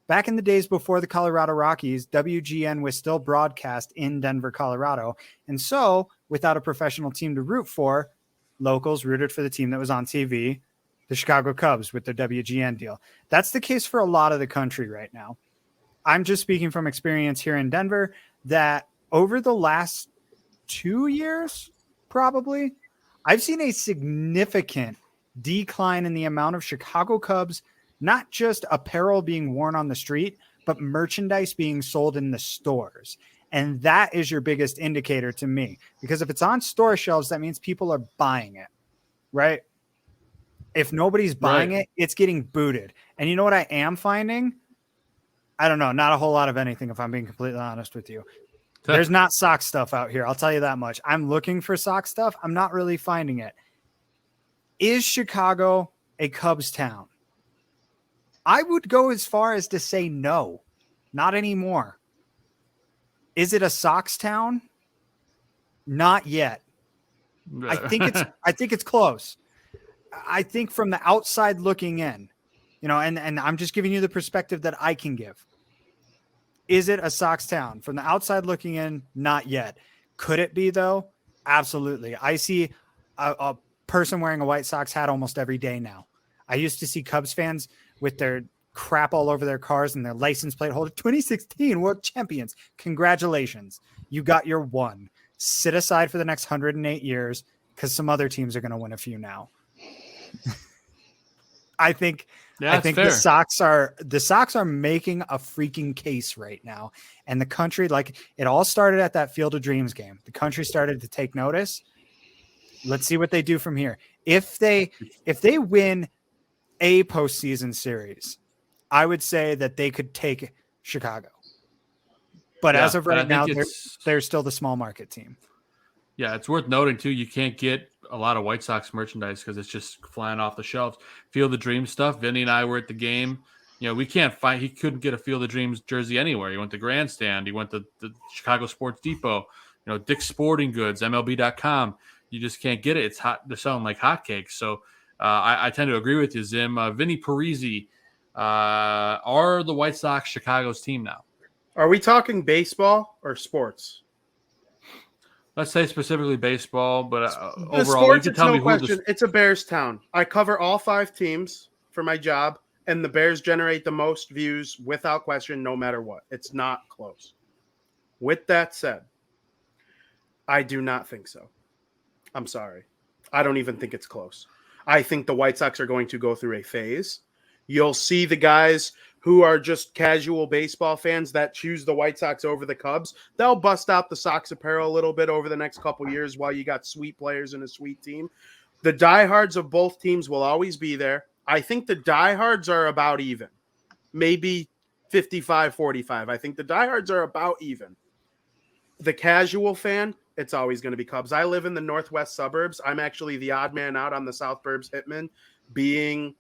Back in the days before the Colorado Rockies, WGN was still broadcast in Denver, Colorado. And so, without a professional team to root for, locals rooted for the team that was on TV, the Chicago Cubs with their WGN deal. That's the case for a lot of the country right now. I'm just speaking from experience here in Denver that over the last 2 years, probably, I've seen a significant decline in the amount of Chicago Cubs, not just apparel being worn on the street, but merchandise being sold in the stores. And that is your biggest indicator to me, because if it's on store shelves, that means people are buying it, right? If nobody's buying it, it's getting booted. And you know what I am finding? I don't know, not a whole lot of anything, if I'm being completely honest with you. There's not sock stuff out here. I'll tell you that much. I'm looking for sock stuff. I'm not really finding it. Is Chicago a Cubs town? I would go as far as to say no, not anymore. Is it a Sox town? Not yet. I think it's close. I think from the outside looking in, you know, and I'm just giving you the perspective that I can give. Is it a Sox town? From the outside looking in, not yet. Could it be though? Absolutely. I see a person wearing a White Sox hat almost every day now. I used to see Cubs fans with their crap all over their cars and their license plate holder. 2016 World Champions. Congratulations. You got your one. Sit aside for the next 108 years because some other teams are going to win a few now. I think the Sox are making a freaking case right now. And the country, like, it all started at that Field of Dreams game. The country started to take notice. Let's see what they do from here. If they win a postseason series, I would say that they could take Chicago. But as of right now, they're still the small market team. Yeah, it's worth noting, too, you can't get a lot of White Sox merchandise because it's just flying off the shelves. Field of Dreams stuff. Vinny and I were at the game. You know, we can't find – he couldn't get a Field of Dreams jersey anywhere. He went to Grandstand. He went to the Chicago Sports Depot. You know, Dick's Sporting Goods, MLB.com. You just can't get it. It's hot. They're selling like hotcakes. So I tend to agree with you, Zim. Vinny Parisi, are the White Sox Chicago's team now? Are we talking baseball or sports? Let's say specifically baseball, but overall, sports, you can tell me who it's a Bears town. I cover all 5 teams for my job, and the Bears generate the most views without question, no matter what. It's not close. With that said, I do not think so. I'm sorry. I don't even think it's close. I think the White Sox are going to go through a phase. You'll see the guys who are just casual baseball fans that choose the White Sox over the Cubs. They'll bust out the Sox apparel a little bit over the next couple years while you got sweet players and a sweet team. The diehards of both teams will always be there. I think the diehards are about even. Maybe 55-45. I think the diehards are about even. The casual fan, it's always going to be Cubs. I live in the northwest suburbs. I'm actually the odd man out on the South Burbs Hitmen, being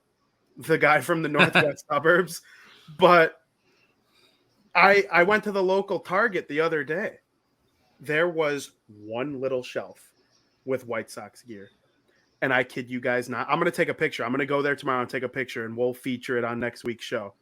the guy from the northwest suburbs. But I went to the local Target the other day. There was one little shelf with White Sox gear. And I kid you guys not. I'm going to take a picture. I'm going to go there tomorrow and take a picture, and we'll feature it on next week's show.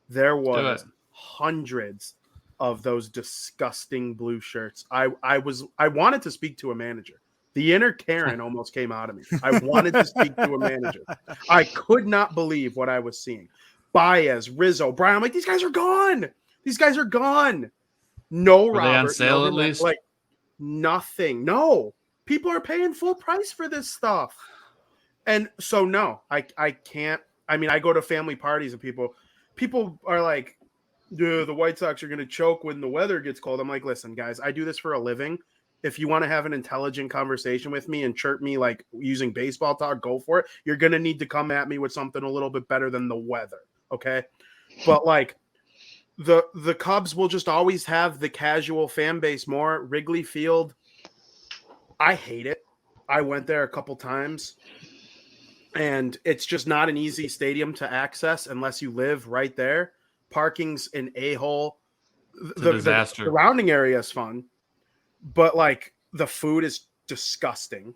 There was hundreds of those disgusting blue shirts. I wanted to speak to a manager. The inner Karen almost came out of me. I wanted to speak to a manager. I could not believe what I was seeing. Baez, Rizzo, Brian. I'm like, these guys are gone. These guys are gone. No, Were Robert. they on sale no, at least? Like nothing. No. People are paying full price for this stuff. And so, no, I can't. I mean, I go to family parties and people are like, the White Sox are going to choke when the weather gets cold. I'm like, listen, guys, I do this for a living. If you want to have an intelligent conversation with me and chirp me like using baseball talk, go for it. You're going to need to come at me with something a little bit better than the weather. Okay. But like the Cubs will just always have the casual fan base more. Wrigley Field, I hate it. I went there a couple times. and it's just not an easy stadium to access unless you live right there. Parking's an a-hole. The disaster. The surrounding area is fun, but like the food is disgusting.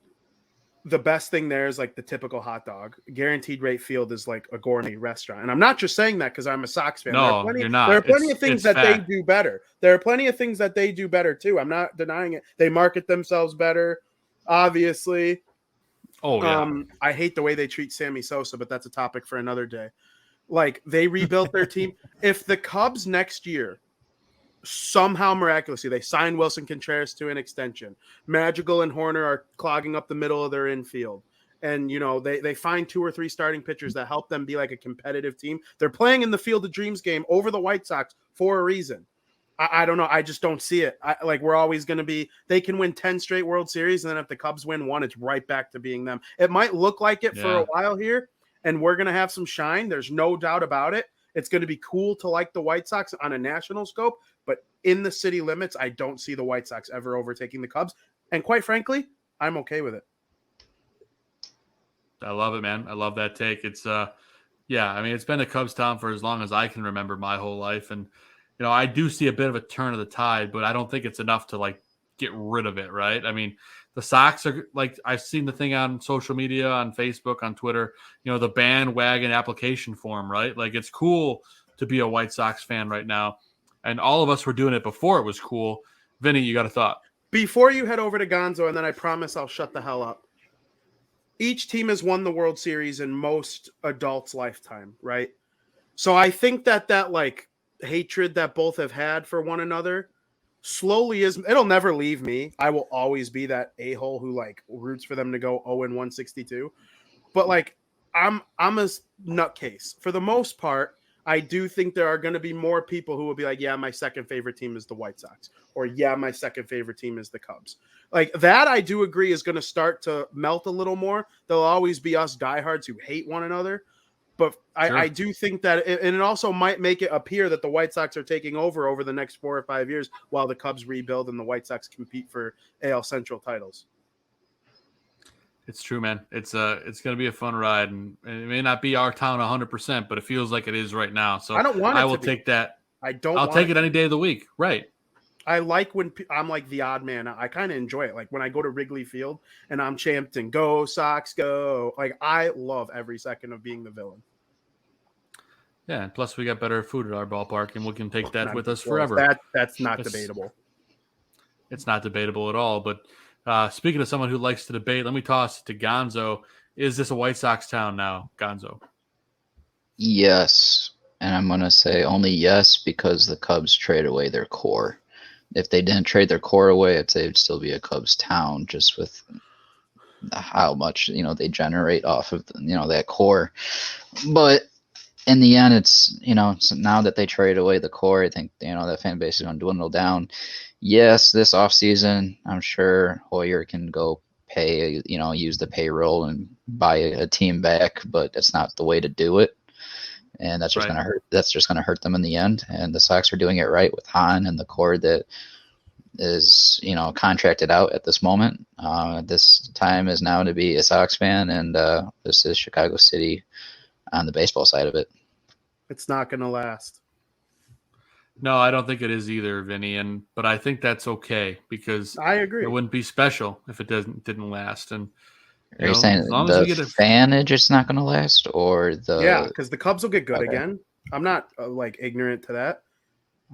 The best thing there is like the typical hot dog. Guaranteed Rate Field is like a gourmet restaurant. And I'm not just saying that because I'm a Sox fan. No, you're not. There are plenty of things that they fact. do better. There are plenty of things that they do better too. I'm not denying it. They market themselves better, obviously. Oh, yeah. I hate the way they treat Sammy Sosa, but that's a topic for another day. Like, they rebuilt their team. If the Cubs next year somehow miraculously they sign Wilson Contreras to an extension, Madrigal and Horner are clogging up the middle of their infield, and they find 2 or 3 starting pitchers that help them be like a competitive team. They're playing in the Field of Dreams game over the White Sox for a reason. I don't know. I just don't see it. We're always going to be, they can win 10 straight World Series, and then if the Cubs win 1, it's right back to being them. It might look like it for a while here, and we're going to have some shine. There's no doubt about it. It's going to be cool to like the White Sox on a national scope, but in the city limits, I don't see the White Sox ever overtaking the Cubs. And quite frankly, I'm okay with it. I love it, man. I love that take. It's it's been a Cubs town for as long as I can remember my whole life. And, I do see a bit of a turn of the tide, but I don't think it's enough to like get rid of it. Right. I mean, the Sox are like, I've seen the thing on social media, on Facebook, on Twitter, the bandwagon application form, right? Like, it's cool to be a White Sox fan right now. And all of us were doing it before it was cool. Vinny, you got a thought? Before you head over to Gonzo, and then I promise I'll shut the hell up. Each team has won the World Series in most adults' lifetime, right? So I think that like hatred that both have had for one another slowly it'll never leave me. I will always be that a-hole who like roots for them to go 0-162. But like I'm a nutcase. For the most part, I do think there are going to be more people who will be like, yeah, my second favorite team is the White Sox, or yeah, my second favorite team is the Cubs. Like that, I do agree is going to start to melt a little more. There'll always be us diehards who hate one another. But I do think that, and it also might make it appear that the White Sox are taking over the next 4 or 5 years while the Cubs rebuild and the White Sox compete for AL Central titles. It's true, man. It's going to be a fun ride, and it may not be our town 100%, but it feels like it is right now. So I don't want it I will to be. take that. I'll take it any day of the week. Right. I like when I'm like the odd man. I kind of enjoy it. Like when I go to Wrigley Field and I'm chanting, "Go Sox, go!" Like I love every second of being the villain. Yeah, and plus we got better food at our ballpark, and we can take that with us forever. That's not debatable. It's not debatable at all. But speaking of someone who likes to debate, let me toss it to Gonzo. Is this a White Sox town now, Gonzo? Yes, and I'm going to say only yes because the Cubs trade away their core. If they didn't trade their core away, I'd say it'd still be a Cubs town just with how much, they generate off of, that core. But in the end, it's, so now that they trade away the core, I think, that fan base is going to dwindle down. Yes, this offseason, I'm sure Hoyer can go pay, use the payroll and buy a team back, but that's not the way to do it. And that's just going to hurt. That's just going to hurt them in the end. And the Sox are doing it right with Hahn and the core that is, contracted out at this moment. This time is now to be a Sox fan, and this is Chicago City on the baseball side of it. It's not going to last. No, I don't think it is either, Vinny. But I think that's okay because I agree. It wouldn't be special if it didn't last. And are you saying the fanage is not going to last, or the? Yeah, because the Cubs will get good again. I'm not ignorant to that.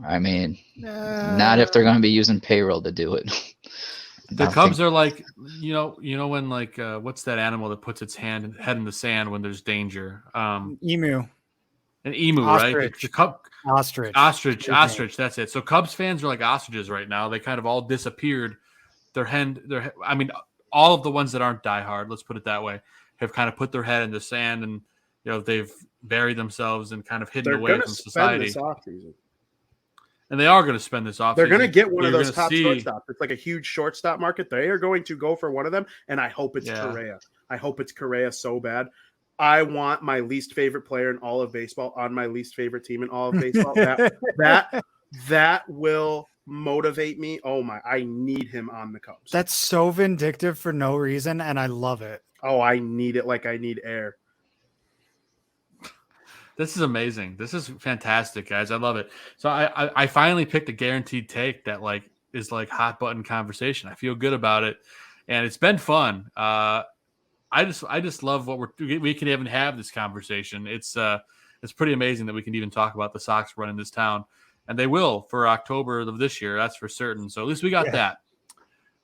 I mean, not if they're going to be using payroll to do it. The Cubs are like, when what's that animal that puts its head in the sand when there's danger? Emu. An emu, ostrich. Right? Ostrich. That's it. So Cubs fans are like ostriches right now. They kind of all disappeared. All of the ones that aren't diehard, let's put it that way, have kind of put their head in the sand and they've buried themselves and kind of hidden away from society. And they are going to spend this offseason. They're going to get one of those top shortstops. It's like a huge shortstop market. They are going to go for one of them, and I hope it's Correa. I hope it's Correa so bad. I want my least favorite player in all of baseball on my least favorite team in all of baseball. That will motivate me. Oh my! I need him on the Cubs. That's so vindictive for no reason, and I love it. Oh, I need it like I need air. This is amazing. This is fantastic, guys. I love it. So I finally picked a guaranteed take that like is like hot button conversation. I feel good about it, and it's been fun. I just love what we can even have this conversation. It's pretty amazing that we can even talk about the Sox running this town, and they will for October of this year. That's for certain. So at least we got that.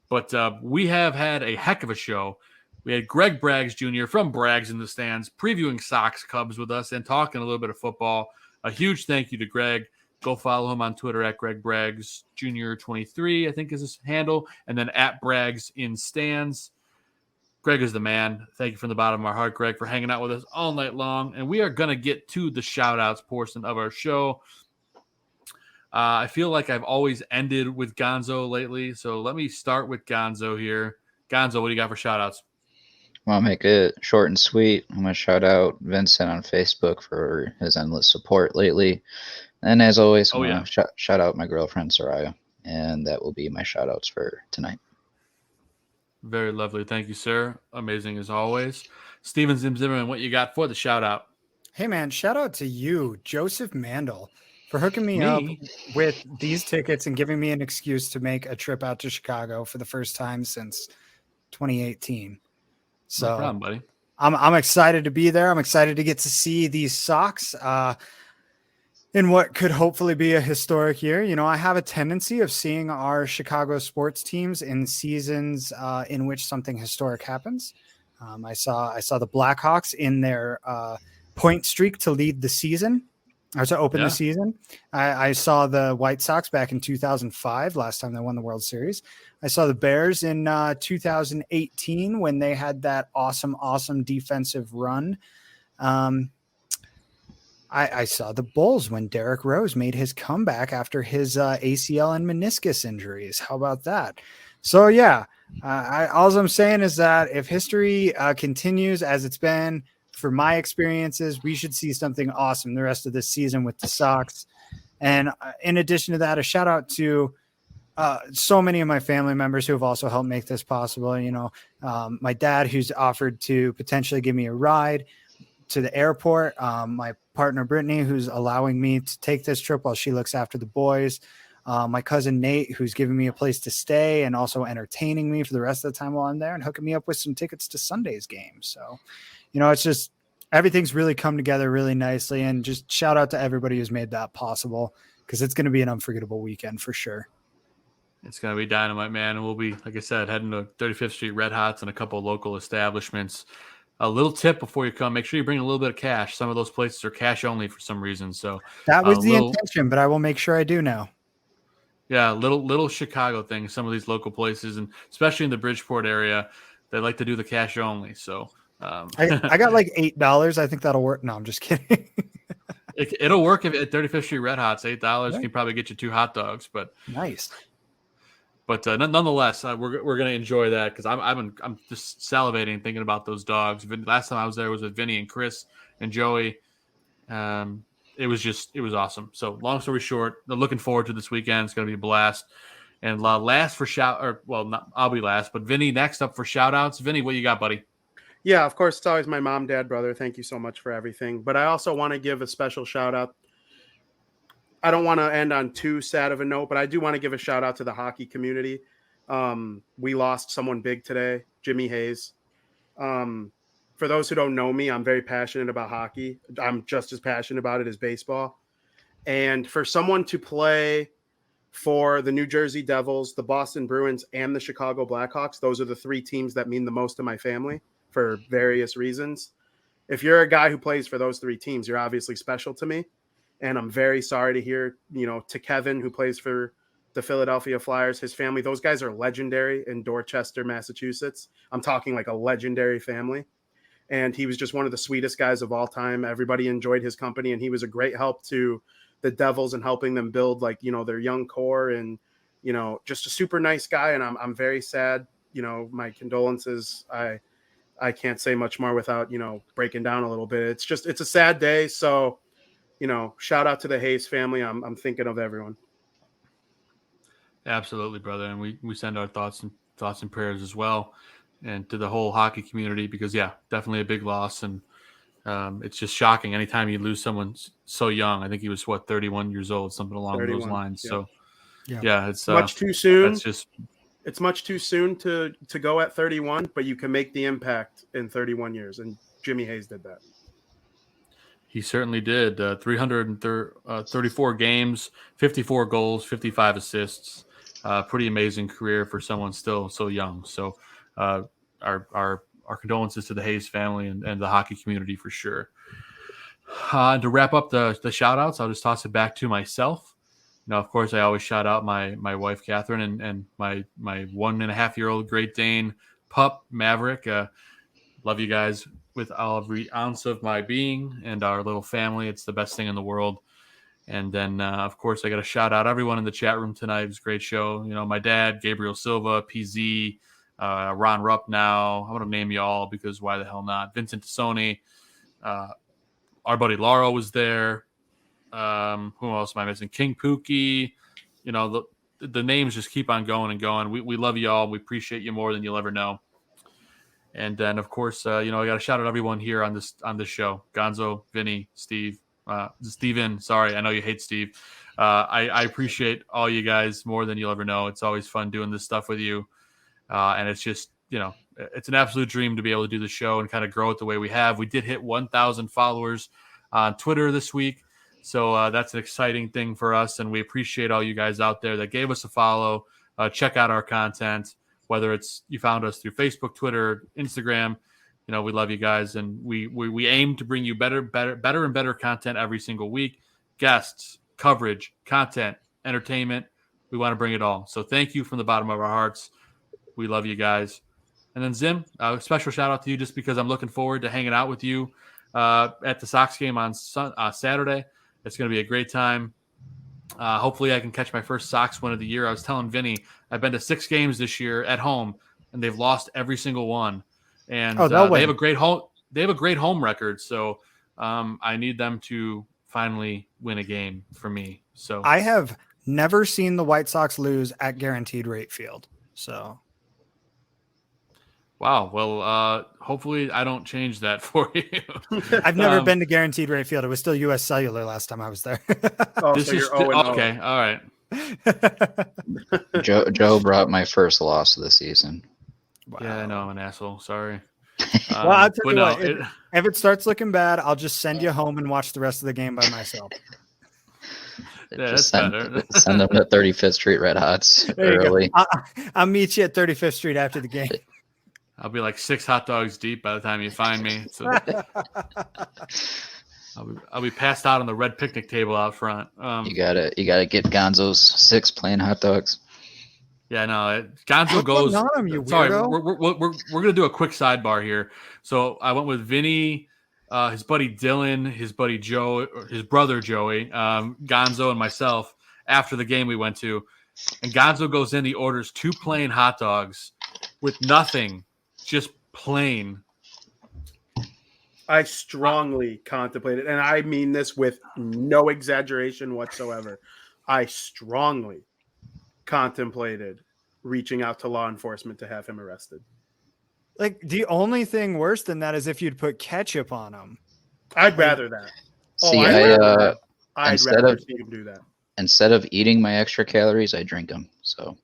But we have had a heck of a show. We had Greg Braggs Jr. from Braggs in the Stands previewing Sox Cubs with us and talking a little bit of football. A huge thank you to Greg. Go follow him on Twitter at Greg Braggs Jr. 23, I think is his handle, and then at Braggs in Stands. Greg is the man. Thank you from the bottom of our heart, Greg, for hanging out with us all night long. And we are going to get to the shout-outs portion of our show. I feel like I've always ended with Gonzo lately, so let me start with Gonzo here. Gonzo, what do you got for shout-outs? Well, I'll make it short and sweet. I'm going to shout out Vincent on Facebook for his endless support lately. And as always, shout out my girlfriend, Soraya. And that will be my shout outs for tonight. Very lovely. Thank you, sir. Amazing as always. Steven Zimmerman, what you got for the shout out? Hey, man, shout out to you, Joseph Mandel, for hooking me up with these tickets and giving me an excuse to make a trip out to Chicago for the first time since 2018. So no problem, buddy. I'm excited to be there. I'm excited to get to see these Sox in what could hopefully be a historic year. You know, I have a tendency of seeing our Chicago sports teams in seasons in which something historic happens. I saw the Blackhawks in their point streak to lead the season. Or to open the season. I saw the White Sox back in 2005, last time they won the World Series. I saw the Bears in 2018 when they had that awesome defensive run. I saw the Bulls when Derrick Rose made his comeback after his ACL and meniscus injuries. How about that? So, yeah, all I'm saying is that if history continues as it's been, for my experiences, we should see something awesome the rest of this season with the Sox. And in addition to that, a shout out to so many of my family members who have also helped make this possible. You know, my dad, who's offered to potentially give me a ride to the airport. My partner, Brittany, who's allowing me to take this trip while she looks after the boys. My cousin, Nate, who's giving me a place to stay and also entertaining me for the rest of the time while I'm there and hooking me up with some tickets to Sunday's game. So, you know, it's just everything's really come together really nicely, and just shout out to everybody who's made that possible, because it's going to be an unforgettable weekend for sure. It's going to be dynamite, man. And we'll be, like I said, heading to 35th Street Red Hots and a couple of local establishments. A little tip before you come, make sure you bring a little bit of cash. Some of those places are cash only for some reason. So that was the intention, but I will make sure I do now. Yeah, little Chicago thing. Some of these local places, and especially in the Bridgeport area, they like to do the cash only. So I got like $8. I think that'll work. No, I'm just kidding. It'll work if at 35th Street Red Hots. $8 can probably get you 2 hot dogs. But nice. But nonetheless, we're gonna enjoy that, because I'm just salivating thinking about those dogs. Last time I was there was with Vinny and Chris and Joey. It was awesome. So long story short, looking forward to this weekend. It's gonna be a blast. And last for I'll be last, but Vinny next up for shout outs. Vinny, what you got, buddy? Yeah, of course, it's always my mom, dad, brother. Thank you so much for everything. But I also want to give a special shout out. I don't want to end on too sad of a note, but I do want to give a shout out to the hockey community. We lost someone big today, Jimmy Hayes. For those who don't know me, I'm very passionate about hockey. I'm just as passionate about it as baseball. And for someone to play for the New Jersey Devils, the Boston Bruins, and the Chicago Blackhawks, those are the 3 teams that mean the most to my family for various reasons. If you're a guy who plays for those 3 teams, you're obviously special to me. And I'm very sorry to hear, to Kevin, who plays for the Philadelphia Flyers, his family, those guys are legendary in Dorchester, Massachusetts. I'm talking like a legendary family. And he was just one of the sweetest guys of all time. Everybody enjoyed his company, and he was a great help to the Devils and helping them build their young core, and, just a super nice guy. And I'm very sad, my condolences. I can't say much more without, breaking down a little bit. It's a sad day. So, shout out to the Hayes family. I'm thinking of everyone. Absolutely, brother. And we send our thoughts and prayers as well. and to the whole hockey community, because definitely a big loss. And it's just shocking anytime you lose someone so young. I think he was 31 years old, something along those lines. Yep. So it's much too soon. That's it's much too soon to go at 31, but you can make the impact in 31 years. And Jimmy Hayes did that. He certainly did. 334 games, 54 goals, 55 assists. Pretty amazing career for someone still so young. So our condolences to the Hayes family and the hockey community for sure. To wrap up the shout outs, I'll just toss it back to myself. Of course, I always shout out my wife, Catherine, and my 1.5-year-old Great Dane pup, Maverick. Love you guys with every ounce of my being, and our little family. It's the best thing in the world. And then, of course, I got to shout out everyone in the chat room tonight. It was a great show. My dad, Gabriel Silva, PZ, Ron Rupp now. I'm going to name you all because why the hell not? Vincent Tassoni, our buddy Lauro was there. Who else am I missing? King Pookie. The names just keep on going and going. We love you all. We appreciate you more than you'll ever know. And then, of course, I got to shout out everyone here on this show. Gonzo, Vinny, Steve, Steven. Sorry, I know you hate Steve. I appreciate all you guys more than you'll ever know. It's always fun doing this stuff with you. And it's just, it's an absolute dream to be able to do the show and kind of grow it the way we have. We did hit 1,000 followers on Twitter this week. So that's an exciting thing for us. And we appreciate all you guys out there that gave us a follow. Check out our content, whether it's you found us through Facebook, Twitter, Instagram. We love you guys. And we aim to bring you better and better content every single week. Guests, coverage, content, entertainment. We want to bring it all. So thank you from the bottom of our hearts. We love you guys. And then Zim, a special shout out to you just because I'm looking forward to hanging out with you at the Sox game on Saturday. It's going to be a great time. Hopefully I can catch my first Sox win of the year. I was telling Vinny, I've been to 6 games this year at home, and they've lost every single one. And they have a great home. They have a great home record. So I need them to finally win a game for me. So I have never seen the White Sox lose at Guaranteed Rate Field. So. Wow. Well, hopefully I don't change that for you. I've never been to Guaranteed Rate Field. It was still U.S. Cellular last time I was there. Okay. All right. Joe brought my first loss of the season. Wow. Yeah, I know. I'm an asshole. Sorry. Well, I'll tell you what. If it starts looking bad, I'll just send you home and watch the rest of the game by myself. That's better. Send them to 35th Street Red Hots early. I'll meet you at 35th Street after the game. I'll be like 6 hot dogs deep by the time you find me. So I'll be passed out on the red picnic table out front. You gotta get Gonzo's 6 plain hot dogs. Yeah, no, Gonzo goes. Sorry, we're gonna do a quick sidebar here. So I went with Vinny, his buddy Dylan, his buddy Joe, his brother Joey, Gonzo, and myself after the game we went to, and Gonzo goes in. He orders 2 plain hot dogs with nothing. Just plain. I strongly contemplated, and I mean this with no exaggeration whatsoever. I strongly contemplated reaching out to law enforcement to have him arrested. Like, the only thing worse than that is if you'd put ketchup on him. I'd rather that. I'd rather see him do that. Instead of eating my extra calories, I drink them. So.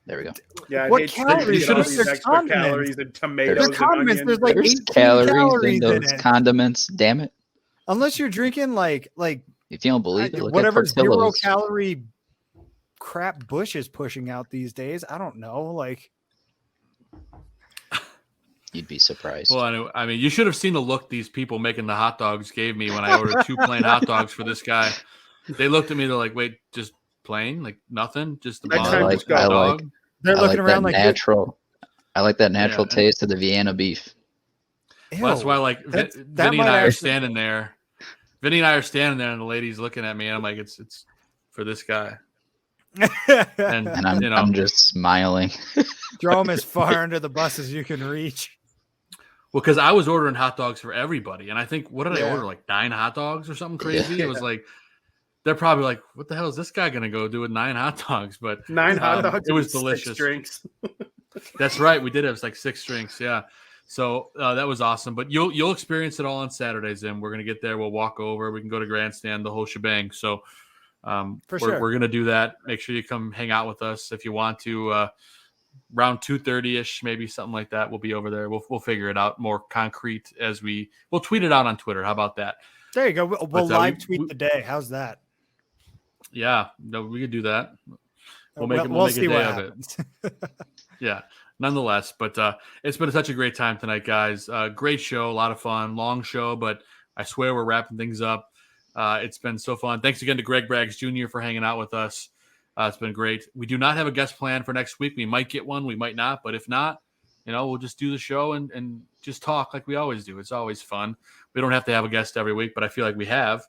There we go. Yeah, what calories? Extra calories and tomatoes. There's condiments. There's like 18 calories in those condiments. Damn it! Unless you're drinking like if you don't believe it, whatever 0 calorie crap Bush is pushing out these days. I don't know. Like, you'd be surprised. Well, I mean, you should have seen the look these people making the hot dogs gave me when I ordered 2 plain hot dogs for this guy. They looked at me. They're like, "Wait, just." Plain, like nothing, just the dog. They're looking around like natural. I like that natural taste of the Vienna beef. Well, that's why, Vinny and I are standing there. Vinny and I are standing there, and the lady's looking at me, and I'm like, "It's for this guy." And I'm just smiling. Throw them as far under the bus as you can reach. Well, because I was ordering hot dogs for everybody, and I think what did I order? Like 9 hot dogs or something crazy. Yeah. It was like. They're probably like, what the hell is this guy going to go do with 9 hot dogs? But 9 hot dogs. It was delicious. 6 drinks. That's right. We did have like 6 drinks. Yeah. So that was awesome. But you'll experience it all on Saturdays. And we're going to get there. We'll walk over. We can go to Grandstand, the whole shebang. So we're going to do that. Make sure you come hang out with us if you want to. Around 2:30ish, maybe something like that. We'll be over there. We'll figure it out more concrete as we'll tweet it out on Twitter. How about that? There you go. We'll live tweet the day. How's that? Yeah, no, we could do that. We'll make see a day what of happens. it. Yeah, nonetheless, but it's been such a great time tonight, guys. Great show, a lot of fun, long show, but I swear we're wrapping things up. It's been so fun. Thanks again to Greg Braggs Jr. for hanging out with us. It's been great. We do not have a guest plan for next week. We might get one, we might not, but if not, we'll just do the show and just talk like we always do. It's always fun. We don't have to have a guest every week, but I feel like we have,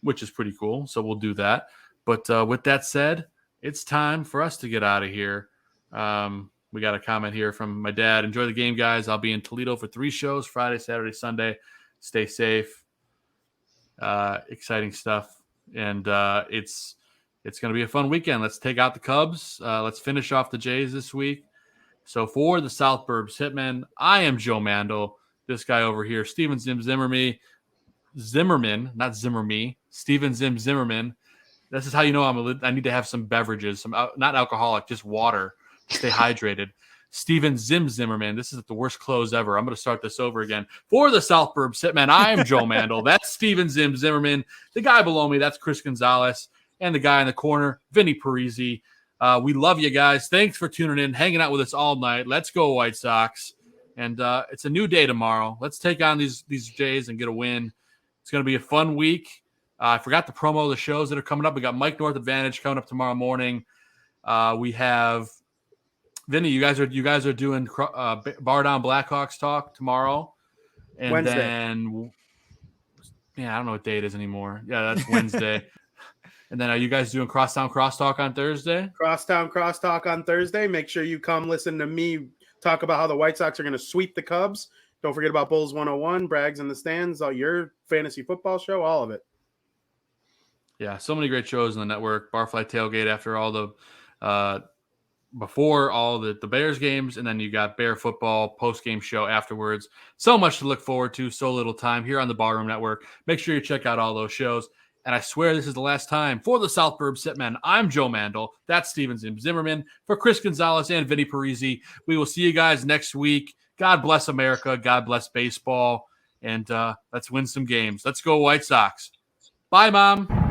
which is pretty cool. So we'll do that. But with that said, it's time for us to get out of here. We got a comment here from my dad. Enjoy the game, guys. I'll be in Toledo for 3 shows, Friday, Saturday, Sunday. Stay safe. Exciting stuff. And it's going to be a fun weekend. Let's take out the Cubs. Let's finish off the Jays this week. So for the South Burbs Hitmen, I am Joe Mandel. This guy over here, Steven Zimmerman, not Zimmerme, Steven Zimmerman. This is how you know I need to have some beverages, not alcoholic, just water to stay hydrated. Steven Zimmerman. This is the worst close ever. I'm going to start this over again. For the South Burbs Hitmen, I am Joe Mandel. That's Steven Zimmerman. The guy below me, that's Chris Gonzalez. And the guy in the corner, Vinny Parisi. We love you guys. Thanks for tuning in, hanging out with us all night. Let's go, White Sox. And it's a new day tomorrow. Let's take on these Jays and get a win. It's going to be a fun week. I forgot to promo the shows that are coming up. We got Mike North Advantage coming up tomorrow morning. We have Vinny. You guys are doing Bar Down Blackhawks talk tomorrow, and Wednesday. Then I don't know what day it is anymore. Yeah, that's Wednesday. And then are you guys doing Crosstown Crosstalk on Thursday? Crosstown Crosstalk on Thursday. Make sure you come listen to me talk about how the White Sox are going to sweep the Cubs. Don't forget about Bulls 101, Braggs in the Stands, all your fantasy football show, all of it. Yeah, so many great shows on the network. Barfly Tailgate after all the before all the Bears games, and then you got Bear football post-game show afterwards. So much to look forward to, so little time here on the Barroom Network. Make sure you check out all those shows. And I swear this is the last time. For the South Burbs Hitmen, I'm Joe Mandel. That's Steven Zimmerman. For Chris Gonzalez and Vinny Parisi, we will see you guys next week. God bless America. God bless baseball. And let's win some games. Let's go, White Sox. Bye, Mom.